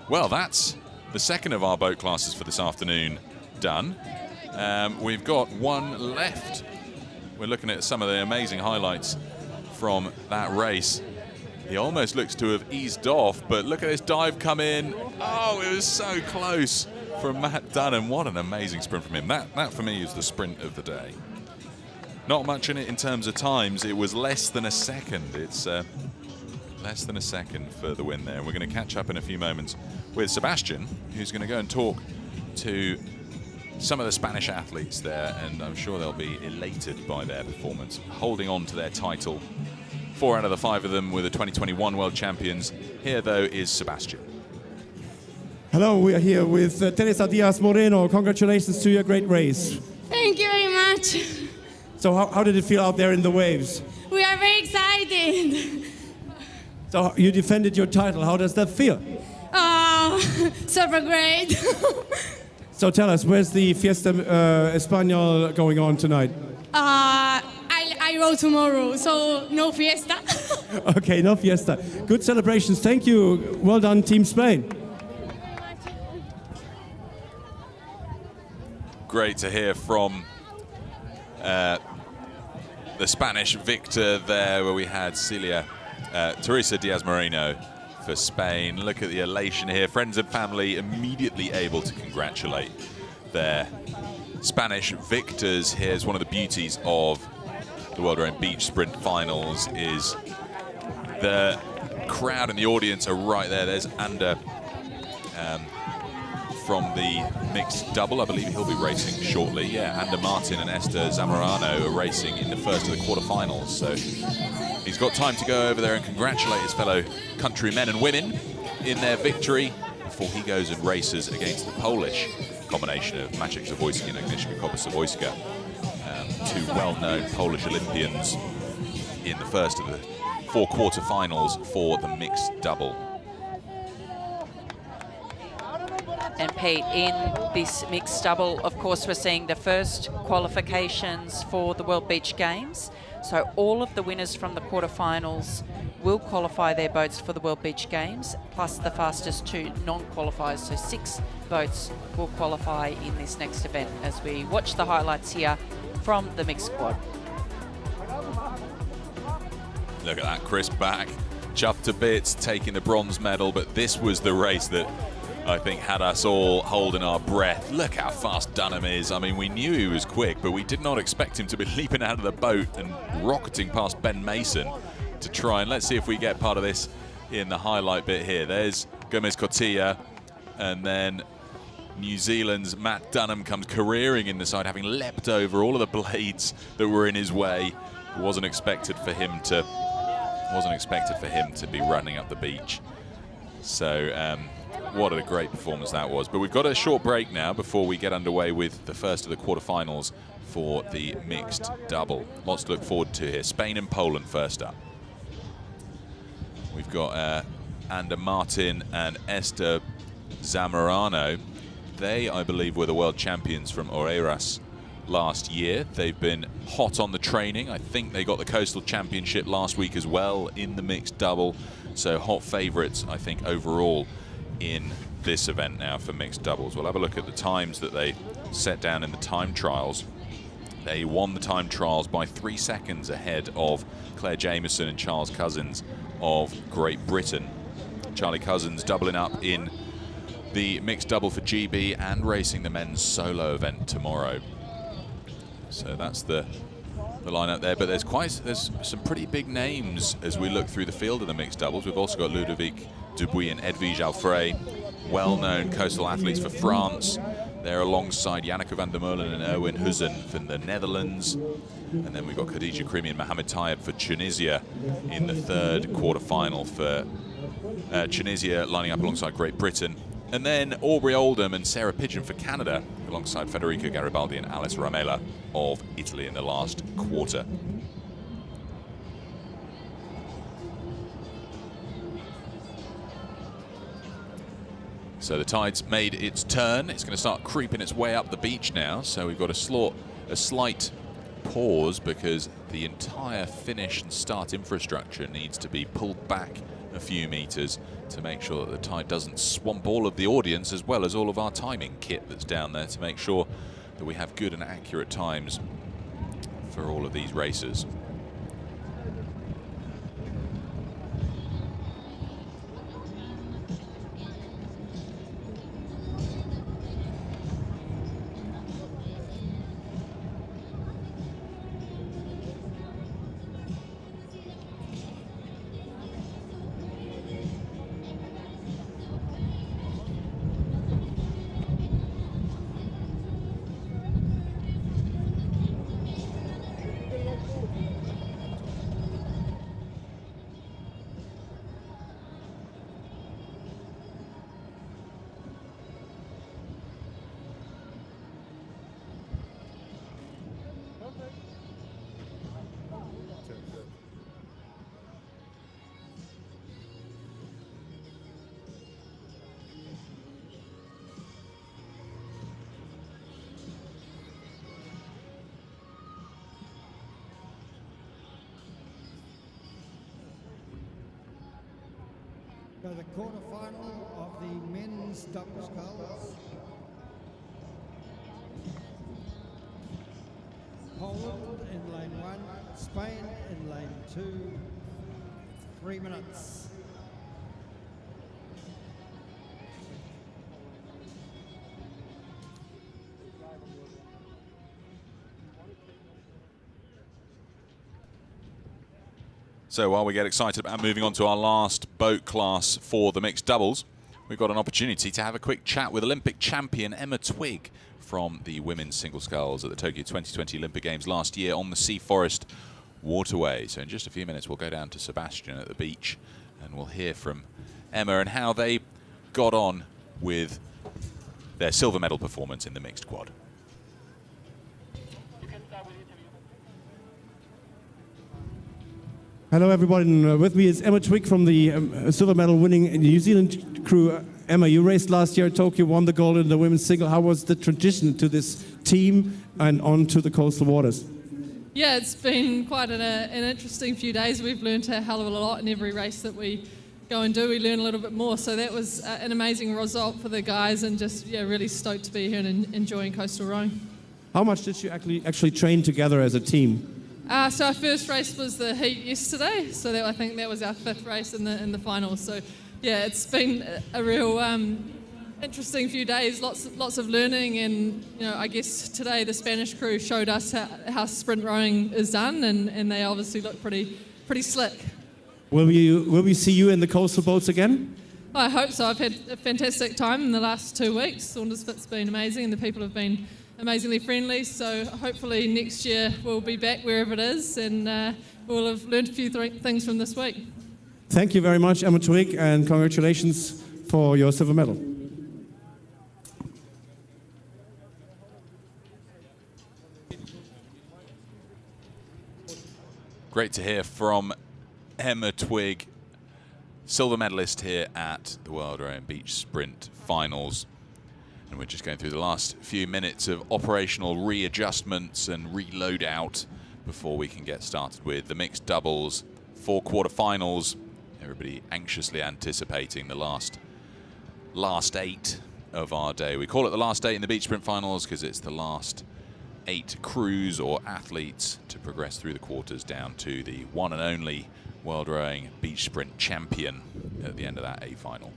Well, that's the second of our boat classes for this afternoon done. We've got one left. We're looking at some of the amazing highlights from that race. He almost looks to have eased off, but look at this dive come in. Oh, it was so close from Matt Dunham. What an amazing sprint from him. That for me is the sprint of the day. Not much in it in terms of times. It was less than a second. It's less than a second for the win there. And we're going to catch up in a few moments with Sebastian, who's going to go and talk to some of the Spanish athletes there, and I'm sure they'll be elated by their performance, holding on to their title. 4 out of the 5 of them were the 2021 World Champions. Here, though, is Sebastian. Hello, we are here with Teresa Diaz Moreno. Congratulations to your great race. Thank you very much. So how did it feel out there in the waves? We are very excited. So you defended your title. How does that feel? Super great. So tell us, where's the Fiesta Español going on tonight? I row tomorrow, so no fiesta. Okay, no fiesta. Good celebrations. Thank you. Well done, Team Spain. Great to hear from the Spanish victor there, where we had Teresa Diaz Moreno for Spain. Look at the elation here. Friends and family immediately able to congratulate their Spanish victors. Here's one of the beauties of the World Rowing Beach Sprint Finals is the crowd and the audience are right there. There's Ander from the mixed double. I believe he'll be racing shortly. Yeah, Ander Martin and Esther Zamorano are racing in the first of the quarterfinals. So he's got time to go over there and congratulate his fellow countrymen and women in their victory before he goes and races against the Polish combination of Maciek Zawojski and Agnieszka Kopa-Zawojska. 2 well-known Polish Olympians in the first of the 4 quarterfinals for the mixed double. And Pete, in this mixed double, of course, we're seeing the first qualifications for the World Beach Games. So all of the winners from the quarterfinals will qualify their boats for the World Beach Games, plus the fastest 2 non-qualifiers. So 6 boats will qualify in this next event as we watch the highlights here from the mixed quad. Look at that, Chris back, chuffed to bits, taking the bronze medal, but this was the race that I think had us all holding our breath. Look how fast Dunham is. I mean, we knew he was quick, but we did not expect him to be leaping out of the boat and rocketing past Ben Mason to try. And let's see if we get part of this in the highlight bit here. There's Gomez Cotilla, and then New Zealand's Matt Dunham comes careering in the side, having leapt over all of the blades that were in his way. It wasn't expected for him to be running up the beach. So what a great performance that was. But we've got a short break now before we get underway with the first of the quarterfinals for the mixed double. Lots to look forward to here. Spain and Poland first up. We've got Ander Martin and Esther Zamorano. They, I believe, were the world champions from Oeiras last year. They've been hot on the training. I think they got the Coastal Championship last week as well in the mixed double. So hot favourites, I think, overall in this event now for mixed doubles. We'll have a look at the times that they set down in the time trials. They won the time trials by 3 seconds ahead of Claire Jameson and Charles Cousins of Great Britain. Charlie Cousins doubling up in the mixed double for GB and racing the men's solo event tomorrow. So that's the lineup there, but there's some pretty big names as we look through the field of the mixed doubles. We've also got Ludovic Dubuis and Edwige Alfray, well-known coastal athletes for France. They're alongside Janneke van der Molen and Erwin Huzen from the Netherlands. And then we've got Khadija Krimi and Mohamed Tayeb for Tunisia in the 3rd quarterfinal for Tunisia, lining up alongside Great Britain. And then Aubrey Oldham and Sarah Pigeon for Canada alongside Federica Garibaldi and Alice Ramela of Italy in the last quarter. So the tide's made its turn. It's going to start creeping its way up the beach now. So we've got a slight pause because the entire finish and start infrastructure needs to be pulled back a few meters to make sure that the tide doesn't swamp all of the audience, as well as all of our timing kit that's down there, to make sure that we have good and accurate times for all of these races. So the quarterfinal of the men's double sculls. Poland in lane 1, Spain in lane 2, 3 minutes. So while we get excited about moving on to our last boat class for the mixed doubles, we've got an opportunity to have a quick chat with Olympic champion Emma Twigg from the women's single sculls at the Tokyo 2020 Olympic Games last year on the Sea Forest waterway. So in just a few minutes we'll go down to Sebastian at the beach and we'll hear from Emma and how they got on with their silver medal performance in the mixed quad. Hello everybody, and with me is Emma Twigg from the silver medal winning New Zealand crew. Emma, you raced last year at Tokyo, won the gold in the women's single. How was the transition to this team and onto the coastal waters? Yeah, it's been quite an interesting few days. We've learned a hell of a lot in every race that we go and do. We learn a little bit more, so that was an amazing result for the guys, and just really stoked to be here and enjoying coastal rowing. How much did you actually train together as a team? So our first race was the heat yesterday, so I think that was our 5th race in the finals. So yeah, it's been a real interesting few days, lots of learning, and I guess today the Spanish crew showed us how sprint rowing is done, and they obviously look pretty slick. Will we see you in the coastal boats again? I hope so. I've had a fantastic time in the last 2 weeks. Saundersfoot's been amazing, and the people have been amazingly friendly, so hopefully next year we'll be back wherever it is, and we'll have learned a few things from this week. Thank you very much, Emma Twigg, and congratulations for your silver medal. Great to hear from Emma Twigg, silver medalist here at the World Rowing Beach Sprint Finals. And we're just going through the last few minutes of operational readjustments and reload out before we can get started with the mixed doubles 4 quarterfinals. Everybody anxiously anticipating the last 8 of our day. We call it the last 8 in the beach sprint finals because it's the last 8 crews or athletes to progress through the quarters down to the one and only World Rowing Beach Sprint champion at the end of that A final.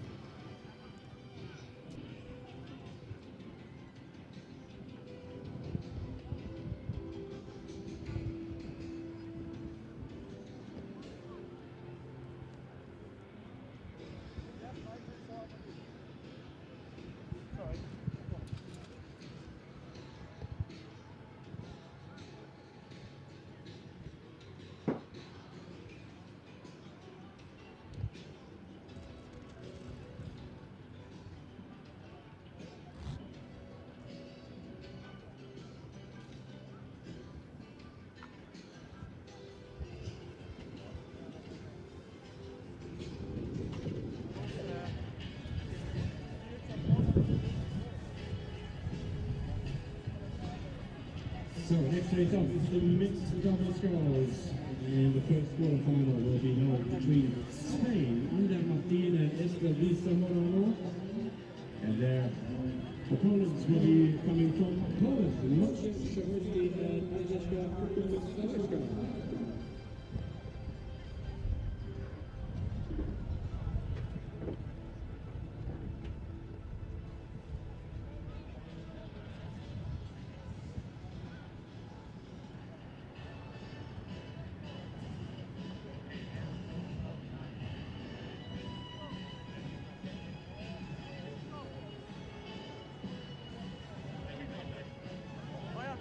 So next race up is the Mixed Double Sculls, and the first quarterfinal will be held between Spain under Martina Esteban, and their opponents will be coming from Poland, not Ceremonies and Mixed Double Sculls.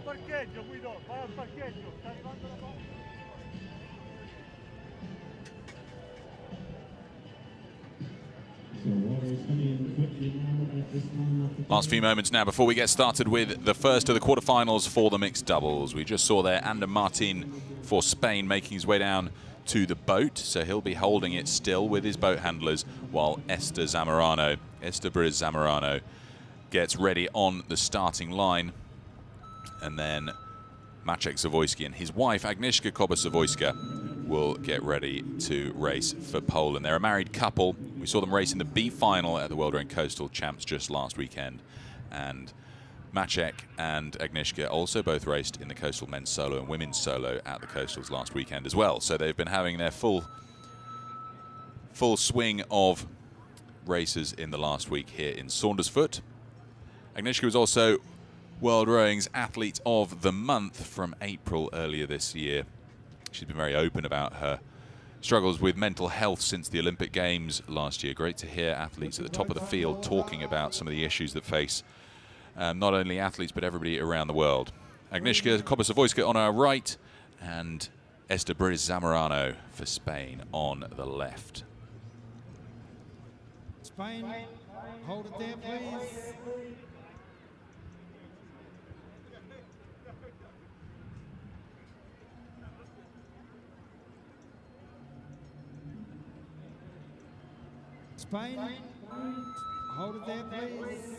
Parcheggio, Guido, vai al parcheggio, sta arrivando la palla. Last few moments now before we get started with the first of the quarterfinals for the mixed doubles. We just saw there Ander Martin for Spain making his way down to the boat, so he'll be holding it still with his boat handlers while Esther Briz Zamorano gets ready on the starting line. And then Maciek Zawoyski and his wife, Agnieszka Koba-Zawoyska, will get ready to race for Poland. They're a married couple. We saw them race in the B final at the World Rowing Coastal Champs just last weekend. And Maciek and Agnieszka also both raced in the Coastal Men's Solo and Women's Solo at the Coastals last weekend as well. So they've been having their full swing of races in the last week here in Saundersfoot. Agnieszka was also World Rowing's Athlete of the Month from April earlier this year. She's been very open about her struggles with mental health since the Olympic Games last year. Great to hear athletes at the top of the field talking about some of the issues that face not only athletes but everybody around the world. Agnieszka Koba-Zawoyska on our right and Esther Briz Zamorano for Spain on the left. Spain, hold it there, please. Spain, hold it there, please.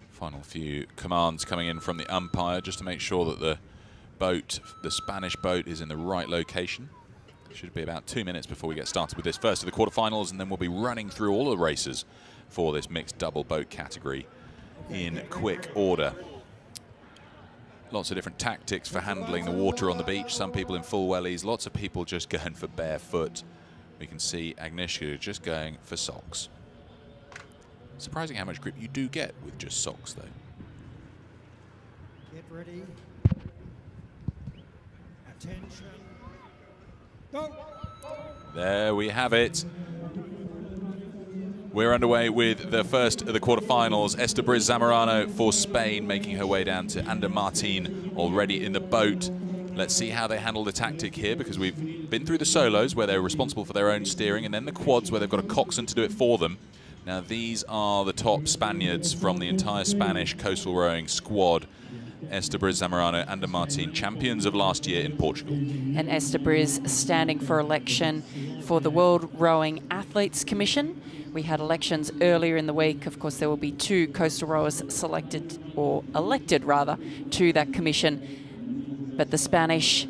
Final few commands coming in from the umpire just to make sure that the boat, the Spanish boat, is in the right location. Should be about 2 minutes before we get started with this first of the quarterfinals, and then we'll be running through all the races for this mixed double boat category in quick order. Lots of different tactics for handling the water on the beach. Some people in full wellies, lots of people just going for barefoot. We can see Agnieszka just going for socks. Surprising how much grip you do get with just socks, though. Get ready. Attention. Go. There we have it. We're underway with the first of the quarterfinals. Esther Briz Zamorano for Spain making her way down to Ander Martin already in the boat. Let's see how they handle the tactic here, because we've been through the solos where they're responsible for their own steering, and then the quads where they've got a coxswain to do it for them. Now these are the top Spaniards from the entire Spanish coastal rowing squad. Esther Briz Zamorano, Ander Martin, champions of last year in Portugal. And Esther Briz standing for election for the World Rowing Athletes Commission. We had elections earlier in the week. Of course, there will be 2 coastal rowers selected, or elected rather, to that commission. But the Spanish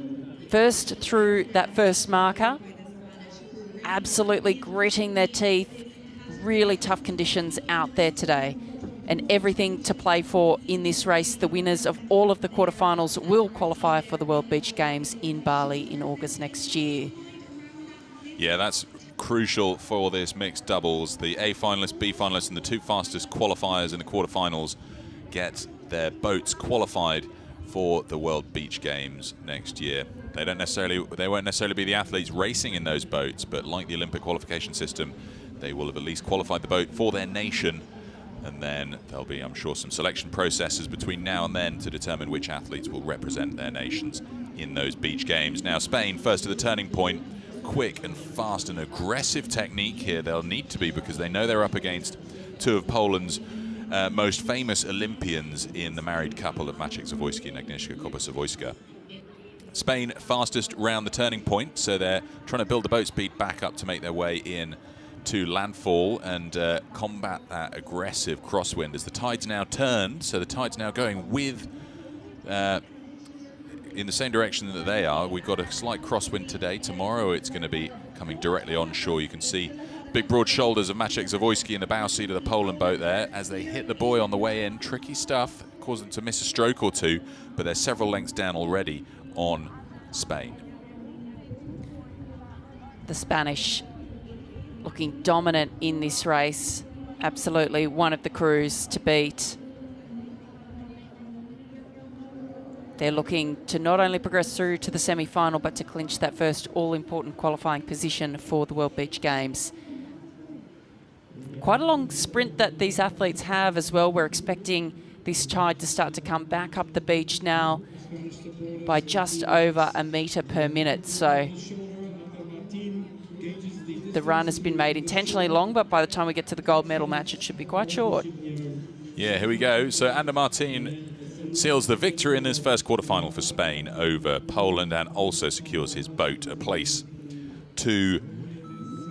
first through that first marker, absolutely gritting their teeth. Really tough conditions out there today. And everything to play for in this race. The winners of all of the quarterfinals will qualify for the World Beach Games in Bali in August next year. Yeah, that's crucial for this mixed doubles. The A finalists, B finalists, and the 2 fastest qualifiers in the quarterfinals get their boats qualified for the World Beach Games next year. They won't necessarily be the athletes racing in those boats, but like the Olympic qualification system, they will have at least qualified the boat for their nation. And then there'll be, I'm sure, some selection processes between now and then to determine which athletes will represent their nations in those beach games. Now, Spain, first to the turning point. Quick and fast and aggressive technique here. They'll need to be, because they know they're up against 2 of Poland's most famous Olympians in the married couple of Maciek Zawoyski and Agnieszka Koba-Zawoyska. Spain fastest round the turning point, so they're trying to build the boat speed back up to make their way in to landfall and combat that aggressive crosswind as the tide's now turned. So the tide's now going with in the same direction that they are. We've got a slight crosswind today. Tomorrow it's going to be coming directly onshore. You can see big broad shoulders of Maciek Zawoyski in the bow seat of the Poland boat there as they hit the buoy on the way in. Tricky stuff, caused them to miss a stroke or two, but they're several lengths down already on Spain. The Spanish looking dominant in this race. Absolutely one of the crews to beat. They're looking to not only progress through to the semi-final, but to clinch that first all-important qualifying position for the World Beach Games. Quite a long sprint that these athletes have as well. We're expecting this tide to start to come back up the beach now by just over a metre per minute. So the run has been made intentionally long, but by the time we get to the gold medal match, it should be quite short. Yeah, here we go. So Ander Martin seals the victory in this first quarterfinal for Spain over Poland and also secures his boat a place to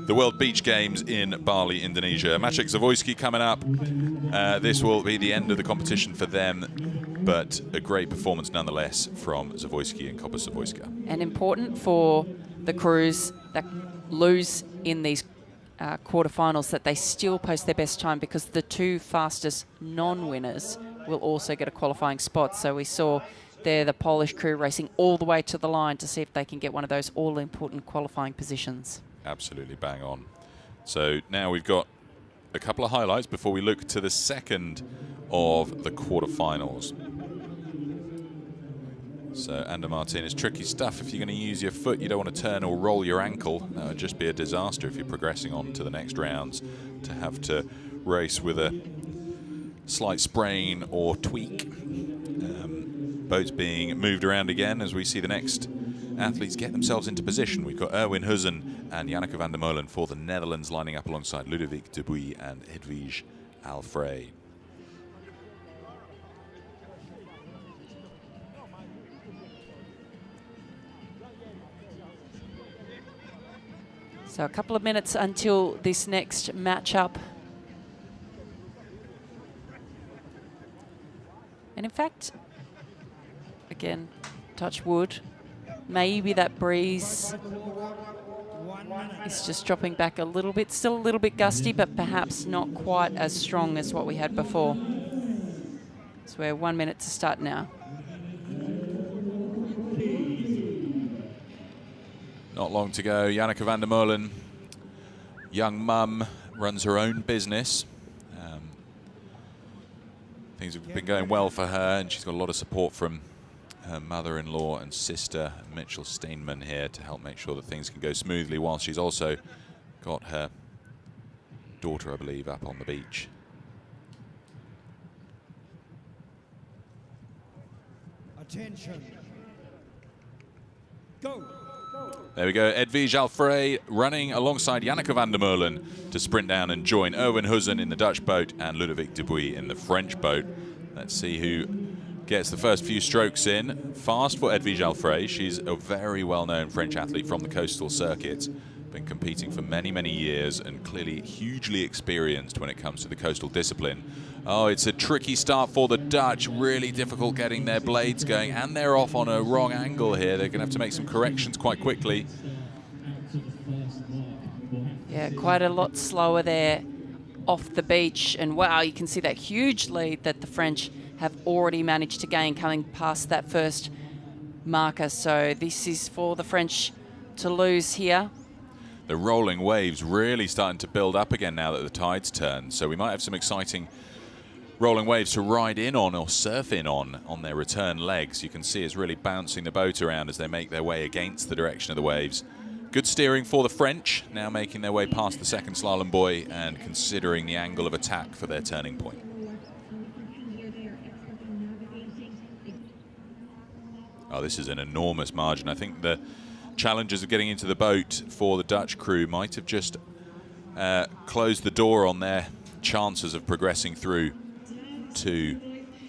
the World Beach Games in Bali, Indonesia. Maciek Zawoyski coming up. This will be the end of the competition for them, but a great performance nonetheless from Zawoyski and Kopa-Zawoyska. And important for the crews that lose in these quarterfinals that they still post their best time, because the two fastest non-winners will also get a qualifying spot. So we saw there the Polish crew racing all the way to the line to see if they can get one of those all-important qualifying positions. Absolutely bang on. So now we've got a couple of highlights before we look to the second of the quarterfinals. So Ander Martin, is tricky stuff. If you're going to use your foot, you don't want to turn or roll your ankle. That would just be a disaster if you're progressing on to the next rounds, to have to race with a slight sprain or tweak. Boats being moved around again as we see the next athletes get themselves into position. We've got Erwin Hussen and Janneke van der Molen for the Netherlands lining up alongside Ludovic Dubuis and Hedwige Alfred. So a couple of minutes until this next matchup. And in fact, again, touch wood, maybe that breeze is just dropping back a little bit, still a little bit gusty, but perhaps not quite as strong as what we had before. So we're 1 minute to start now. Not long to go. Janneke van der Molen, young mum, runs her own business. Things have been going well for her, and she's got a lot of support from her mother-in-law and sister, Mitchell Steinman, here to help make sure that things can go smoothly, while she's also got her daughter, I believe, up on the beach. Attention. Go. There we go, Hedwige Alfred running alongside Janneke van der Molen to sprint down and join Erwin Hussen in the Dutch boat and Ludovic Dubuis in the French boat. Let's see who gets the first few strokes in. Fast for Hedwige Alfred. She's a very well-known French athlete from the coastal circuit. Been competing for many, many years and clearly hugely experienced when it comes to the coastal discipline. Oh, it's a tricky start for the Dutch. Really difficult getting their blades going, and they're off on a wrong angle here. They're going to have to make some corrections quite quickly. Yeah, quite a lot slower there off the beach. And wow, you can see that huge lead that the French have already managed to gain coming past that first marker. So this is for the French to lose here. The rolling waves really starting to build up again now that the tide's turned. So we might have some exciting rolling waves to ride in on or surf in on their return legs. You can see it's really bouncing the boat around as they make their way against the direction of the waves. Good steering for the French, now making their way past the second slalom buoy and considering the angle of attack for their turning point. Oh, this is an enormous margin. I think the challenges of getting into the boat for the Dutch crew might have just closed the door on their chances of progressing through to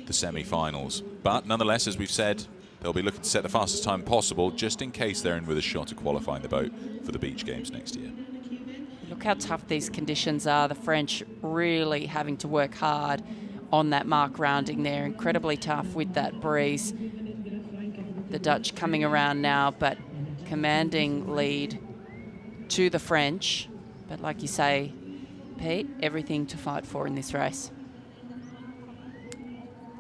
the semi-finals. But nonetheless, as we've said, they'll be looking to set the fastest time possible just in case they're in with a shot at qualifying the boat for the beach games next year. Look how tough these conditions are. The French really having to work hard on that mark rounding there. Incredibly tough with that breeze. The Dutch coming around now, but commanding lead to the French. But like you say, Pete, everything to fight for in this race.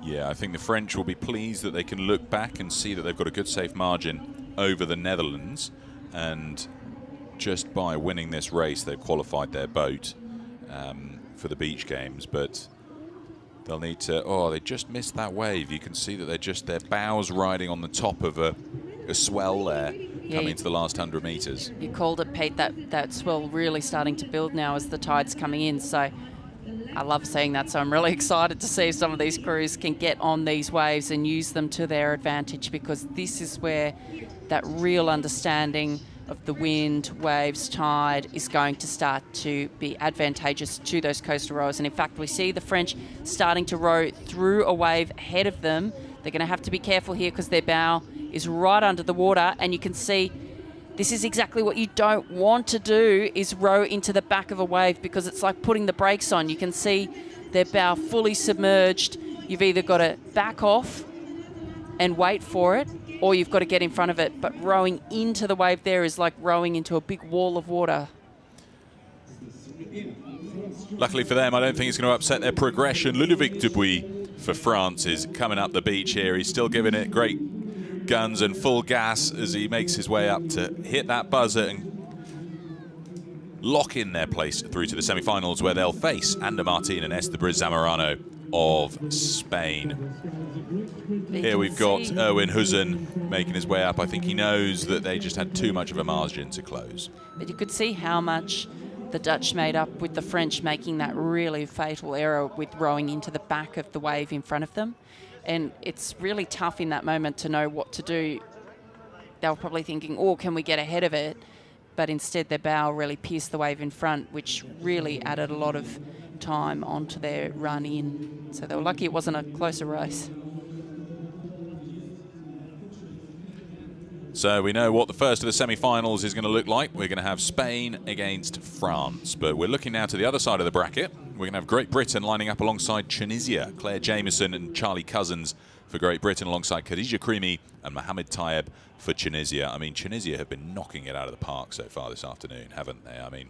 Yeah, I think the French will be pleased that they can look back and see that they've got a good safe margin over the Netherlands, and just by winning this race they've qualified their boat for the beach games. But they'll need to, oh, they just missed that wave. You can see that they're just, their bows riding on the top of a swell there, coming to the last 100 metres. You called it, Pete, that swell really starting to build now as the tide's coming in. So I love seeing that. So I'm really excited to see if some of these crews can get on these waves and use them to their advantage, because this is where that real understanding of the wind, waves, tide is going to start to be advantageous to those coastal rowers. And in fact, we see the French starting to row through a wave ahead of them. They're going to have to be careful here because their bow is right under the water, and you can see this is exactly what you don't want to do, is row into the back of a wave, because it's like putting the brakes on. You can see their bow fully submerged. You've either got to back off and wait for it, or you've got to get in front of it. But rowing into the wave there is like rowing into a big wall of water. Luckily for them, I don't think it's going to upset their progression. Ludovic Dubuis for France is coming up the beach here. He's still giving it great guns and full gas as he makes his way up to hit that buzzer and lock in their place through to the semi-finals, where they'll face Ander Martin and Esteban Zamorano of Spain. Here we've got Erwin Huzen making his way up. I think he knows that they just had too much of a margin to close. But you could see how much the Dutch made up with the French making that really fatal error with rowing into the back of the wave in front of them. And it's really tough in that moment to know what to do. They were probably thinking, oh, can we get ahead of it? But instead their bow really pierced the wave in front, which really added a lot of time onto their run in. So they were lucky it wasn't a closer race. So we know what the first of the semi-finals is going to look like. We're going to have Spain against France. But we're looking now to the other side of the bracket. We're going to have Great Britain lining up alongside Tunisia. Claire Jameson and Charlie Cousins for Great Britain, alongside Khadija Krimi and Mohamed Tayeb for Tunisia. I mean, Tunisia have been knocking it out of the park so far this afternoon, haven't they? I mean,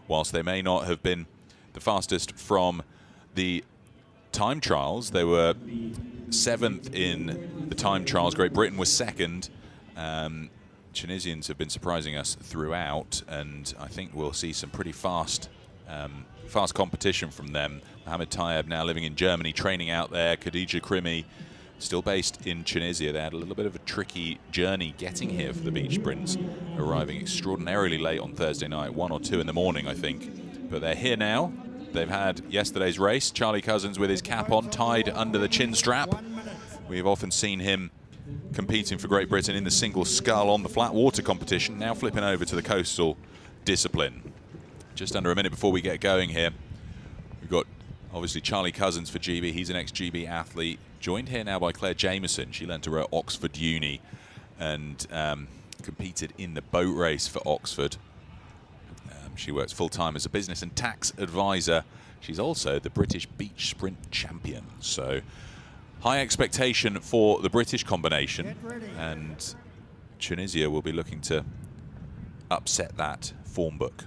whilst they may not have been the fastest from the time trials, they were 7th in the time trials. Great Britain was 2nd. Tunisians have been surprising us throughout, and I think we'll see some pretty fast competition from them. Mohamed Tayeb now living in Germany, training out there. Khadija Krimi still based in Tunisia. They had a little bit of a tricky journey getting here for the beach sprints, arriving extraordinarily late on Thursday night, 1 or 2 in the morning, I think. But they're here now. They've had yesterday's race. Charlie Cousins with his cap on, tied under the chin strap. We've often seen him competing for Great Britain in the single scull on the flat water competition, now flipping over to the coastal discipline. Just under a minute before we get going here, we've got obviously Charlie Cousins for GB. He's an ex-GB athlete, joined here now by Claire Jameson. She learned to row at Oxford Uni and competed in the boat race for Oxford. She works full-time as a business and tax advisor. She's also the British beach sprint champion. So high expectation for the British combination, and Tunisia will be looking to upset that form book.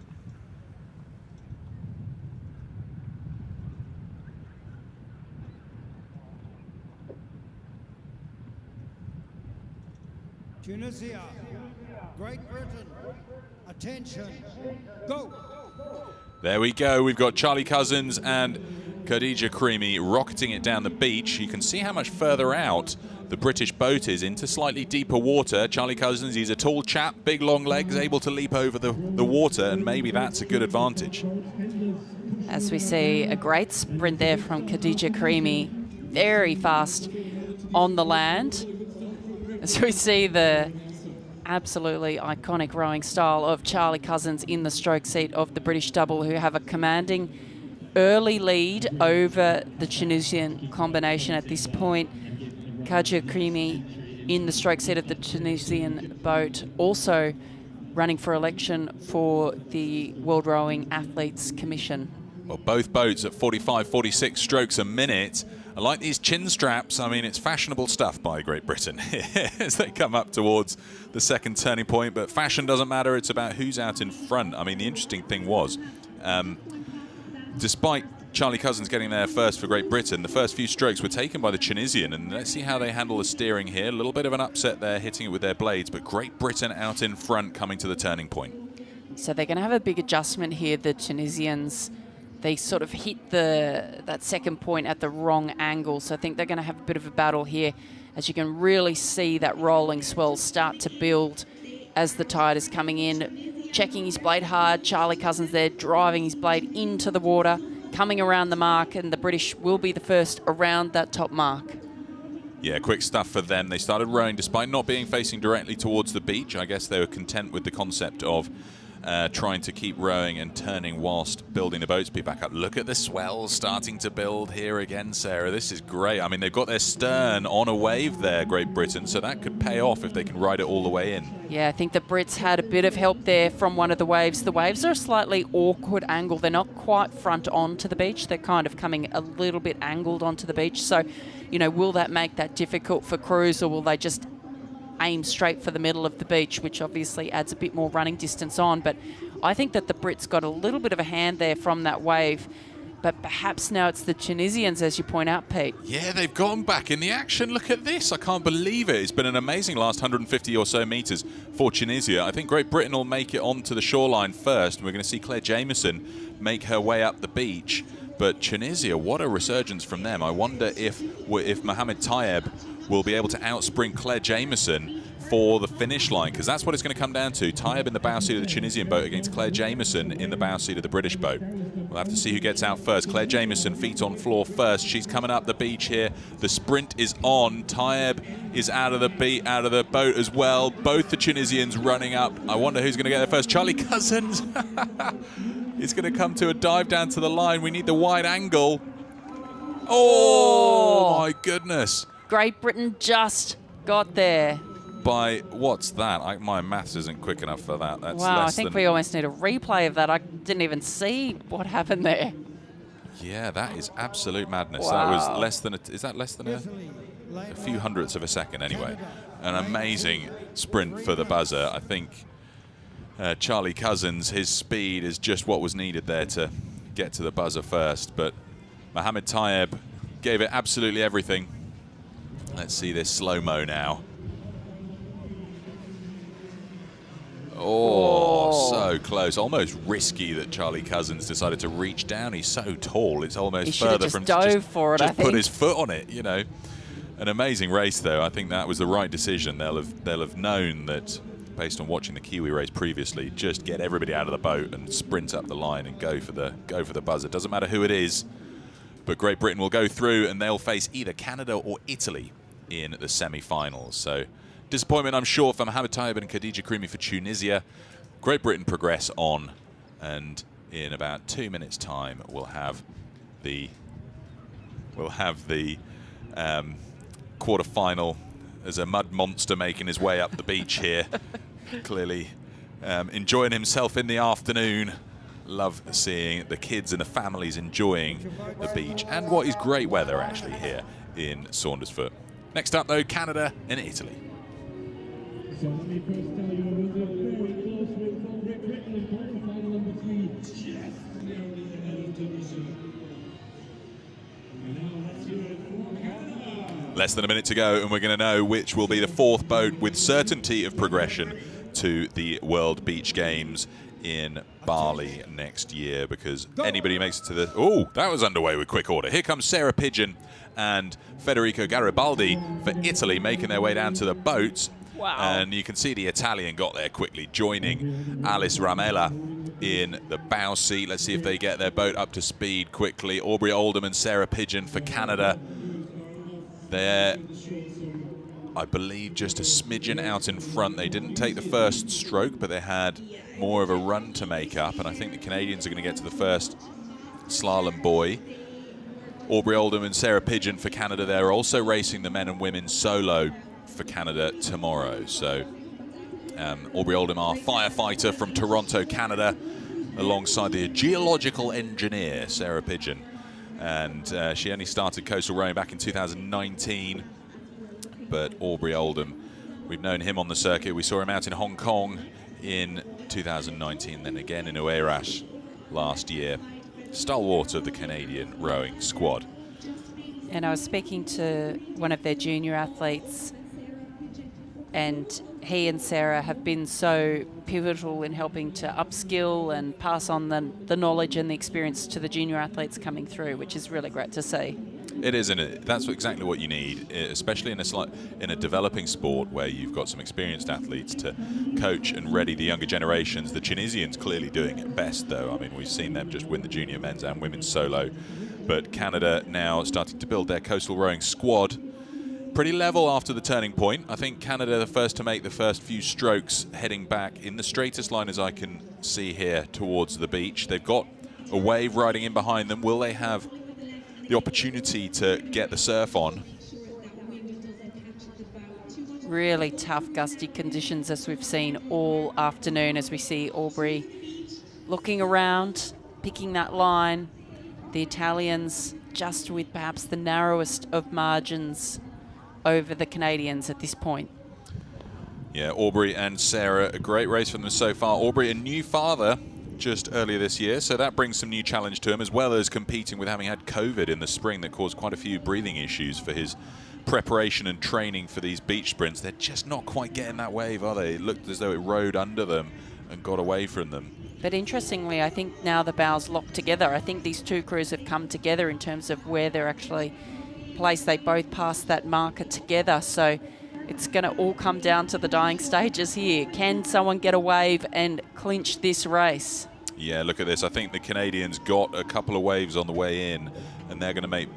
Tunisia, Great Britain, attention, go! There we go. We've got Charlie Cousins and Khadija Krimi rocketing it down the beach. You can see how much further out the British boat is into slightly deeper water. Charlie Cousins, he's a tall chap, big long legs, able to leap over the water, and maybe that's a good advantage. As we see a great sprint there from Khadija Krimi, very fast on the land. As we see the absolutely iconic rowing style of Charlie Cousins in the stroke seat of the British double, who have a commanding early lead over the Tunisian combination at this point. Khadija Krimi in the stroke seat of the Tunisian boat, also running for election for the World Rowing Athletes Commission. Well, both boats at 45, 46 strokes a minute. I like these chin straps. I mean, it's fashionable stuff by Great Britain as they come up towards the second turning point. But fashion doesn't matter. It's about who's out in front. I mean, the interesting thing was, despite Charlie Cousins getting there first for Great Britain, the first few strokes were taken by the Tunisian. And let's see how they handle the steering here. A little bit of an upset there, hitting it with their blades. But Great Britain out in front coming to the turning point. So they're going to have a big adjustment here, the Tunisians. They sort of hit that second point at the wrong angle. So I think they're going to have a bit of a battle here, as you can really see that rolling swell start to build as the tide is coming in. Checking his blade hard. Charlie Cousins there driving his blade into the water, coming around the mark, and the British will be the first around that top mark. Yeah, quick stuff for them. They started rowing despite not being facing directly towards the beach. I guess they were content with the concept of trying to keep rowing and turning whilst building the boat speed back up. Look at the swells starting to build here again, Sarah. This is great. I mean, they've got their stern on a wave there, Great Britain, so that could pay off if they can ride it all the way in. Yeah, I think the Brits had a bit of help there from one of the waves. The waves are a slightly awkward angle. They're not quite front on to the beach. They're kind of coming a little bit angled onto the beach. So, you know, will that make that difficult for crews, or will they just aim straight for the middle of the beach, which obviously adds a bit more running distance on? But I think that the Brits got a little bit of a hand there from that wave. But perhaps now it's the Tunisians, as you point out, Pete. Yeah, they've gone back in the action. Look at this. I can't believe it. It's been an amazing last 150 or so metres for Tunisia. I think Great Britain will make it onto the shoreline first. We're going to see Claire Jameson make her way up the beach. But Tunisia, what a resurgence from them. I wonder if Mohamed Tayeb will be able to outsprint Claire Jameson for the finish line, because that's what it's going to come down to. Tayeb in the bow seat of the Tunisian boat against Claire Jameson in the bow seat of the British boat. We'll have to see who gets out first. Claire Jameson, feet on floor first. She's coming up the beach here. The sprint is on. Tayeb is out of the boat as well. Both the Tunisians running up. I wonder who's going to get there first. Charlie Cousins is going to come to a dive down to the line. We need the wide angle. Oh my goodness. Great Britain just got there. By, what's that? My maths isn't quick enough for that. That's wow, less I think than, we almost need a replay of that. I didn't even see what happened there. Yeah, that is absolute madness. Wow. That was less than is that less than a few hundredths of a second anyway. An amazing sprint for the buzzer. I think Charlie Cousins, his speed is just what was needed there to get to the buzzer first. But Mohamed Tayeb gave it absolutely everything. Let's see this slow-mo now. Oh, so close. Almost risky that Charlie Cousins decided to reach down. He's so tall. It's almost he further just from dove for it, just put his foot on it, you know. An amazing race, though. I think that was the right decision. They'll have known that, based on watching the Kiwi race previously, just get everybody out of the boat and sprint up the line and go for the buzzer. Doesn't matter who it is, but Great Britain will go through and they'll face either Canada or Italy in the semi-finals. So disappointment, I'm sure, for Mohamed Tayeb and Khadija Karimi for Tunisia. Great Britain progress on, and in about 2 minutes' time, we'll have the quarter-final as a mud monster making his way up the beach here. Clearly enjoying himself in the afternoon. Love seeing the kids and the families enjoying the beach and what is great weather actually here in Saundersfoot. Next up, though, Canada and Italy. So let me first tell you, it was a very close win from Great Britain in quarterfinal number 3, just narrowly ahead of Tunisia. And now let's hear it for Canada. Less than a minute to go, and we're going to know which will be the fourth boat with certainty of progression to the World Beach Games in Bali next year, because anybody who makes it to the... Oh, that was underway with quick order. Here comes Sarah Pigeon and Federico Garibaldi for Italy, making their way down to the boats. Wow. And you can see the Italian got there quickly, joining Alice Ramella in the bow seat. Let's see if they get their boat up to speed quickly. Aubrey Oldham and Sarah Pigeon for Canada. They're, I believe, just a smidgen out in front. They didn't take the first stroke, but they had more of a run to make up. And I think the Canadians are going to get to the first slalom buoy. Aubrey Oldham and Sarah Pigeon for Canada. They're also racing the men and women solo for Canada tomorrow. So Aubrey Oldham, our firefighter from Toronto, Canada, alongside the geological engineer, Sarah Pigeon. And she only started coastal rowing back in 2019. But Aubrey Oldham, we've known him on the circuit. We saw him out in Hong Kong in 2019, then again in Oeiras last year. Stalwart of the Canadian rowing squad. And I was speaking to one of their junior athletes, and he and Sarah have been so pivotal in helping to upskill and pass on the knowledge and the experience to the junior athletes coming through, which is really great to see. It is, isn't it? That's exactly what you need, especially in a developing sport where you've got some experienced athletes to coach and ready the younger generations. The Tunisians clearly doing it best, though. I mean, we've seen them just win the junior men's and women's solo. But Canada now starting to build their coastal rowing squad. Pretty level after the turning point. I think Canada the first to make the first few strokes heading back in the straightest line as I can see here towards the beach. They've got a wave riding in behind them. Will they have the opportunity to get the surf on? Really tough gusty conditions as we've seen all afternoon, as we see Aubrey looking around, picking that line. The Italians just with perhaps the narrowest of margins over the Canadians at this point. Yeah, Aubrey and Sarah, a great race from them so far. Aubrey, a new father just earlier this year, so that brings some new challenge to him, as well as competing with having had COVID in the spring that caused quite a few breathing issues for his preparation and training for these beach sprints. They're just not quite getting that wave, are they? It looked as though it rode under them and got away from them. But interestingly, I think now the bows locked together. I think these two crews have come together in terms of where they're actually placed. They both passed that marker together, so it's going to all come down to the dying stages here. Can someone get a wave and clinch this race? Yeah, look at this. I think the Canadians got a couple of waves on the way in, and they're going to make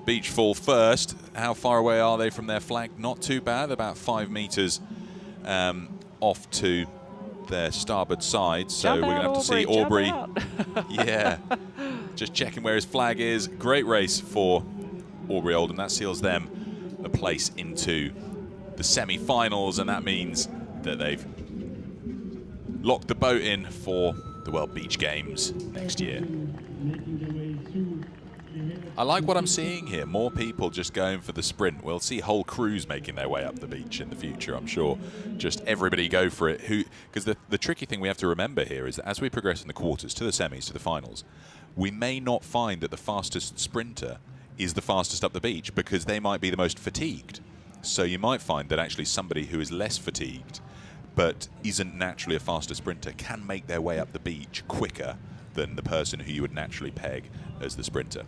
beach fall first. How far away are they from their flag? Not too bad, about 5 meters off to their starboard side. So we're going to have to see Aubrey. Yeah, just checking where his flag is. Great race for Aubrey Oldham. That seals them a place into the semi-finals, and that means that they've locked the boat in for the World Beach Games next year. I like what I'm seeing here. More people just going for the sprint. We'll see whole crews making their way up the beach in the future, I'm sure. Just everybody go for it. Because the tricky thing we have to remember here is that as we progress in the quarters to the semis, to the finals, we may not find that the fastest sprinter is the fastest up the beach, because they might be the most fatigued. So you might find that actually somebody who is less fatigued but isn't naturally a faster sprinter can make their way up the beach quicker than the person who you would naturally peg as the sprinter.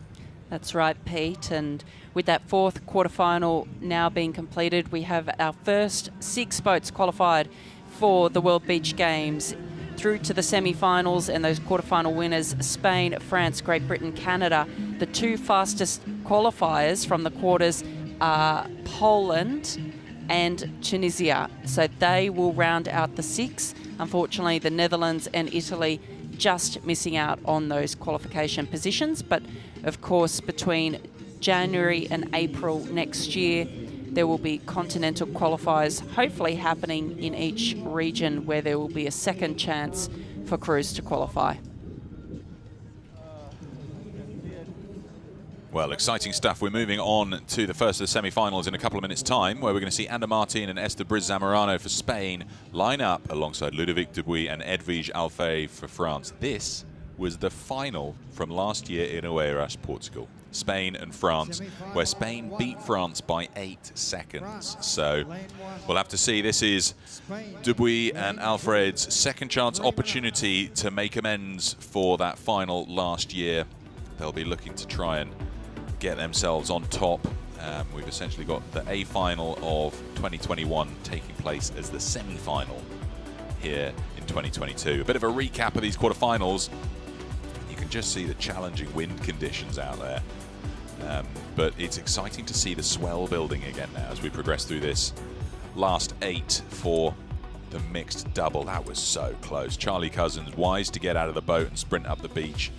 That's right, Pete. And with that fourth quarterfinal now being completed, we have our first 6 boats qualified for the World Beach Games through to the semi-finals, and those quarterfinal winners, Spain, France, Great Britain, Canada. The 2 fastest qualifiers from the quarters are Poland and Tunisia. So they will round out the 6. Unfortunately, the Netherlands and Italy just missing out on those qualification positions. But of course, between January and April next year, there will be continental qualifiers hopefully happening in each region, where there will be a second chance for crews to qualify. Well, exciting stuff. We're moving on to the first of the semi-finals in a couple of minutes' time, where we're going to see Anna Martin and Esther Briz-Zamorano for Spain line up alongside Ludovic Dubuis and Edwige Alfay for France. This was the final from last year in Oeiras, Portugal. Spain and France, where Spain beat France by 8 seconds. So we'll have to see. This is Dubuis and Alfred's second chance opportunity to make amends for that final last year. They'll be looking to try and get themselves on top. We've essentially got the A final of 2021 taking place as the semi-final here in 2022. A bit of a recap of these quarterfinals. You can just see the challenging wind conditions out there. But it's exciting to see the swell building again now as we progress through this last 8 for the mixed double. That was so close. Charlie Cousins wise to get out of the boat and sprint up the beach.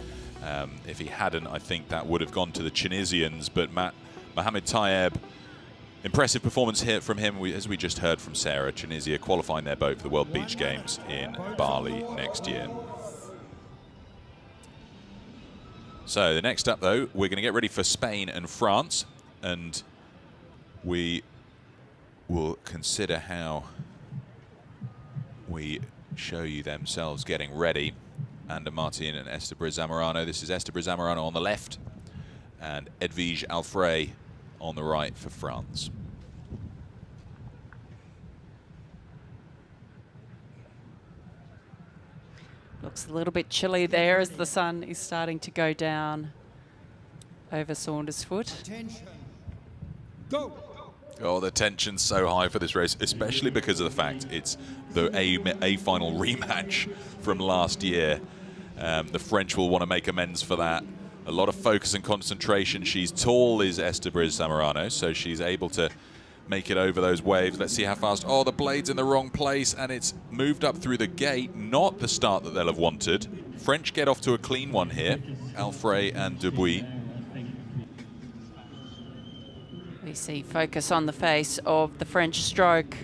If he hadn't, I think that would have gone to the Tunisians, but Mohamed Tayeb Impressive performance here from him, as we just heard from Sarah. Tunisia qualifying their boat for the World Beach Games in Bali next year. So the next up, though, we're going to get ready for Spain and France, and we will consider how we show you themselves getting ready. Ander Martin and Estebre Zamorano. This is Estebre Zamorano on the left, and Edwige Alfray on the right for France. Looks a little bit chilly there as the sun is starting to go down over Saundersfoot. Attention. Go. Oh, the tension's so high for this race, especially because of the fact it's the A final rematch from last year. The French will want to make amends for that. A lot of focus and concentration. She's tall, is Estebre Zamorano, so she's able to make it over those waves. Let's see how fast. Oh, the blade's in the wrong place, and it's moved up through the gate. Not the start that they'll have wanted. French get off to a clean one here. Alfray and Dubuis. We see focus on the face of the French stroke.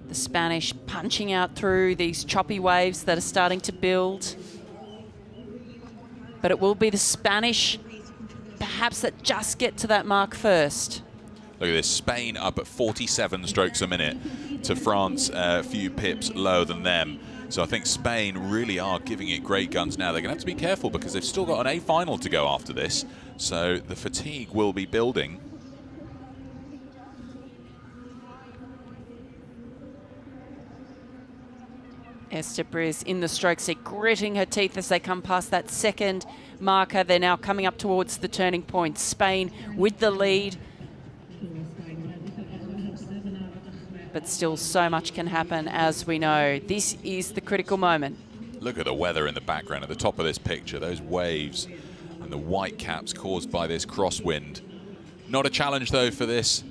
The Spanish punching out through these choppy waves that are starting to build. But it will be the Spanish, perhaps, that just get to that mark first. Look at this, Spain up at 47 strokes a minute to France, a few pips lower than them. So I think Spain really are giving it great guns now. They're going to have to be careful because they've still got an A final to go after this. So the fatigue will be building. Estebre is in the stroke seat, gritting her teeth as they come past that second marker. They're now coming up towards the turning point. Spain with the lead. But still so much can happen, as we know. This is the critical moment. Look at the weather in the background at the top of this picture. Those waves and the white caps caused by this crosswind. Not a challenge, though, for this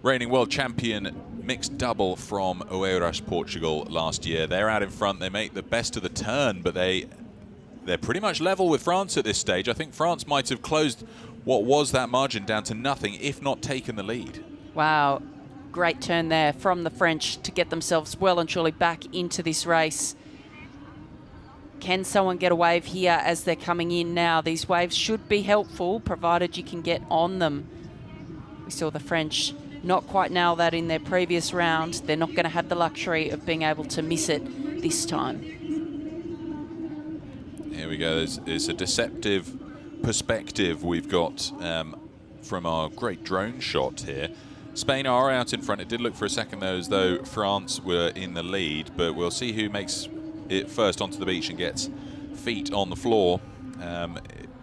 reigning world champion mixed double from Oeiras, Portugal last year. They're out in front. They make the best of the turn, but they're pretty much level with France at this stage. I think France might have closed what was that margin down to nothing, if not taken the lead. Wow, great turn there from the French to get themselves well and truly back into this race. Can someone get a wave here as they're coming in now? These waves should be helpful, provided you can get on them. We saw the French not quite nail that in their previous round. They're not going to have the luxury of being able to miss it this time. Here we go. There's a deceptive perspective we've got from our great drone shot here. Spain are out in front. It did look for a second, though, as though France were in the lead, but we'll see who makes it first onto the beach and gets feet on the floor.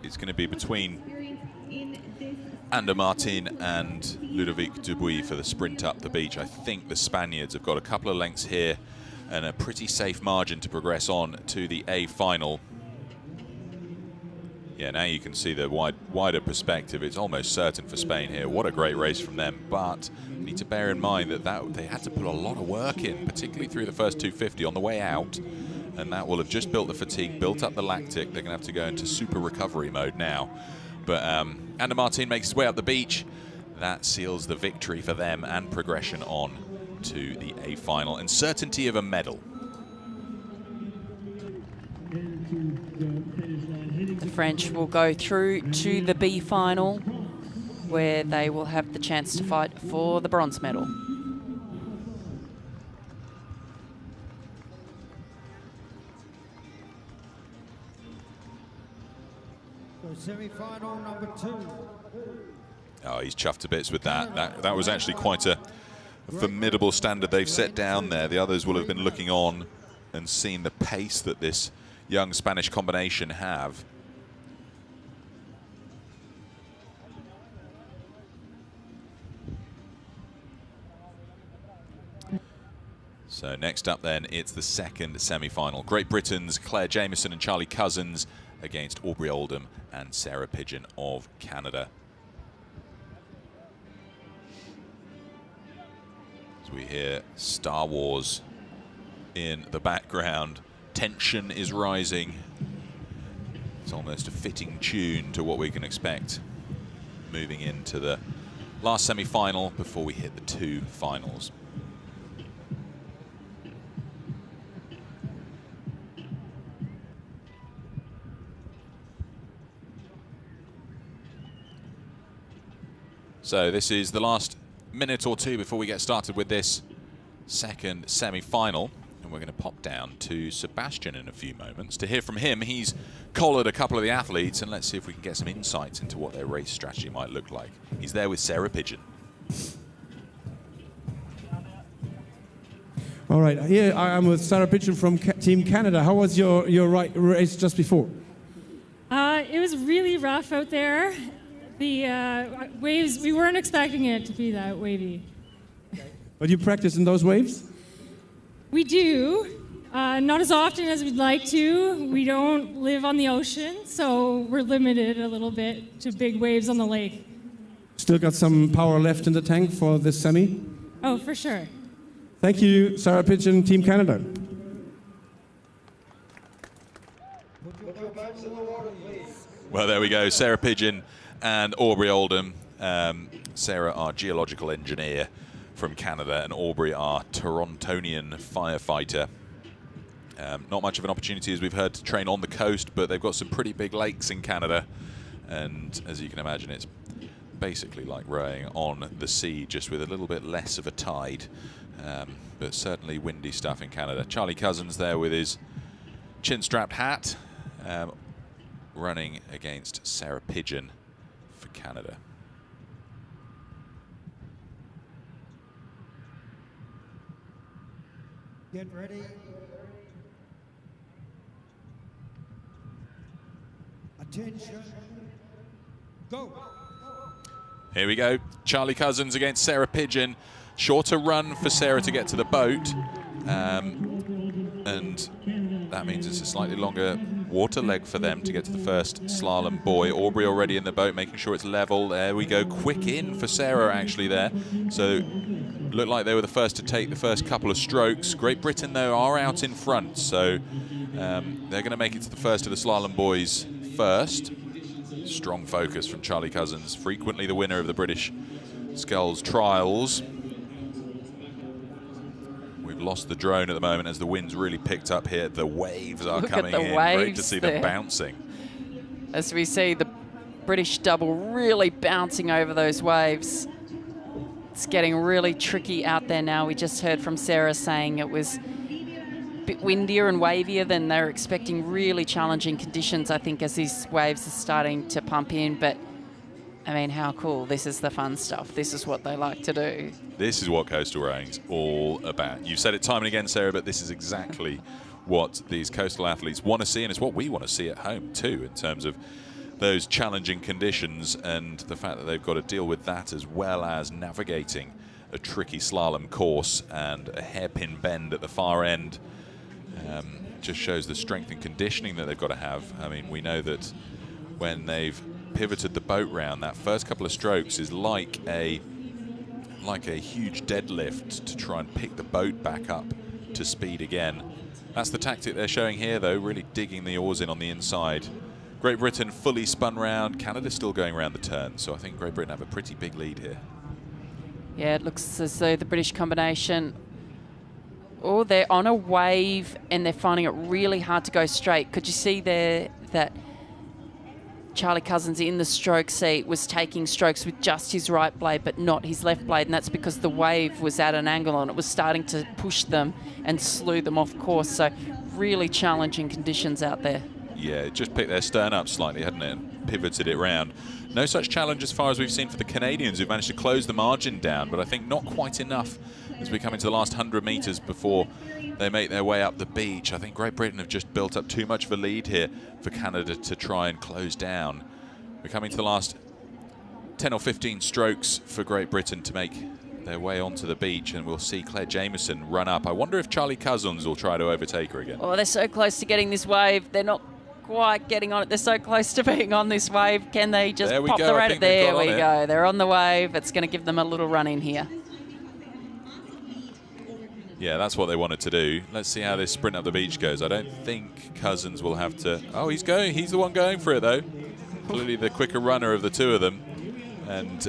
It's going to be between Ander Martin and Ludovic Dubuis for the sprint up the beach. I think the Spaniards have got a couple of lengths here and a pretty safe margin to progress on to the A final. Yeah, now you can see the wider perspective. It's almost certain for Spain here. What a great race from them. But you need to bear in mind that they had to put a lot of work in, particularly through the first 250 on the way out. And that will have just built the fatigue, built up the lactic. They're going to have to go into super recovery mode now. But Ander Martin makes his way up the beach. That seals the victory for them and progression on to the A final and certainty of a medal. The French will go through to the B final, where they will have the chance to fight for the bronze medal. Semi-final number 2. Oh, he's chuffed to bits with that. That was actually quite a formidable standard they've set down there. The others will have been looking on and seen the pace that this young Spanish combination have. So next up then, it's the second semi-final. Great Britain's Claire Jameson and Charlie Cousins against Aubrey Oldham and Sarah Pigeon of Canada. As we hear Star Wars in the background, tension is rising. It's almost a fitting tune to what we can expect moving into the last semi-final before we hit the 2 finals. So this is the last minute or 2 before we get started with this second semi-final. And we're going to pop down to Sebastian in a few moments to hear from him. He's collared a couple of the athletes, and let's see if we can get some insights into what their race strategy might look like. He's there with Sarah Pigeon. All right, here I am with Sarah Pigeon from Team Canada. How was your race just before? It was really rough out there. The waves, we weren't expecting it to be that wavy. But you practice in those waves? We do. Not as often as we'd like to. We don't live on the ocean, so we're limited a little bit to big waves on the lake. Still got some power left in the tank for this semi? Oh, for sure. Thank you, Sarah Pigeon, Team Canada. Well, there we go, Sarah Pigeon and Aubrey Oldham. Sarah, our geological engineer from Canada, and Aubrey, our Torontonian firefighter. Not much of an opportunity, as we've heard, to train on the coast, but they've got some pretty big lakes in Canada. And as you can imagine, it's basically like rowing on the sea, just with a little bit less of a tide. But certainly windy stuff in Canada. Charlie Cousins there with his chin-strapped hat, running against Sarah Pigeon for Canada. Get ready. Attention. Go. Here we go. Charlie Cousins against Sarah Pigeon. Shorter run for Sarah to get to the boat. And that means it's a slightly longer water leg for them to get to the first slalom buoy. Aubrey already in the boat, making sure it's level. There we go. Quick in for Sarah, actually, there. So looked like they were the first to take the first couple of strokes. Great Britain, though, are out in front. So they're going to make it to the first of the slalom buoys first. Strong focus from Charlie Cousins, frequently the winner of the British Sculls trials. We've lost the drone at the moment as the wind's really picked up here. The waves are coming in. Great to see them bouncing. As we see the British double really bouncing over those waves. It's getting really tricky out there now. We just heard from Sarah saying it was a bit windier and wavier than they're expecting. Really challenging conditions, I think, as these waves are starting to pump in. But I mean, how cool. This is the fun stuff. This is what they like to do. This is what coastal rowing's all about. You've said it time and again, Sarah, but this is exactly what these coastal athletes want to see, and it's what we want to see at home too, in terms of those challenging conditions and the fact that they've got to deal with that, as well as navigating a tricky slalom course and a hairpin bend at the far end. Just shows the strength and conditioning that they've got to have. I mean, we know that when they've pivoted the boat round, that first couple of strokes is like a huge deadlift to try and pick the boat back up to speed again. That's the tactic they're showing here, though, really digging the oars in on the inside. Great Britain fully spun round. Canada still going around the turn, so I think Great Britain have a pretty big lead here. Yeah, it looks as though the British combination, oh, they're on a wave and they're finding it really hard to go straight. Could you see there that Charlie Cousins in the stroke seat was taking strokes with just his right blade but not his left blade, and that's because the wave was at an angle and it was starting to push them and slew them off course. So really challenging conditions out there. Yeah, it just picked their stern up slightly, hadn't it, and pivoted it round. No such challenge as far as we've seen for the Canadians, who've managed to close the margin down, but I think not quite enough as we come into the last 100 metres before they make their way up the beach. I think Great Britain have just built up too much of a lead here for Canada to try and close down. We're coming to the last 10 or 15 strokes for Great Britain to make their way onto the beach, and we'll see Claire Jameson run up. I wonder if Charlie Cousins will try to overtake her again. Oh, they're so close to getting this wave. They're not quite getting on it. They're so close to being on this wave. Can they just pop the rate? There we go. They're on the wave. It's going to give them a little run in here. Yeah, that's what they wanted to do. Let's see how this sprint up the beach goes. I don't think Cousins will have to... Oh, he's going. He's the one going for it, though. Clearly the quicker runner of the two of them. And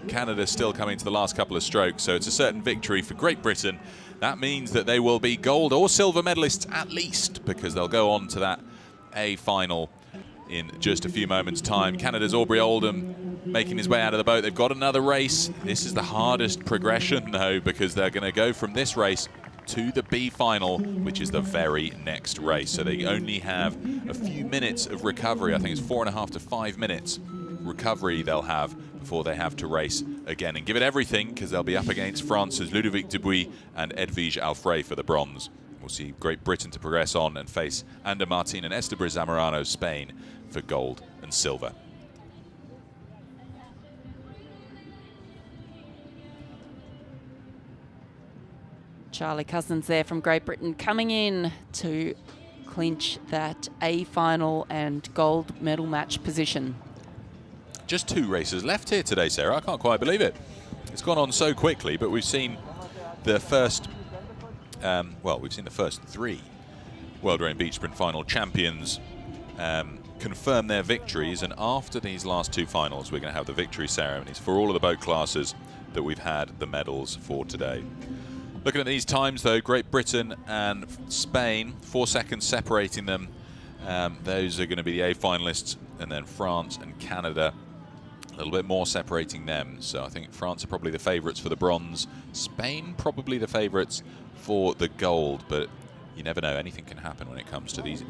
Canada still coming to the last couple of strokes, so it's a certain victory for Great Britain. That means that they will be gold or silver medalists at least, because they'll go on to that A final in just a few moments' time. Canada's Aubrey Oldham making his way out of the boat. They've got another race. This is the hardest progression, though, because they're going to go from this race to the B final, which is the very next race. So they only have a few minutes of recovery. I think it's 4.5 to 5 minutes recovery they'll have before they have to race again and give it everything, because they'll be up against France's Ludovic Dubuis and Edwige Alfray for the bronze. We'll see Great Britain to progress on and face Ander Martin and Esteban Zamorano, Spain, for gold and silver. Charlie Cousins there from Great Britain coming in to clinch that A final and gold medal match position. Just 2 races left here today, Sarah. I can't quite believe it. It's gone on so quickly, but we've seen the first, we've seen the first 3 World Rowing Beach Sprint final champions confirm their victories, and after these last 2 finals, we're going to have the victory ceremonies for all of the boat classes that we've had the medals for today. Looking at these times, though, Great Britain and Spain, 4 seconds separating them. Those are going to be the A finalists, and then France and Canada, a little bit more separating them. So I think France are probably the favourites for the bronze. Spain probably the favourites for the gold, but you never know. Anything can happen when it comes to these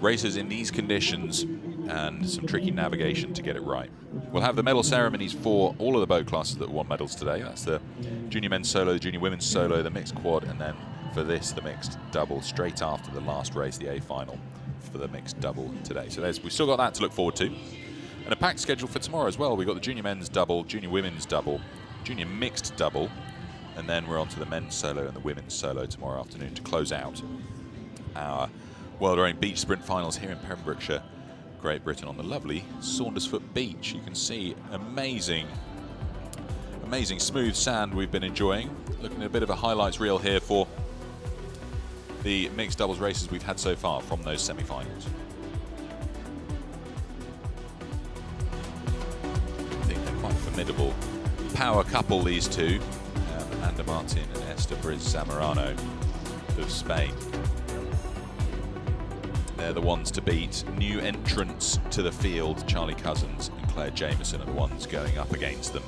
races in these conditions, and some tricky navigation to get it right. We'll have the medal ceremonies for all of the boat classes that won medals today. That's the junior men's solo, the junior women's solo, the mixed quad, and then for this, the mixed double, straight after the last race, the A final for the mixed double today. So we've still got that to look forward to. And a packed schedule for tomorrow as well. We've got the junior men's double, junior women's double, junior mixed double, and then we're on to the men's solo and the women's solo tomorrow afternoon to close out our World Rowing Beach Sprint finals here in Pembrokeshire, Great Britain, on the lovely Saundersfoot Beach. You can see amazing smooth sand we've been enjoying. Looking at a bit of a highlights reel here for the mixed doubles races we've had so far from those semi-finals. I think they're quite a formidable power couple, these two, Ander Martin and Esteban Zamorano of Spain. They're the ones to beat. New entrants to the field, Charlie Cousins and Claire Jameson, are the ones going up against them.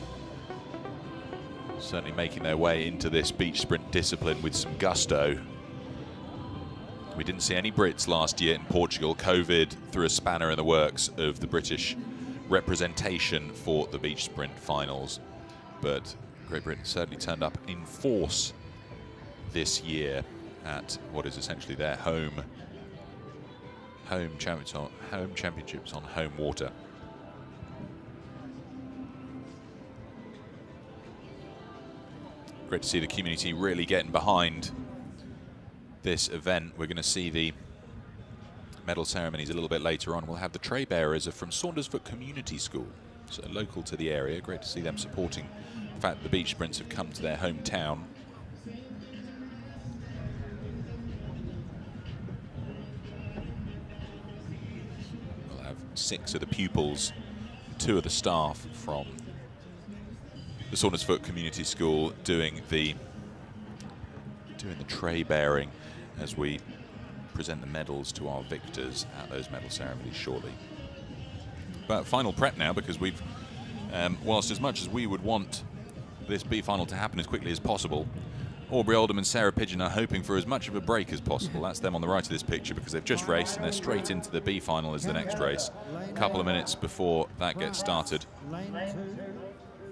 Certainly making their way into this beach sprint discipline with some gusto. We didn't see any Brits last year in Portugal. COVID threw a spanner in the works of the British representation for the beach sprint finals. But Great Britain certainly turned up in force this year at what is essentially their home championships on home water. Great to see the community really getting behind this event. We're going to see the medal ceremonies a little bit later on. We'll have the tray bearers are from Saundersfoot Community School, so local to the area. Great to see them supporting the fact that the beach sprints have come to their hometown. We'll have 6 of the pupils, 2 of the staff from the Saundersfoot Community School doing the tray bearing as we present the medals to our victors at those medal ceremonies shortly. But final prep now, because we've, whilst as much as we would want this B final to happen as quickly as possible, Aubrey Oldham and Sarah Pigeon are hoping for as much of a break as possible. That's them on the right of this picture, because they've just raced and they're straight into the B final as the next race. A couple of minutes before that gets started,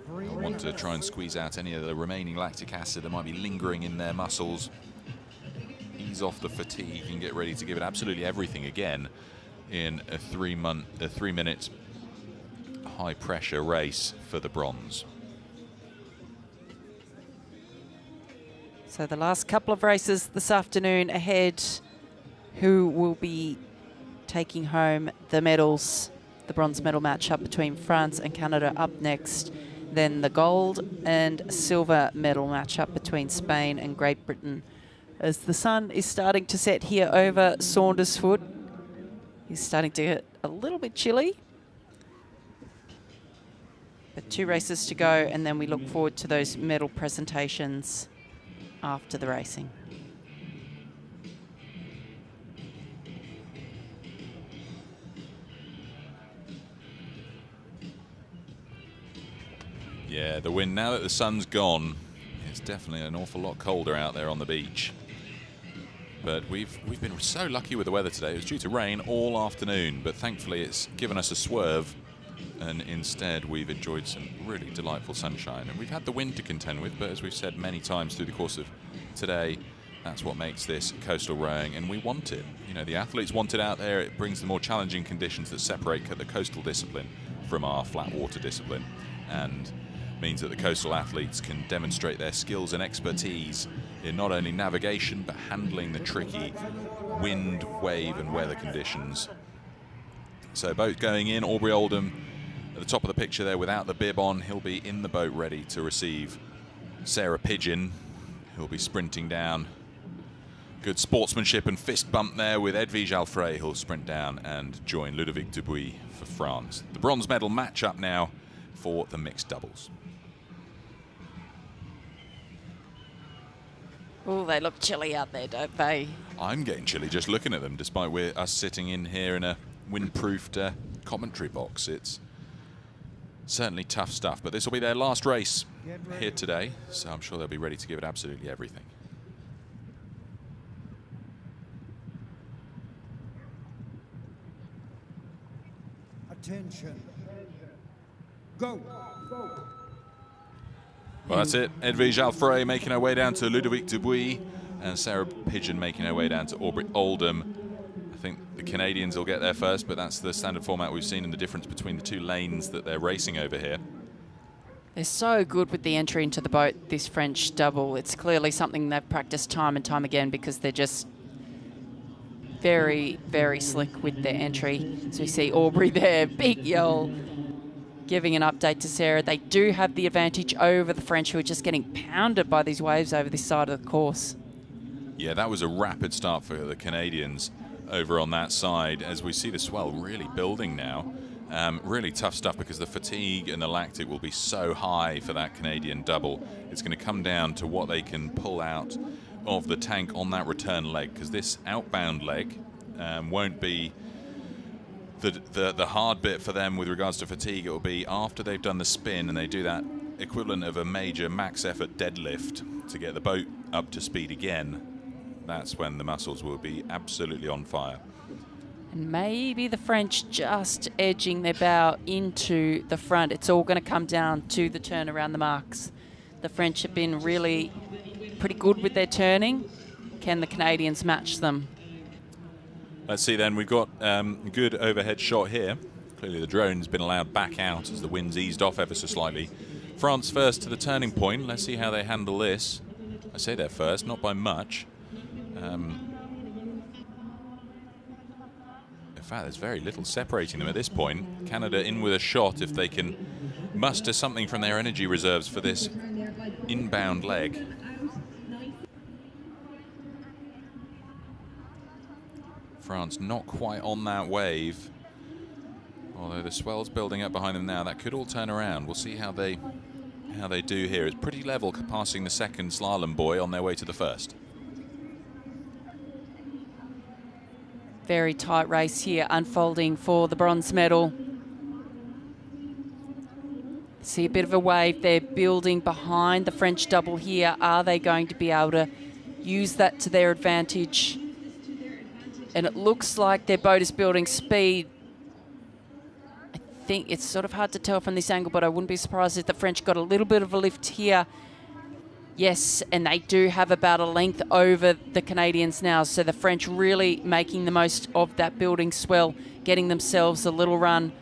they'll want to try and squeeze out any of the remaining lactic acid that might be lingering in their muscles, ease off the fatigue and get ready to give it absolutely everything again in a 3-minute high pressure race for the bronze. So the last couple of races this afternoon ahead. Who will be taking home the medals? The bronze medal matchup between France and Canada up next. Then the gold and silver medal matchup between Spain and Great Britain. As the sun is starting to set here over Saundersfoot, it's starting to get a little bit chilly. But 2 races to go, and then we look forward to those medal presentations after the racing. Yeah, the wind, now that the sun's gone, it's definitely an awful lot colder out there on the beach. But we've been so lucky with the weather today. It was due to rain all afternoon, but thankfully it's given us a swerve, and instead we've enjoyed some really delightful sunshine. And we've had the wind to contend with, but as we've said many times through the course of today, that's what makes this coastal rowing, and we want it. You know, the athletes want it out there. It brings the more challenging conditions that separate the coastal discipline from our flat water discipline, and means that the coastal athletes can demonstrate their skills and expertise in not only navigation but handling the tricky wind, wave and weather conditions. So boat going in, Aubrey Oldham at the top of the picture there without the bib on. He'll be in the boat ready to receive Sarah Pigeon, who'll be sprinting down. Good sportsmanship and fist bump there with Edwige Alfray, who'll sprint down and join Ludovic Dubuis for France. The bronze medal match up now for the mixed doubles. Oh, they look chilly out there, don't they? I'm getting chilly just looking at them, despite us sitting in here in a windproofed commentary box. It's certainly tough stuff, but this will be their last race here today, so I'm sure they'll be ready to give it absolutely everything. Attention. Go. Well, that's it. Edwige Alfray making her way down to Ludovic Dubuis, and Sarah Pigeon making her way down to Aubrey Oldham. I think the Canadians will get there first, but that's the standard format we've seen, and the difference between the 2 lanes that they're racing over here. They're so good with the entry into the boat, this French double. It's clearly something they've practiced time and time again, because they're just very, very slick with their entry. So we see Aubrey there, big yell, giving an update to Sarah. They do have the advantage over the French, who are just getting pounded by these waves over this side of the course. Yeah, that was a rapid start for the Canadians over on that side, as we see the swell really building now. Really tough stuff, because the fatigue and the lactic will be so high for that Canadian double. It's going to come down to what they can pull out of the tank on that return leg, because this outbound leg won't be the hard bit for them with regards to fatigue. It will be after they've done the spin and they do that equivalent of a major max effort deadlift to get the boat up to speed again. That's when the muscles will be absolutely on fire. And maybe the French just edging their bow into the front. It's all going to come down to the turn around the marks. The French have been really pretty good with their turning. Can the Canadians match them? Let's see then, we've got a good overhead shot here. Clearly the drone's been allowed back out as the wind's eased off ever so slightly. France first to the turning point. Let's see how they handle this. I say they're first, not by much. In fact, there's very little separating them at this point. Canada in with a shot if they can muster something from their energy reserves for this inbound leg. France not quite on that wave, although the swell's building up behind them now. That could all turn around. We'll see how they do here. It's pretty level passing the second slalom boy on their way to the first. Very tight race here unfolding for the bronze medal. See a bit of a wave there building behind the French double here. Are they going to be able to use that to their advantage? And it looks like their boat is building speed. I think it's sort of hard to tell from this angle, but I wouldn't be surprised if the French got a little bit of a lift here. Yes, and they do have about a length over the Canadians now. So the French really making the most of that building swell, getting themselves a little run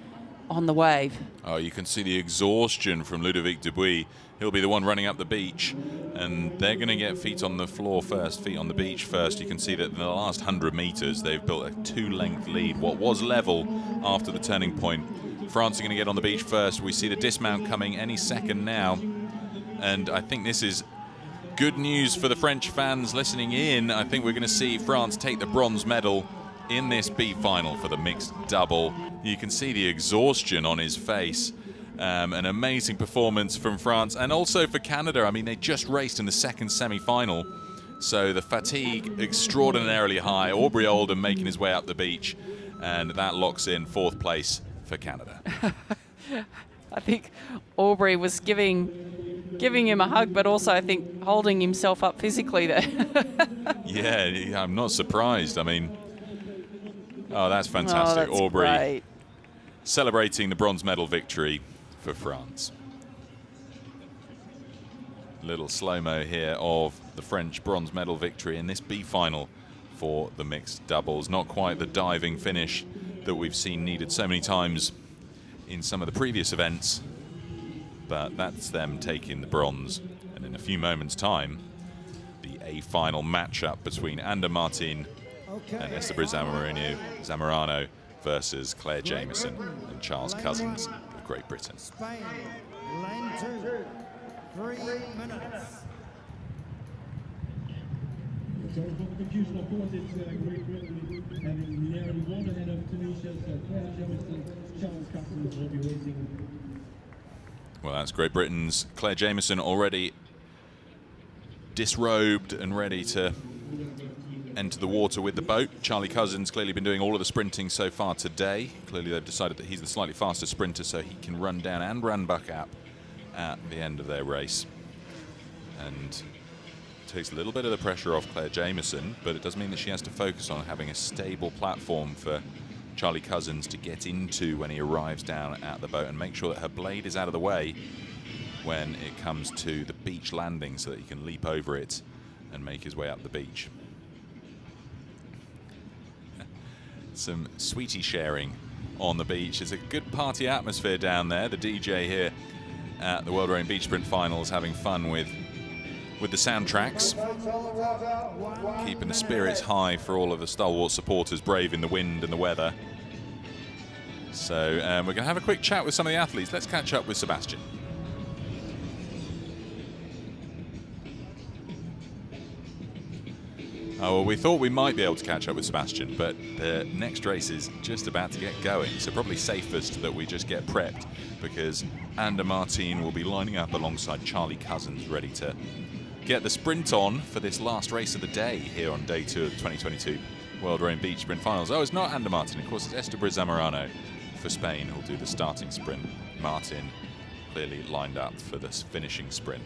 on the wave. Oh, you can see the exhaustion from Ludovic Dubuis. He'll be the one running up the beach, and they're going to get feet on the floor first, feet on the beach first. You can see that in the last 100 meters, they've built a 2-length lead. What was level after the turning point. France are going to get on the beach first. We see the dismount coming any second now, and I think this is good news for the French fans listening in. I think we're going to see France take the bronze medal in this B final for the mixed double. You can see the exhaustion on his face An amazing performance from France and also for Canada. I mean, they just raced in the second semi-final, so the fatigue extraordinarily high. Aubrey Oldham making his way up the beach, and that locks in 4th place for Canada. I think Aubrey was giving him a hug, but also I think holding himself up physically there. Yeah, I'm not surprised. I mean, oh, that's fantastic. That's Aubrey great. celebrating the bronze medal victory for France. Little slow-mo here of the French bronze medal victory in this B final for the mixed doubles. Not quite the diving finish that we've seen needed so many times in some of the previous events, but that's them taking the bronze. And in a few moments' time, the A final matchup between Anda Martin and Esteban Zamorano versus Claire Jameson and Charles Cousins of Great Britain. Spain, lane 2, 3 minutes. Sorry for the confusion, of course, it's Great Britain having narrowly one ahead of Tunisia, so Claire Jameson, Charles Cousins will be racing. Well, that's Great Britain's Claire Jameson already disrobed and ready to enter the water with the boat. Charlie Cousins clearly been doing all of the sprinting so far today. Clearly they've decided that he's the slightly faster sprinter, so he can run down and run back up at the end of their race. And takes a little bit of the pressure off Claire Jameson, but it does mean that she has to focus on having a stable platform for Charlie Cousins to get into when he arrives down at the boat, and make sure that her blade is out of the way when it comes to the beach landing so that he can leap over it and make his way up the beach. Some sweetie sharing on the beach. It's a good party atmosphere down there. The DJ here at the World Rowing Beach Sprint Finals having fun with the soundtracks, keeping the spirits high for all of the stalwart supporters braving the wind and the weather. So we're going to have a quick chat with some of the athletes. Let's catch up with Sebastian. Oh, well, we thought we might be able to catch up with Sebastian, but the next race is just about to get going, so probably safest that we just get prepped, because Anda Martin will be lining up alongside Charlie Cousins, ready to get the sprint on for this last race of the day here on day 2 of the 2022 World Rowing Beach Sprint Finals. Oh, it's not Anda Martin, of course, it's Esteban Zamorano for Spain who'll do the starting sprint. Martin clearly lined up for this finishing sprint.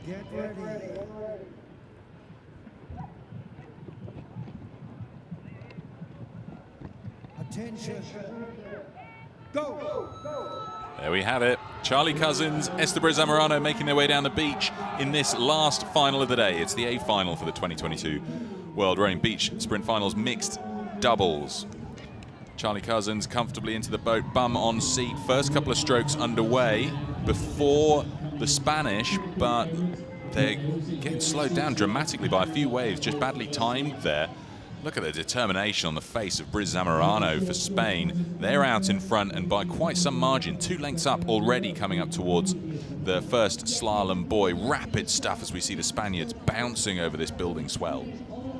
Get ready. Attention. Go. There we have it. Charlie Cousins, Esteban Zamorano making their way down the beach in this last final of the day. It's the A final for the 2022 World Rowing Beach Sprint Finals mixed doubles. Charlie Cousins comfortably into the boat, bum on seat. First couple of strokes underway before the Spanish, but they're getting slowed down dramatically by a few waves, just badly timed there. Look at the determination on the face of Briz Zamorano for Spain. They're out in front and by quite some margin. 2 lengths up already, coming up towards the first slalom buoy. Rapid stuff as we see the Spaniards bouncing over this building swell.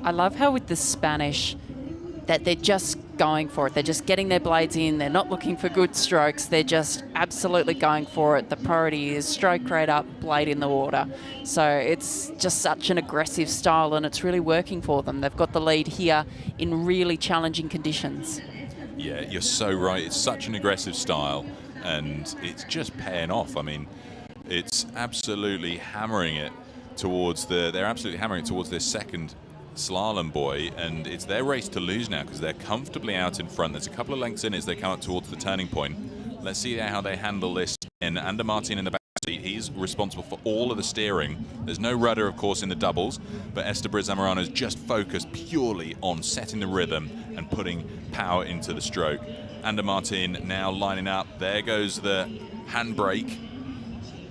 I love how with the Spanish that they're just going for it. They're just getting their blades in. They're not looking for good strokes. They're just absolutely going for it. The priority is stroke rate up, blade in the water. So it's just such an aggressive style, and it's really working for them. They've got the lead here in really challenging conditions. Yeah, you're so right. It's such an aggressive style, and it's just paying off. I mean, it's absolutely hammering it towards they're absolutely hammering it towards their second slalom buoy, and it's their race to lose now because they're comfortably out in front. There's a couple of lengths in as they come up towards the turning point. Let's see how they handle this. And Anda Martin in the back seat, he's responsible for all of the steering. There's no rudder, of course, in the doubles, but Esteban Zamorano is just focused purely on setting the rhythm and putting power into the stroke. Anda Martin now lining up. There goes the handbrake.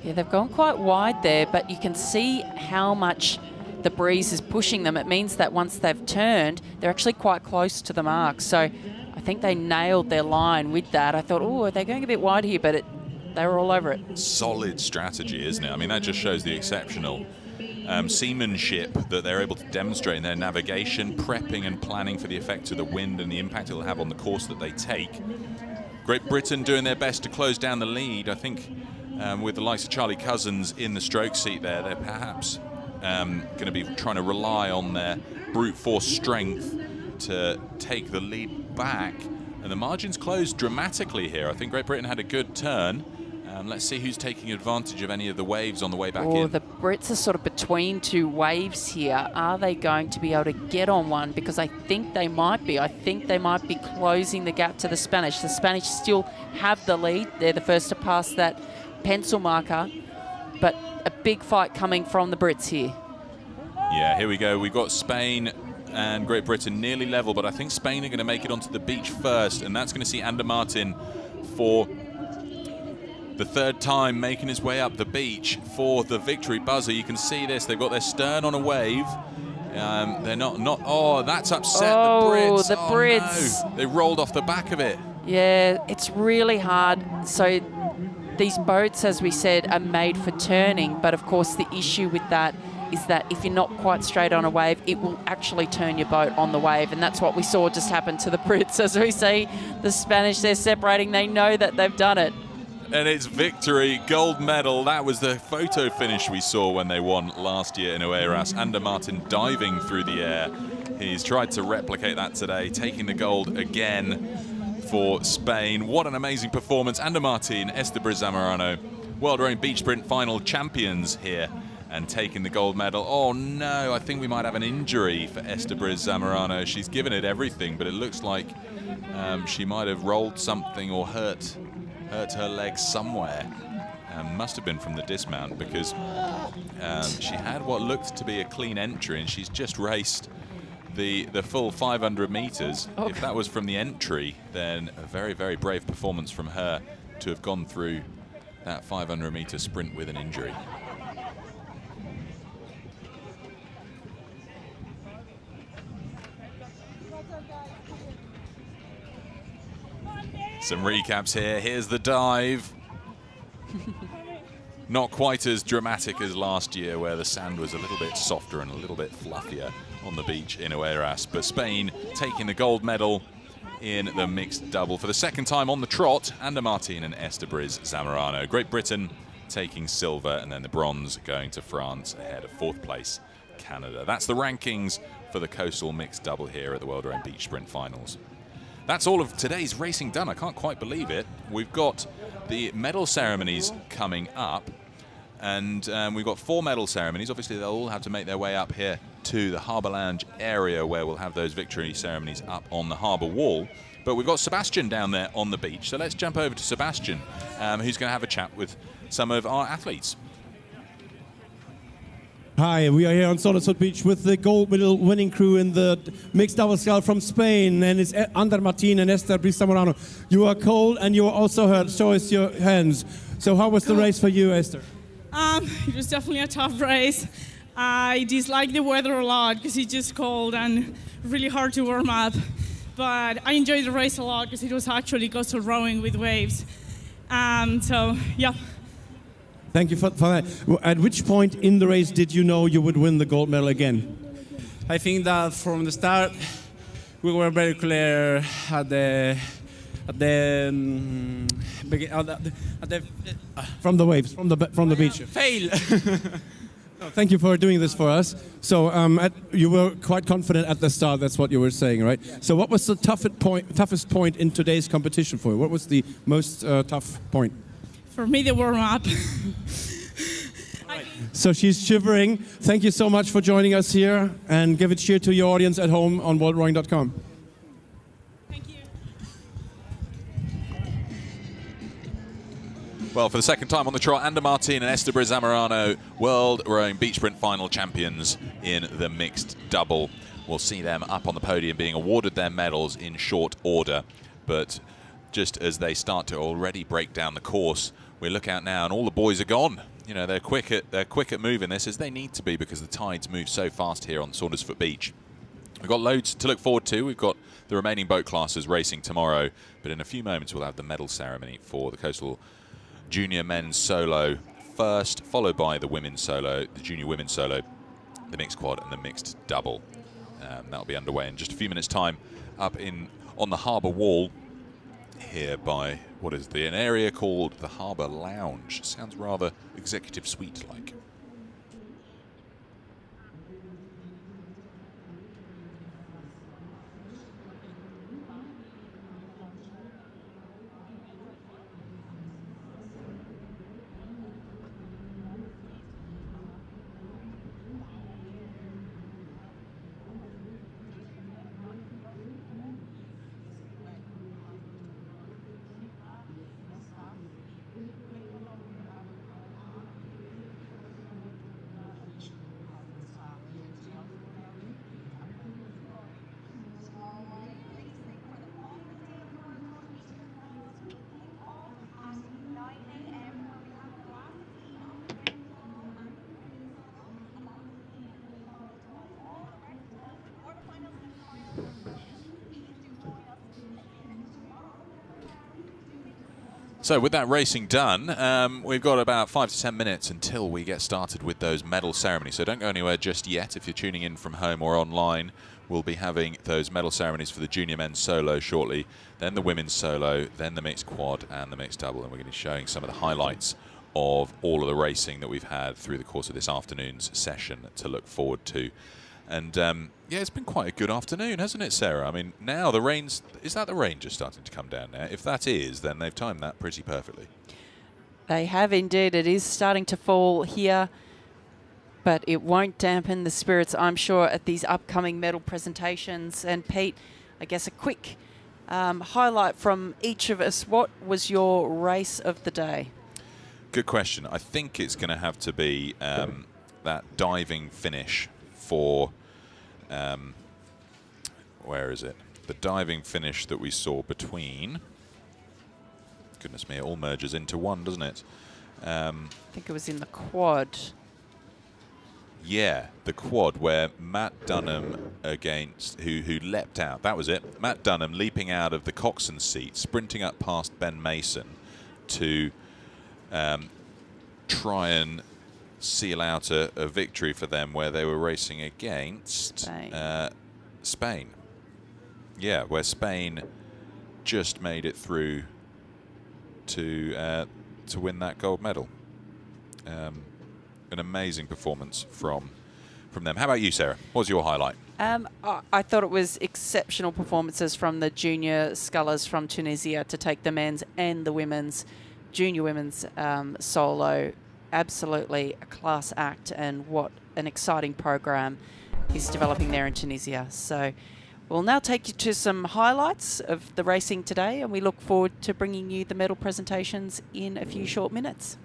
Yeah, they've gone quite wide there, but you can see how much the breeze is pushing them. It means that once they've turned, they're actually quite close to the mark. So I think they nailed their line with that. I thought, oh, they're going a bit wide here, but they were all over it. Solid strategy, isn't it? I mean, that just shows the exceptional seamanship that they're able to demonstrate in their navigation, prepping and planning for the effect of the wind and the impact it will have on the course that they take. Great Britain doing their best to close down the lead. I think with the likes of Charlie Cousins in the stroke seat there, they're perhaps going to be trying to rely on their brute force strength to take the lead back. And the margins closed dramatically here. I think Great Britain had a good turn. Let's see who's taking advantage of any of the waves on the way back in. The Brits are sort of between two waves here. Are they going to be able to get on one? Because I think they might be. I think they might be closing the gap to the Spanish. The Spanish still have the lead. They're the first to pass that pencil marker. But a big fight coming from the Brits here. Yeah, here we go. We've got Spain and Great Britain nearly level, but I think Spain are going to make it onto the beach first, and that's going to see Ander Martin for the third time making his way up the beach for the victory buzzer. You can see this. They've got their stern on a wave. They're not. Oh, that's upset the Brits. The Brits. No. They rolled off the back of it. Yeah, it's really hard. So these boats, as we said, are made for turning, but of course the issue with that is that if you're not quite straight on a wave, it will actually turn your boat on the wave, and that's what we saw just happen to the Brits. As we see the Spanish, they're separating. They know that they've done it. And it's victory, gold medal. That was the photo finish we saw when they won last year in Oeiras. Ander Martin diving through the air. He's tried to replicate that today, taking the gold again for Spain. What an amazing performance. Ander Martin, Esther Zamorano, World Rowing Beach Sprint final champions here and taking the gold medal. Oh no, I think we might have an injury for Esther Zamorano. She's given it everything, but it looks like she might have rolled something or hurt her leg somewhere. Must have been from the dismount, because she had what looked to be a clean entry, and she's just raced the full 500 meters. Oh. If that was from the entry, then a very, very brave performance from her to have gone through that 500 meter sprint with an injury. Some recaps here. Here's the dive. Not quite as dramatic as last year, where the sand was a little bit softer and a little bit fluffier on the beach in Oeiras. But Spain taking the gold medal in the mixed double for the second time on the trot. Ander Martin and Esther Zamorano. Great Britain taking silver, and then the bronze going to France ahead of fourth place Canada. That's the rankings for the coastal mixed double here at the World Rowing Beach Sprint Finals. That's all of today's racing done. I can't quite believe it. We've got the medal ceremonies coming up, and we've got 4 medal ceremonies. Obviously, they'll all have to make their way up here to the Harbour Lounge area, where we'll have those victory ceremonies up on the harbour wall. But we've got Sebastian down there on the beach. So let's jump over to Sebastian, who's going to have a chat with some of our athletes. Hi, we are here on Solitude Beach with the gold medal winning crew in the mixed double scull from Spain, and it's Ander Martin and Esther Zamorano. You are cold and you are also hurt. Show us your hands. So how was the race for you, Esther? It was definitely a tough race. I dislike the weather a lot because it's just cold and really hard to warm up. But I enjoyed the race a lot because it was actually coastal rowing with waves. So, yeah. Thank you for that. At which point in the race did you know you would win the gold medal again? I think that from the start we were very clear at the from the waves, from the beach. Fail. No, thank you for doing this for us. So you were quite confident at the start. That's what you were saying, right? Yeah. So what was the toughest point in today's competition for you? What was the most tough point? For me, the warm-up. So she's shivering. Thank you so much for joining us here, and give a cheer to your audience at home on worldrowing.com. Thank you. Well, for the second time on the trot, Ander Martin and Esther Zamorano, World Rowing Beach Sprint Final champions in the mixed double. We'll see them up on the podium being awarded their medals in short order. But just as they start to already break down the course, we look out now and all the boys are gone. You know, they're quick at moving this, as they need to be, because the tides move so fast here on Saundersfoot Beach. We've got loads to look forward to. We've got the remaining boat classes racing tomorrow, but in a few moments we'll have the medal ceremony for the Coastal Junior Men's Solo first, followed by the Women's Solo, the Junior Women's Solo, the Mixed Quad and the Mixed Double. That'll be underway in just a few minutes' time up on the harbour wall. here by what is an area called the Harbour Lounge. Sounds rather executive suite-like. So with that racing done, we've got about 5 to 10 minutes until we get started with those medal ceremonies. So don't go anywhere just yet. If you're tuning in from home or online, we'll be having those medal ceremonies for the junior men's solo shortly, then the women's solo, then the mixed quad and the mixed double. And we're going to be showing some of the highlights of all of the racing that we've had through the course of this afternoon's session to look forward to. And yeah, it's been quite a good afternoon, hasn't it, Sarah? I mean, now the rain's, is that the rain just starting to come down now? If that is, then they've timed that pretty perfectly. They have indeed. It is starting to fall here, but it won't dampen the spirits, I'm sure, at these upcoming medal presentations. And Pete, I guess a quick highlight from each of us. What was your race of the day? Good question. I think it's going to have to be that diving finish for, where is it? The diving finish that we saw between, goodness me, it all merges into one, doesn't it? I think it was in the quad. Yeah, the quad where Matt Dunham against, who leapt out, that was it. Matt Dunham leaping out of the coxswain seat, sprinting up past Ben Mason to try and seal out a victory for them where they were racing against Spain. Yeah, where Spain just made it through to win that gold medal. An amazing performance from them. How about you, Sarah? What was your highlight? I thought it was exceptional performances from the junior scullers from Tunisia to take the men's and the women's, junior women's solo. Absolutely a class act, and what an exciting program is developing there in Tunisia. So we'll now take you to some highlights of the racing today, and we look forward to bringing you the medal presentations in a few short minutes.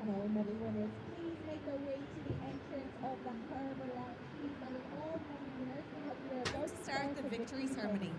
Hello, medal winners. Please make your way to the entrance of the harbour lounge. Please follow all medal winners as we are about to start the victory ceremony.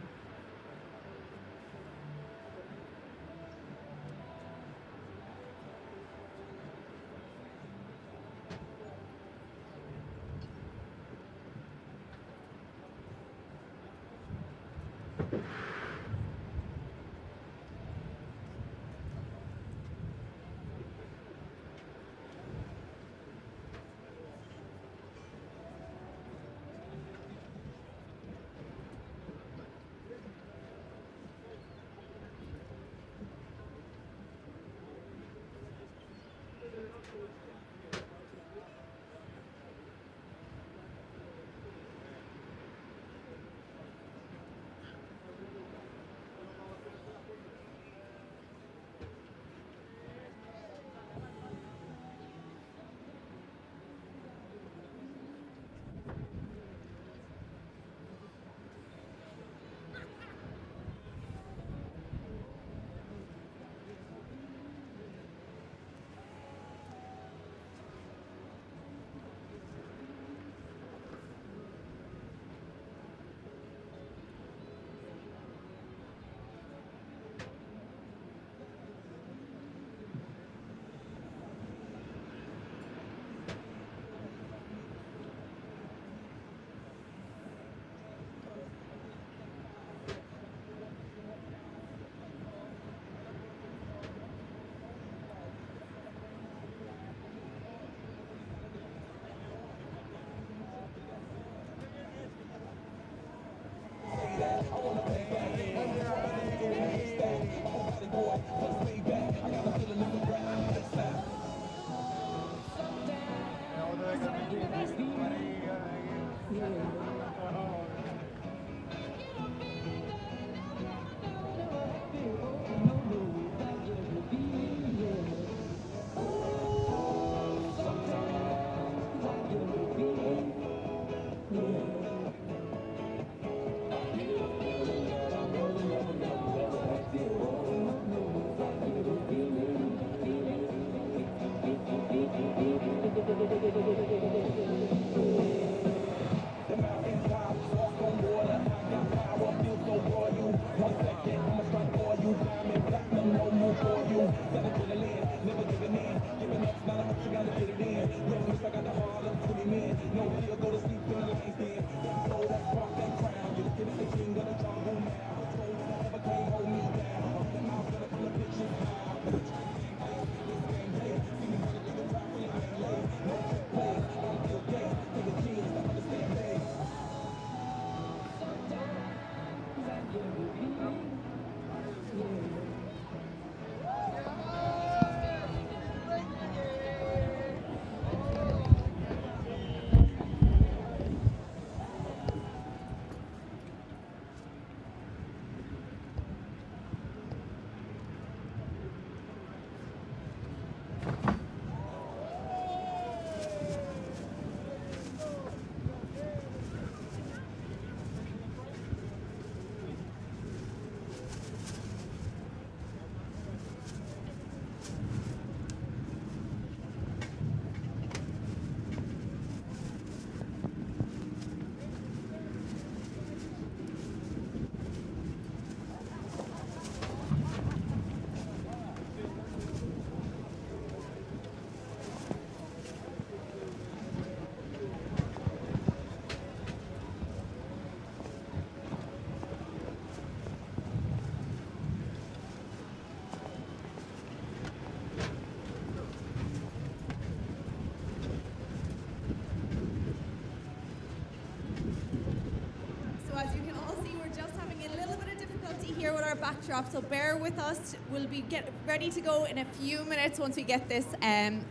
as you can all see, we're just having a little bit of difficulty here with our backdrop, so bear with us. We'll be ready to go in a few minutes once we get this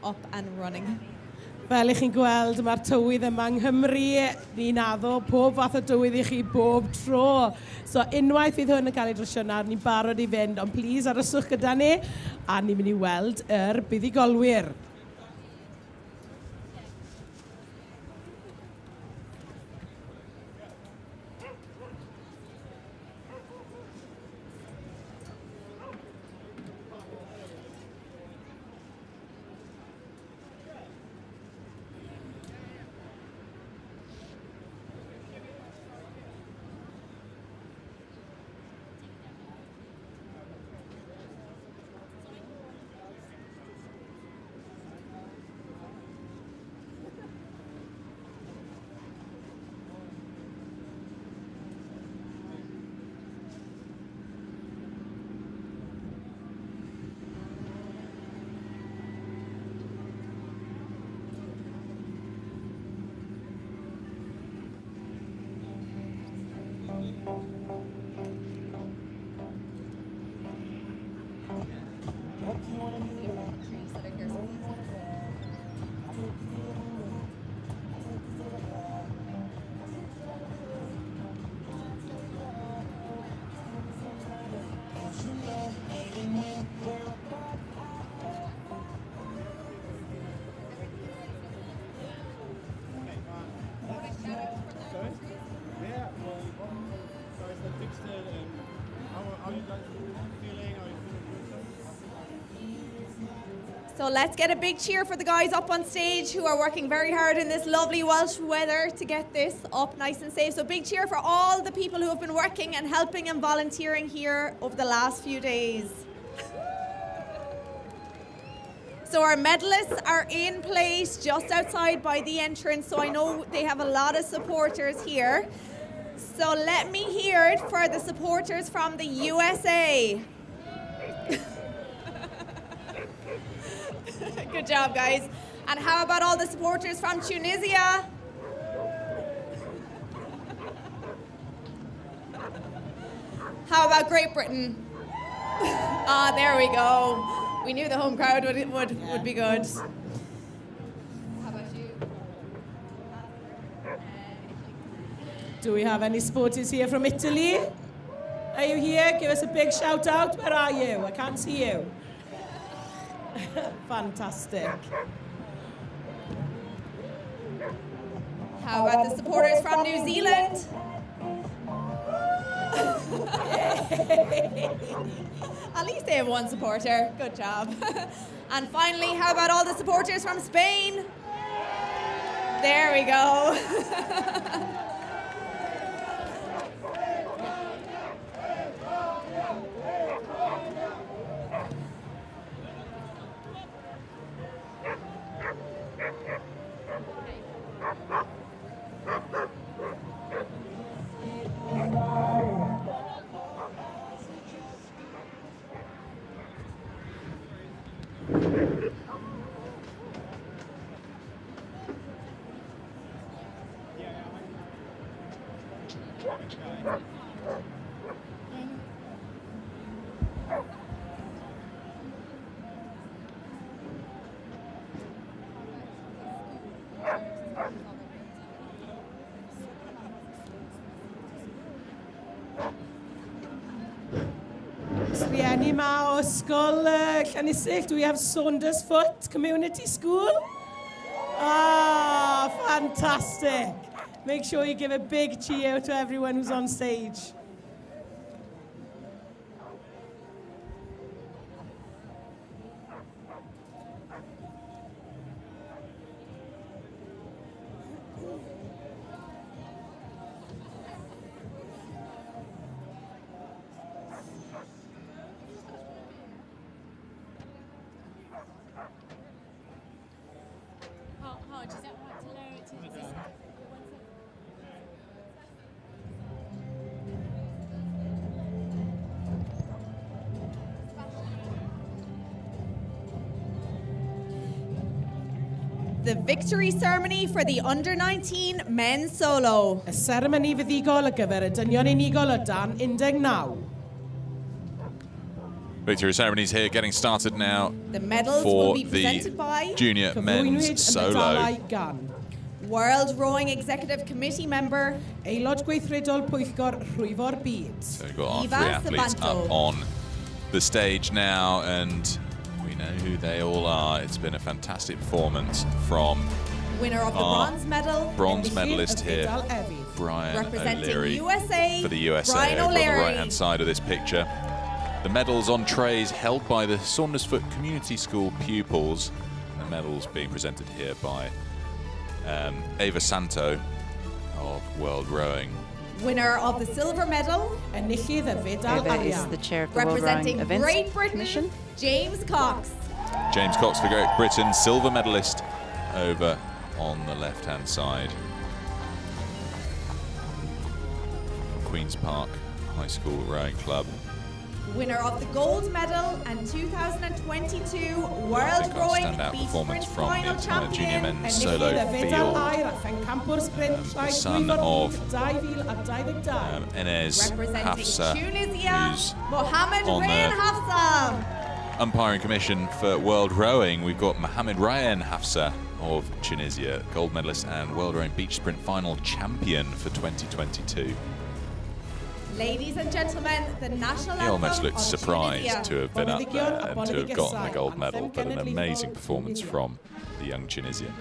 up and running. Fel i chi'n gweld, mae'r tywydd yma yng Nghymru, ni'n addo pob fath o tywydd i chi bob tro. So unwaith fydd hwn yn cael ei drysio nawr, ni'n barod i fynd, ond please aryswch gyda ni, a ni'n mynd i weld yr buddigolwyr. So let's get a big cheer for the guys up on stage who are working very hard in this lovely Welsh weather to get this up nice and safe. So big cheer for all the people who have been working and helping and volunteering here over the last few days. So our medalists are in place just outside by the entrance, so I know they have a lot of supporters here. So let me hear it for the supporters from the USA. Good job, guys. And how about all the supporters from Tunisia? How about Great Britain? Ah, there we go. We knew the home crowd would be good. How about you? Do we have any supporters here from Italy? Are you here? Give us a big shout out. Where are you? I can't see you. Fantastic. How about the supporters from New Zealand? At least they have one supporter. Good job. And finally, how about all the supporters from Spain? There we go. Rhieni ma o ysgol Llanysych. Do we have Saundersfoot Community School? Ah, fantastic. Make sure you give a big cheer to everyone who's on stage. the victory ceremony for the under-19 men's solo. Y seremoni fuddigol ar gyfer y dynion unigol o dan 19. Victory ceremonies here getting started now The medals for will be the presented by junior men's solo. World Rowing Executive Committee member Aelod Gweithredol Pwyllgor Rhwyfo'r Byd. So we've got our Eva three athletes Sabanto. up on the stage now, and we know who they all are. It's been a fantastic performance from winner of the our bronze medal, bronze medalist here, Brian representing O'Leary, USA, for the USA Brian over on the O'Leary. right-hand side of this picture. The medals on trays held by the Saundersfoot Community School pupils. The medals being presented here by Eva Santo of World Rowing. Winner of the silver medal, Eva is the chair of the World representing Rowing Events Great Britain, Commission. James Cox. James Cox for Great Britain, silver medalist over on the left-hand side. Queen's Park High School Rowing Club. Winner of the gold medal and 2022 World Rowing Standout Beach performance Sprint from the Final entire junior champion. men's solo field. The son of Enes Representing Hafsa, Tunisia, who's Mohammed on Rayan the Hafsa. umpiring commission for World Rowing. We've got Mohammed Rayan Hafsa of Tunisia, gold medalist and World Rowing Beach Sprint Final champion for 2022. Ladies and gentlemen, the national He almost anthem looked of surprised Tunisia. to have been up there and to have gotten the gold medal, but an amazing performance from the young Tunisian.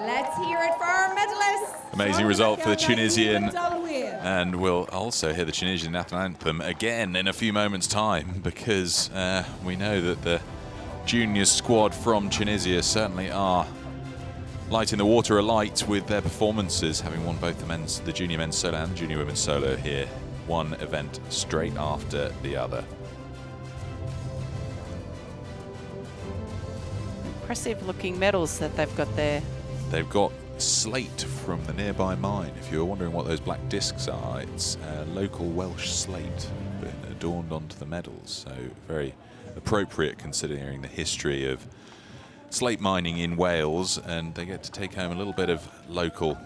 Let's hear it for our medalists. Amazing result for the Tunisian, and we'll also hear the Tunisian national anthem again in a few moments' time, because we know that the junior squad from Tunisia certainly are lighting the water alight with their performances, having won both the junior men's solo and the junior women's solo here, one event straight after the other. Impressive looking medals that they've got there. They've got slate from the nearby mine. If you're wondering what those black discs are, it's local Welsh slate been adorned onto the medals. So very appropriate considering the history of slate mining in Wales, and they get to take home a little bit of local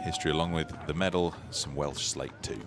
history along with the medal, some Welsh slate too.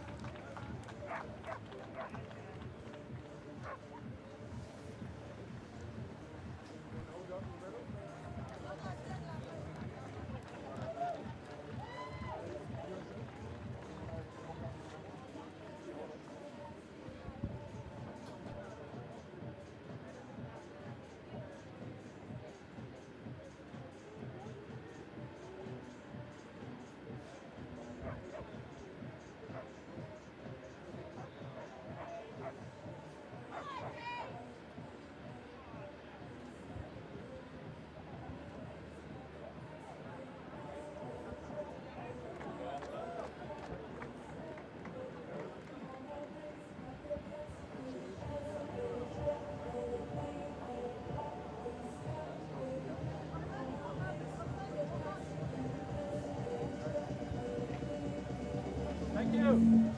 Thank you.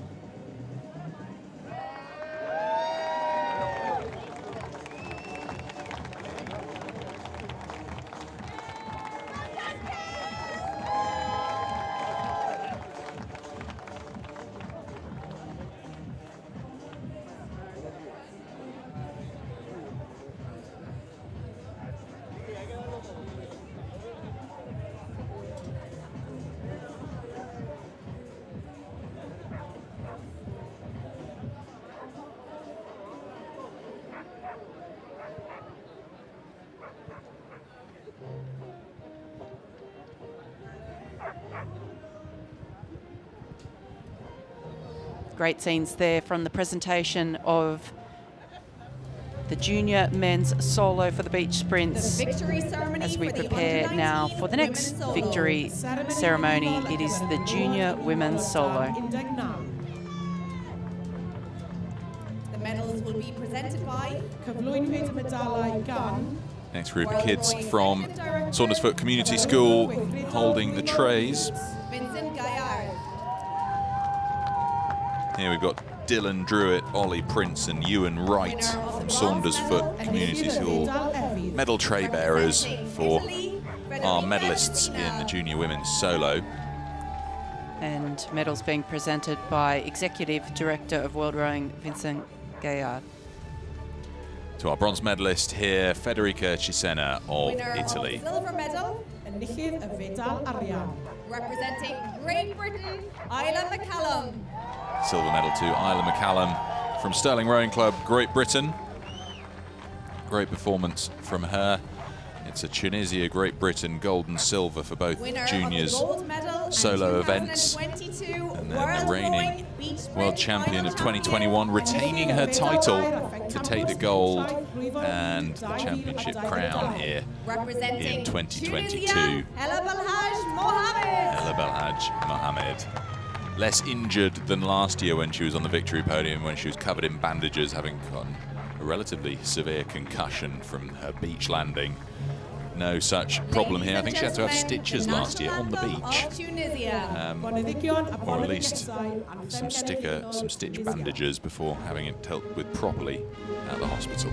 Great scenes there from the presentation of the junior men's solo for the beach sprints. The victory ceremony as we for the prepare under now 19 for the next women's solo. victory ceremony. It is the junior women's solo. The medals will be presented by Next group of kids from Saundersfoot Community School holding the trays. Vincent Gaillard. Here we've got Dylan Druitt, Ollie Prince and Ewan Wright from Saundersfoot Community School. Medal tray bearers for our medalists in the junior women's solo. And medals being presented by Executive Director of World Rowing, Vincent Gaillard. To our bronze medalist here, Federica Cesena of Winner Italy. of silver medal. Representing Great Britain, Isla McCallum. Silver medal to Isla McCallum from Stirling Rowing Club, Great Britain. Great performance from her. It's a Tunisia, Great Britain, gold and silver for both Winner juniors of the gold medal solo and events. 2022 And then the reigning beach sprint world champion of final 2021 retaining her title to take the gold and the championship crown here representing in 2022. Tunisia, Ella Belhaj Mohammed. Ella Belhaj Mohammed. Less injured than last year when she was on the victory podium, when she was covered in bandages, having gotten a relatively severe concussion from her beach landing. No such problem here. I think she had to have stitches last year on the beach. Or at least some stitch bandages before having it dealt with properly at the hospital.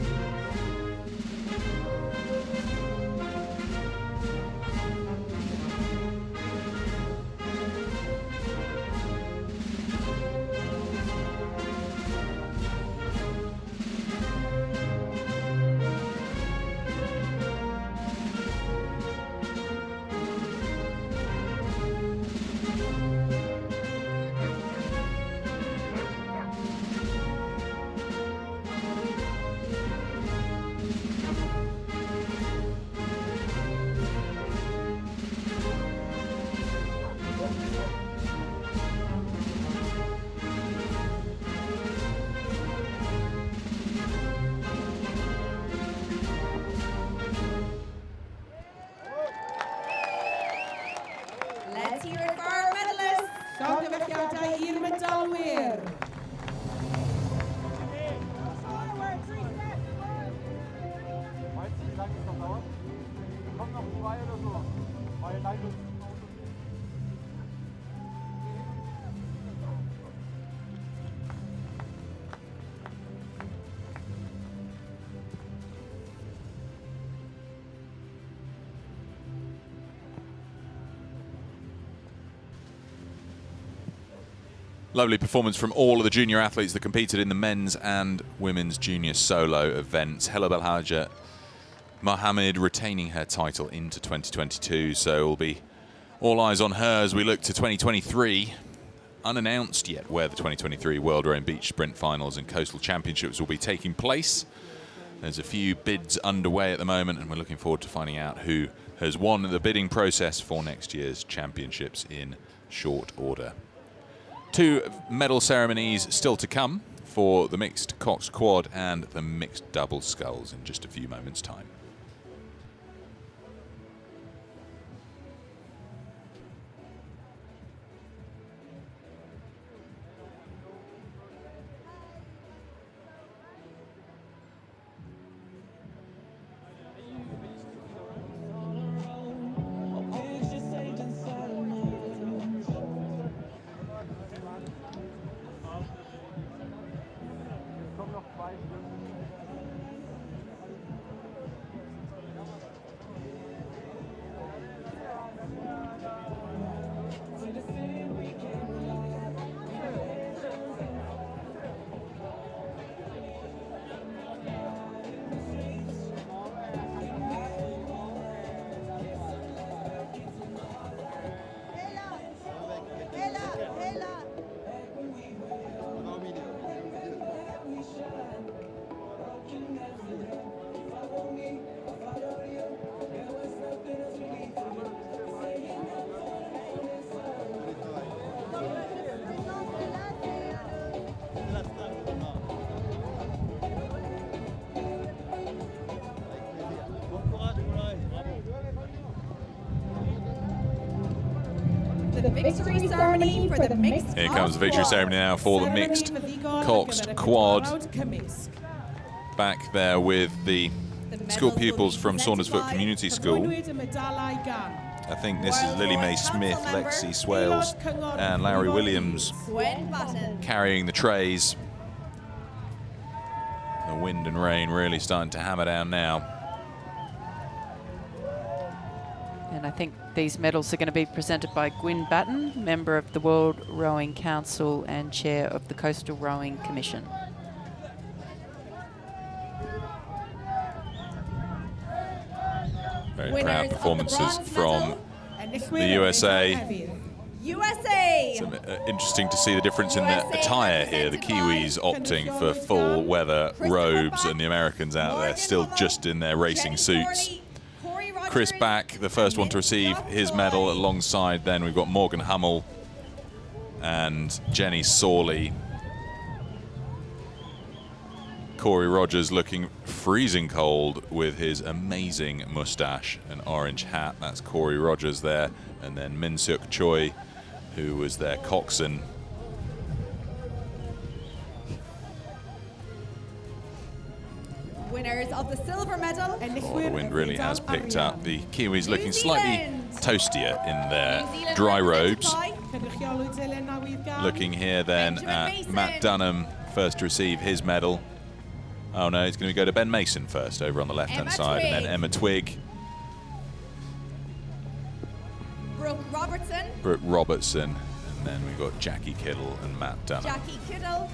Let's hear it for our medalists. Llongyfarchiadau i'r medalwyr. Lovely performance from all of the junior athletes that competed in the men's and women's junior solo events. Hela Belhaja Mohammed retaining her title into 2022, so it will be all eyes on her as we look to 2023. Unannounced yet where the 2023 World Rowing Beach Sprint Finals and Coastal Championships will be taking place. There's a few bids underway at the moment, and we're looking forward to finding out who has won the bidding process for next year's championships in short order. 2 medal ceremonies still to come for the Mixed Coxed Quad and the Mixed Double Sculls in just a few moments' time. the victory ceremony for the mixed. Here comes the victory ceremony now for the Mixed Coxed Quad. Back there with the school pupils from Saundersfoot Community School. I think this is Lily Mae Smith, Lexi Swales, and Larry Williams carrying the trays. The wind and rain really starting to hammer down now. And I think these medals are going to be presented by Gwyn Batten, member of the World Rowing Council and chair of the Coastal Rowing Commission. Very proud performances from the USA. USA! Interesting to see the difference in the attire here. The Kiwis opting for full weather robes and the Americans out there still just in their racing suits. Chris Back, the first one to receive his medal, alongside then we've got Morgan Hummel and Jenny Sawley. Corey Rogers looking freezing cold with his amazing moustache and orange hat. That's Corey Rogers there. And then Min Seok Choi, who was their coxswain. Winners of the silver medal. Oh, the wind really has picked up. The Kiwis looking slightly toastier in their dry robes. Looking here then at Matt Dunham, first to receive his medal. Oh no, it's going to go to Ben Mason first over on the left-hand side, and then Emma Twigg. Brooke Robertson, and then we've got Jackie Kittle and Matt Dunham. Jackie Kittle.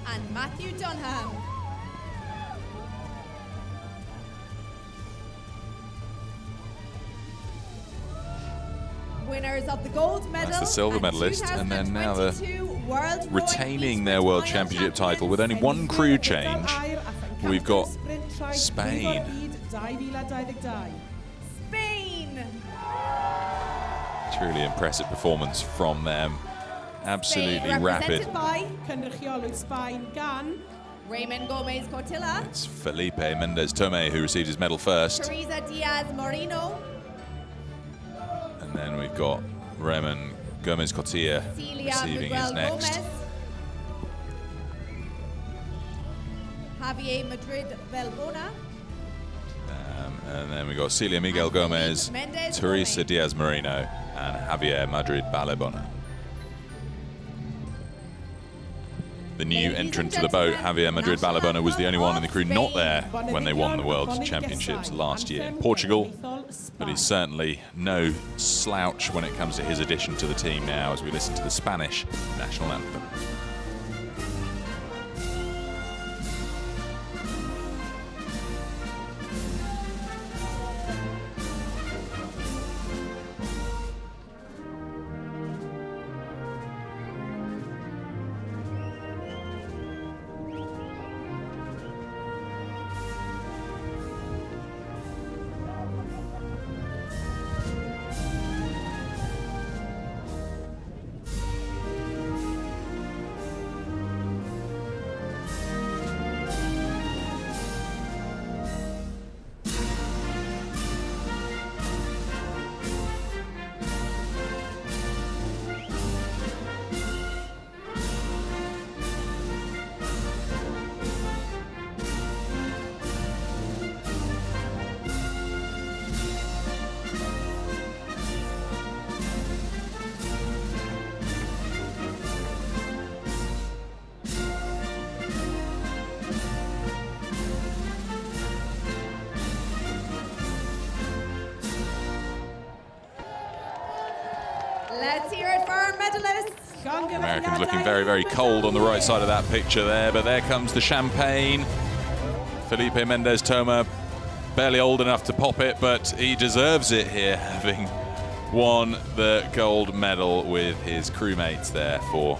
And Matthew Dunham. Winners of the gold medal. That's the silver medalist, and then now they're retaining their World Championship title with only one crew change. We've got Spain. Spain! It's really impressive performance from them. Absolutely Spain, rapid. Raymond Gomez Cortilla. It's Felipe Mendez Tome who received his medal first. Teresa Diaz Moreno. And then we've got Raymond Gomez Cortilla receiving his next. Javier Madrid Belbona. And then we've got Celia Miguel Gomez, Teresa Diaz Moreno, and Javier Madrid Balebona. The new entrant to the boat, Javier Madrid Balebona, was the only one in the crew not there when they won the World Championships last year in Portugal. But he's certainly no slouch when it comes to his addition to the team now as we listen to the Spanish national anthem. Let's hear it for our medalists. Americans looking very, very cold on the right side of that picture there, but there comes the champagne. Felipe Mendez Toma, barely old enough to pop it, but he deserves it here, having won the gold medal with his crewmates there for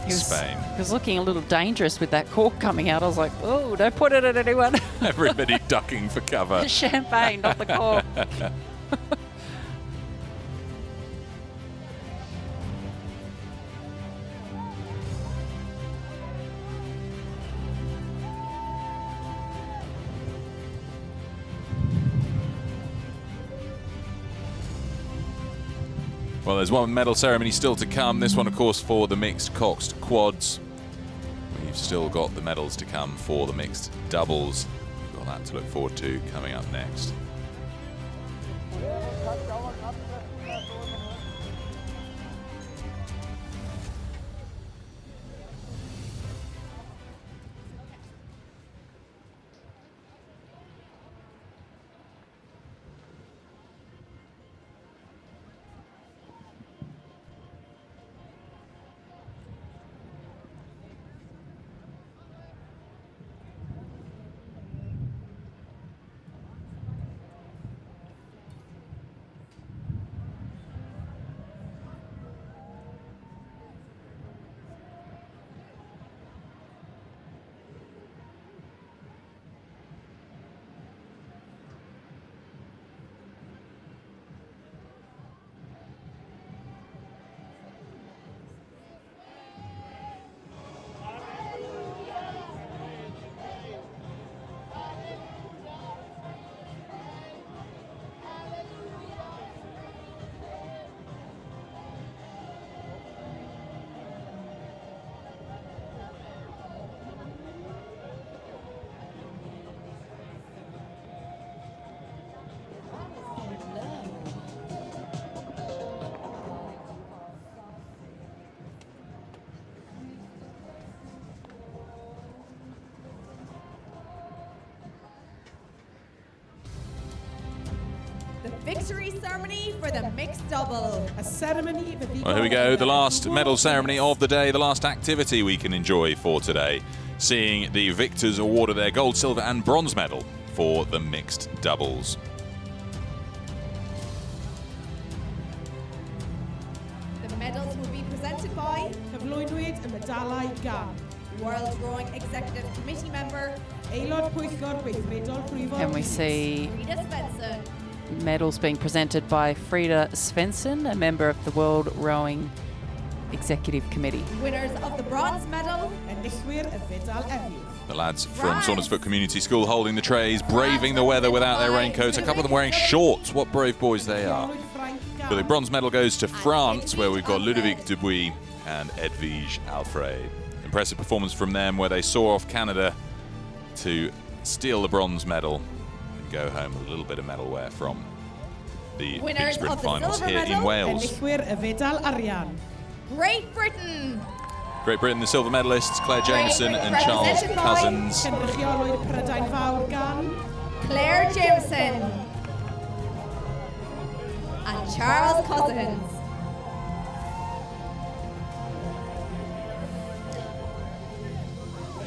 Spain. He was looking a little dangerous with that cork coming out. I was like, oh, don't put it at anyone. Everybody ducking for cover. The champagne, not the cork. Well, there's one medal ceremony still to come. This one, of course, for the Mixed Coxed Quads. We've still got the medals to come for the Mixed Doubles. We've got that to look forward to coming up next. Victory ceremony for the mixed double. A ceremony for the Well, here we go, the last medal ceremony of the day, the last activity we can enjoy for today. Seeing the victors awarded their gold, silver and bronze medal for the mixed doubles. The medals will be presented by Cyflwynwyd y medalau gan World Rowing Executive Committee member Aelod Pwyllgor Gweithredol Prifo. And we see Frida Svensson. medals being presented by Frida Svensson, a member of the World Rowing Executive Committee. Winners of the bronze medal. The lads from Saundersfoot Community School holding the trays, braving the weather without their raincoats. A couple of them wearing shorts. What brave boys they are. But the bronze medal goes to France, where we've got Ludovic Dubuis and Edwige Alfred. Impressive performance from them, where they saw off Canada to steal the bronze medal and go home with a little bit of medalware from the big sprint finals here in Wales. Great Britain. Great Britain, the silver medalists, Claire Jameson and Charles Cousins. Claire Jameson and Charles Cousins.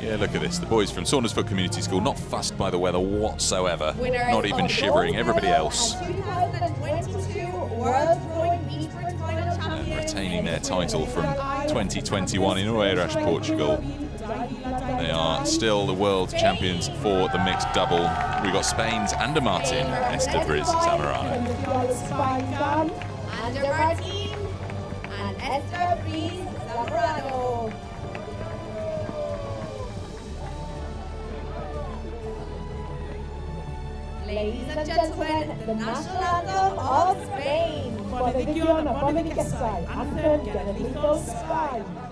Yeah, look at this. The boys from Saundersfoot Community School, not fussed by the weather whatsoever. Winners Not even of shivering. gold Everybody medal else and 2022 World Rowing Beach Sprint Final champion. retaining their title from 2021 in Oeiras, Portugal. They are still the world champions for the mixed double. We've got Spain's Ander Martin, Esther Briz Zamorano. Ander Martin and Esther Briz Zamorano. Ladies and gentlemen, the national anthem of Spain. Boneddigion a boneddigesau, anthem genedlaethol Sbaen.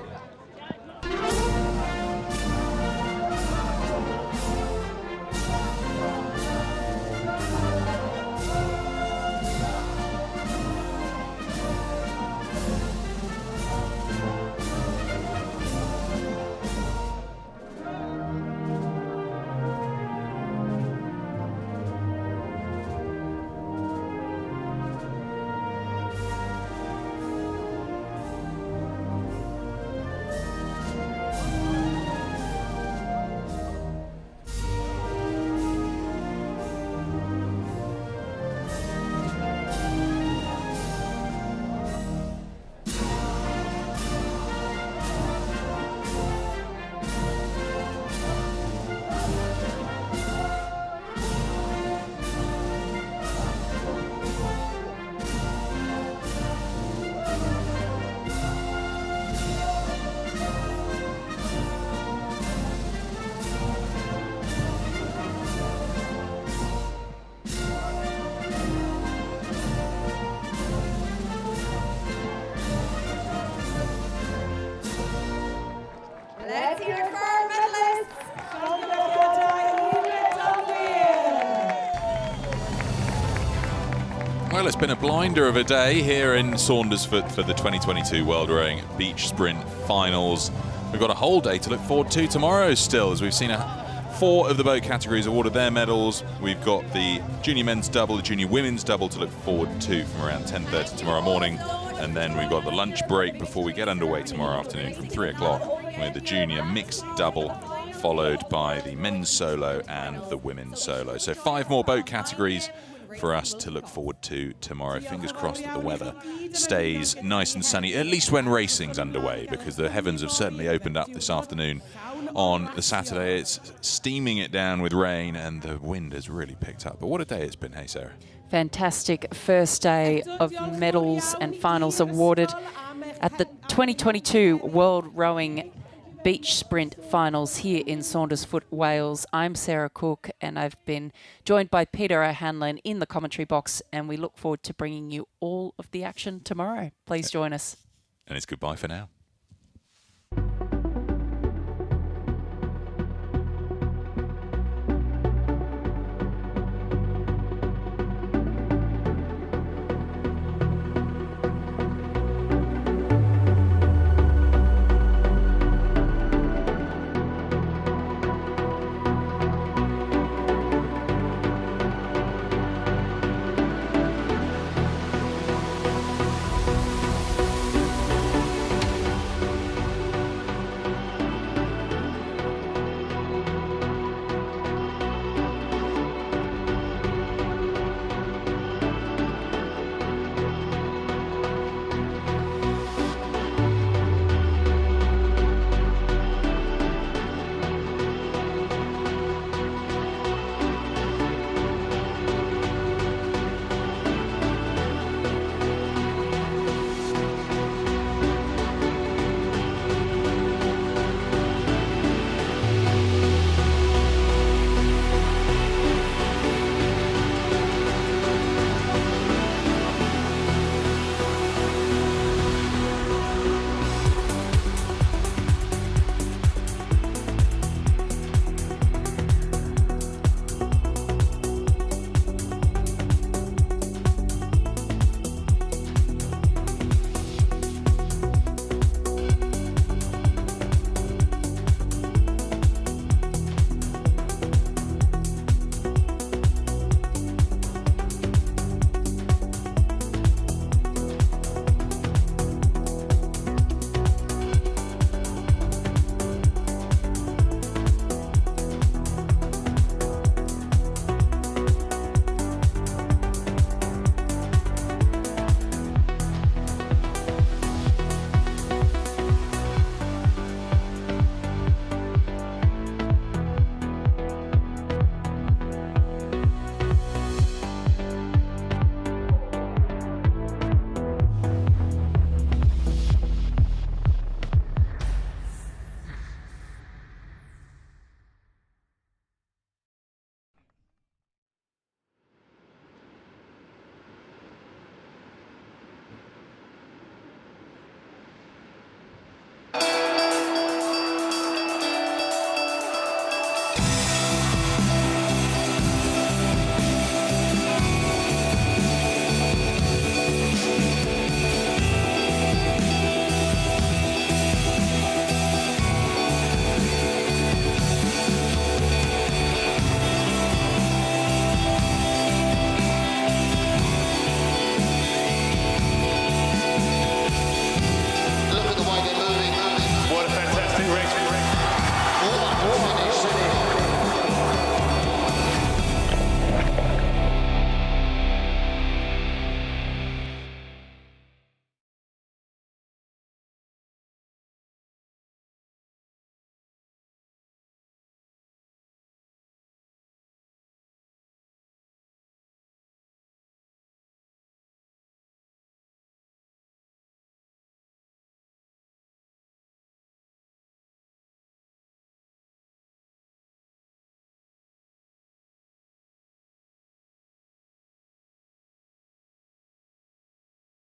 Well, it's been a blinder of a day here in Saundersfoot for the 2022 World Rowing Beach Sprint Finals. We've got a whole day to look forward to tomorrow still, as we've seen 4 of the boat categories awarded their medals. We've got the junior men's double, the junior women's double to look forward to from around 10:30 tomorrow morning. And then we've got the lunch break before we get underway tomorrow afternoon from 3 o'clock with the junior mixed double, followed by the men's solo and the women's solo. So 5 more boat categories for us to look forward to tomorrow. Fingers crossed that the weather stays nice and sunny, at least when racing's underway, because the heavens have certainly opened up this afternoon. On the Saturday, it's steaming it down with rain and the wind has really picked up. But what a day it's been, hey Sarah? Fantastic first day of medals and finals awarded at the 2022 World Rowing Beach Sprint Finals here in Saundersfoot, Wales. I'm Sarah Cook and I've been joined by Peter O'Hanlon in the commentary box, and we look forward to bringing you all of the action tomorrow. Please join us. And it's goodbye for now.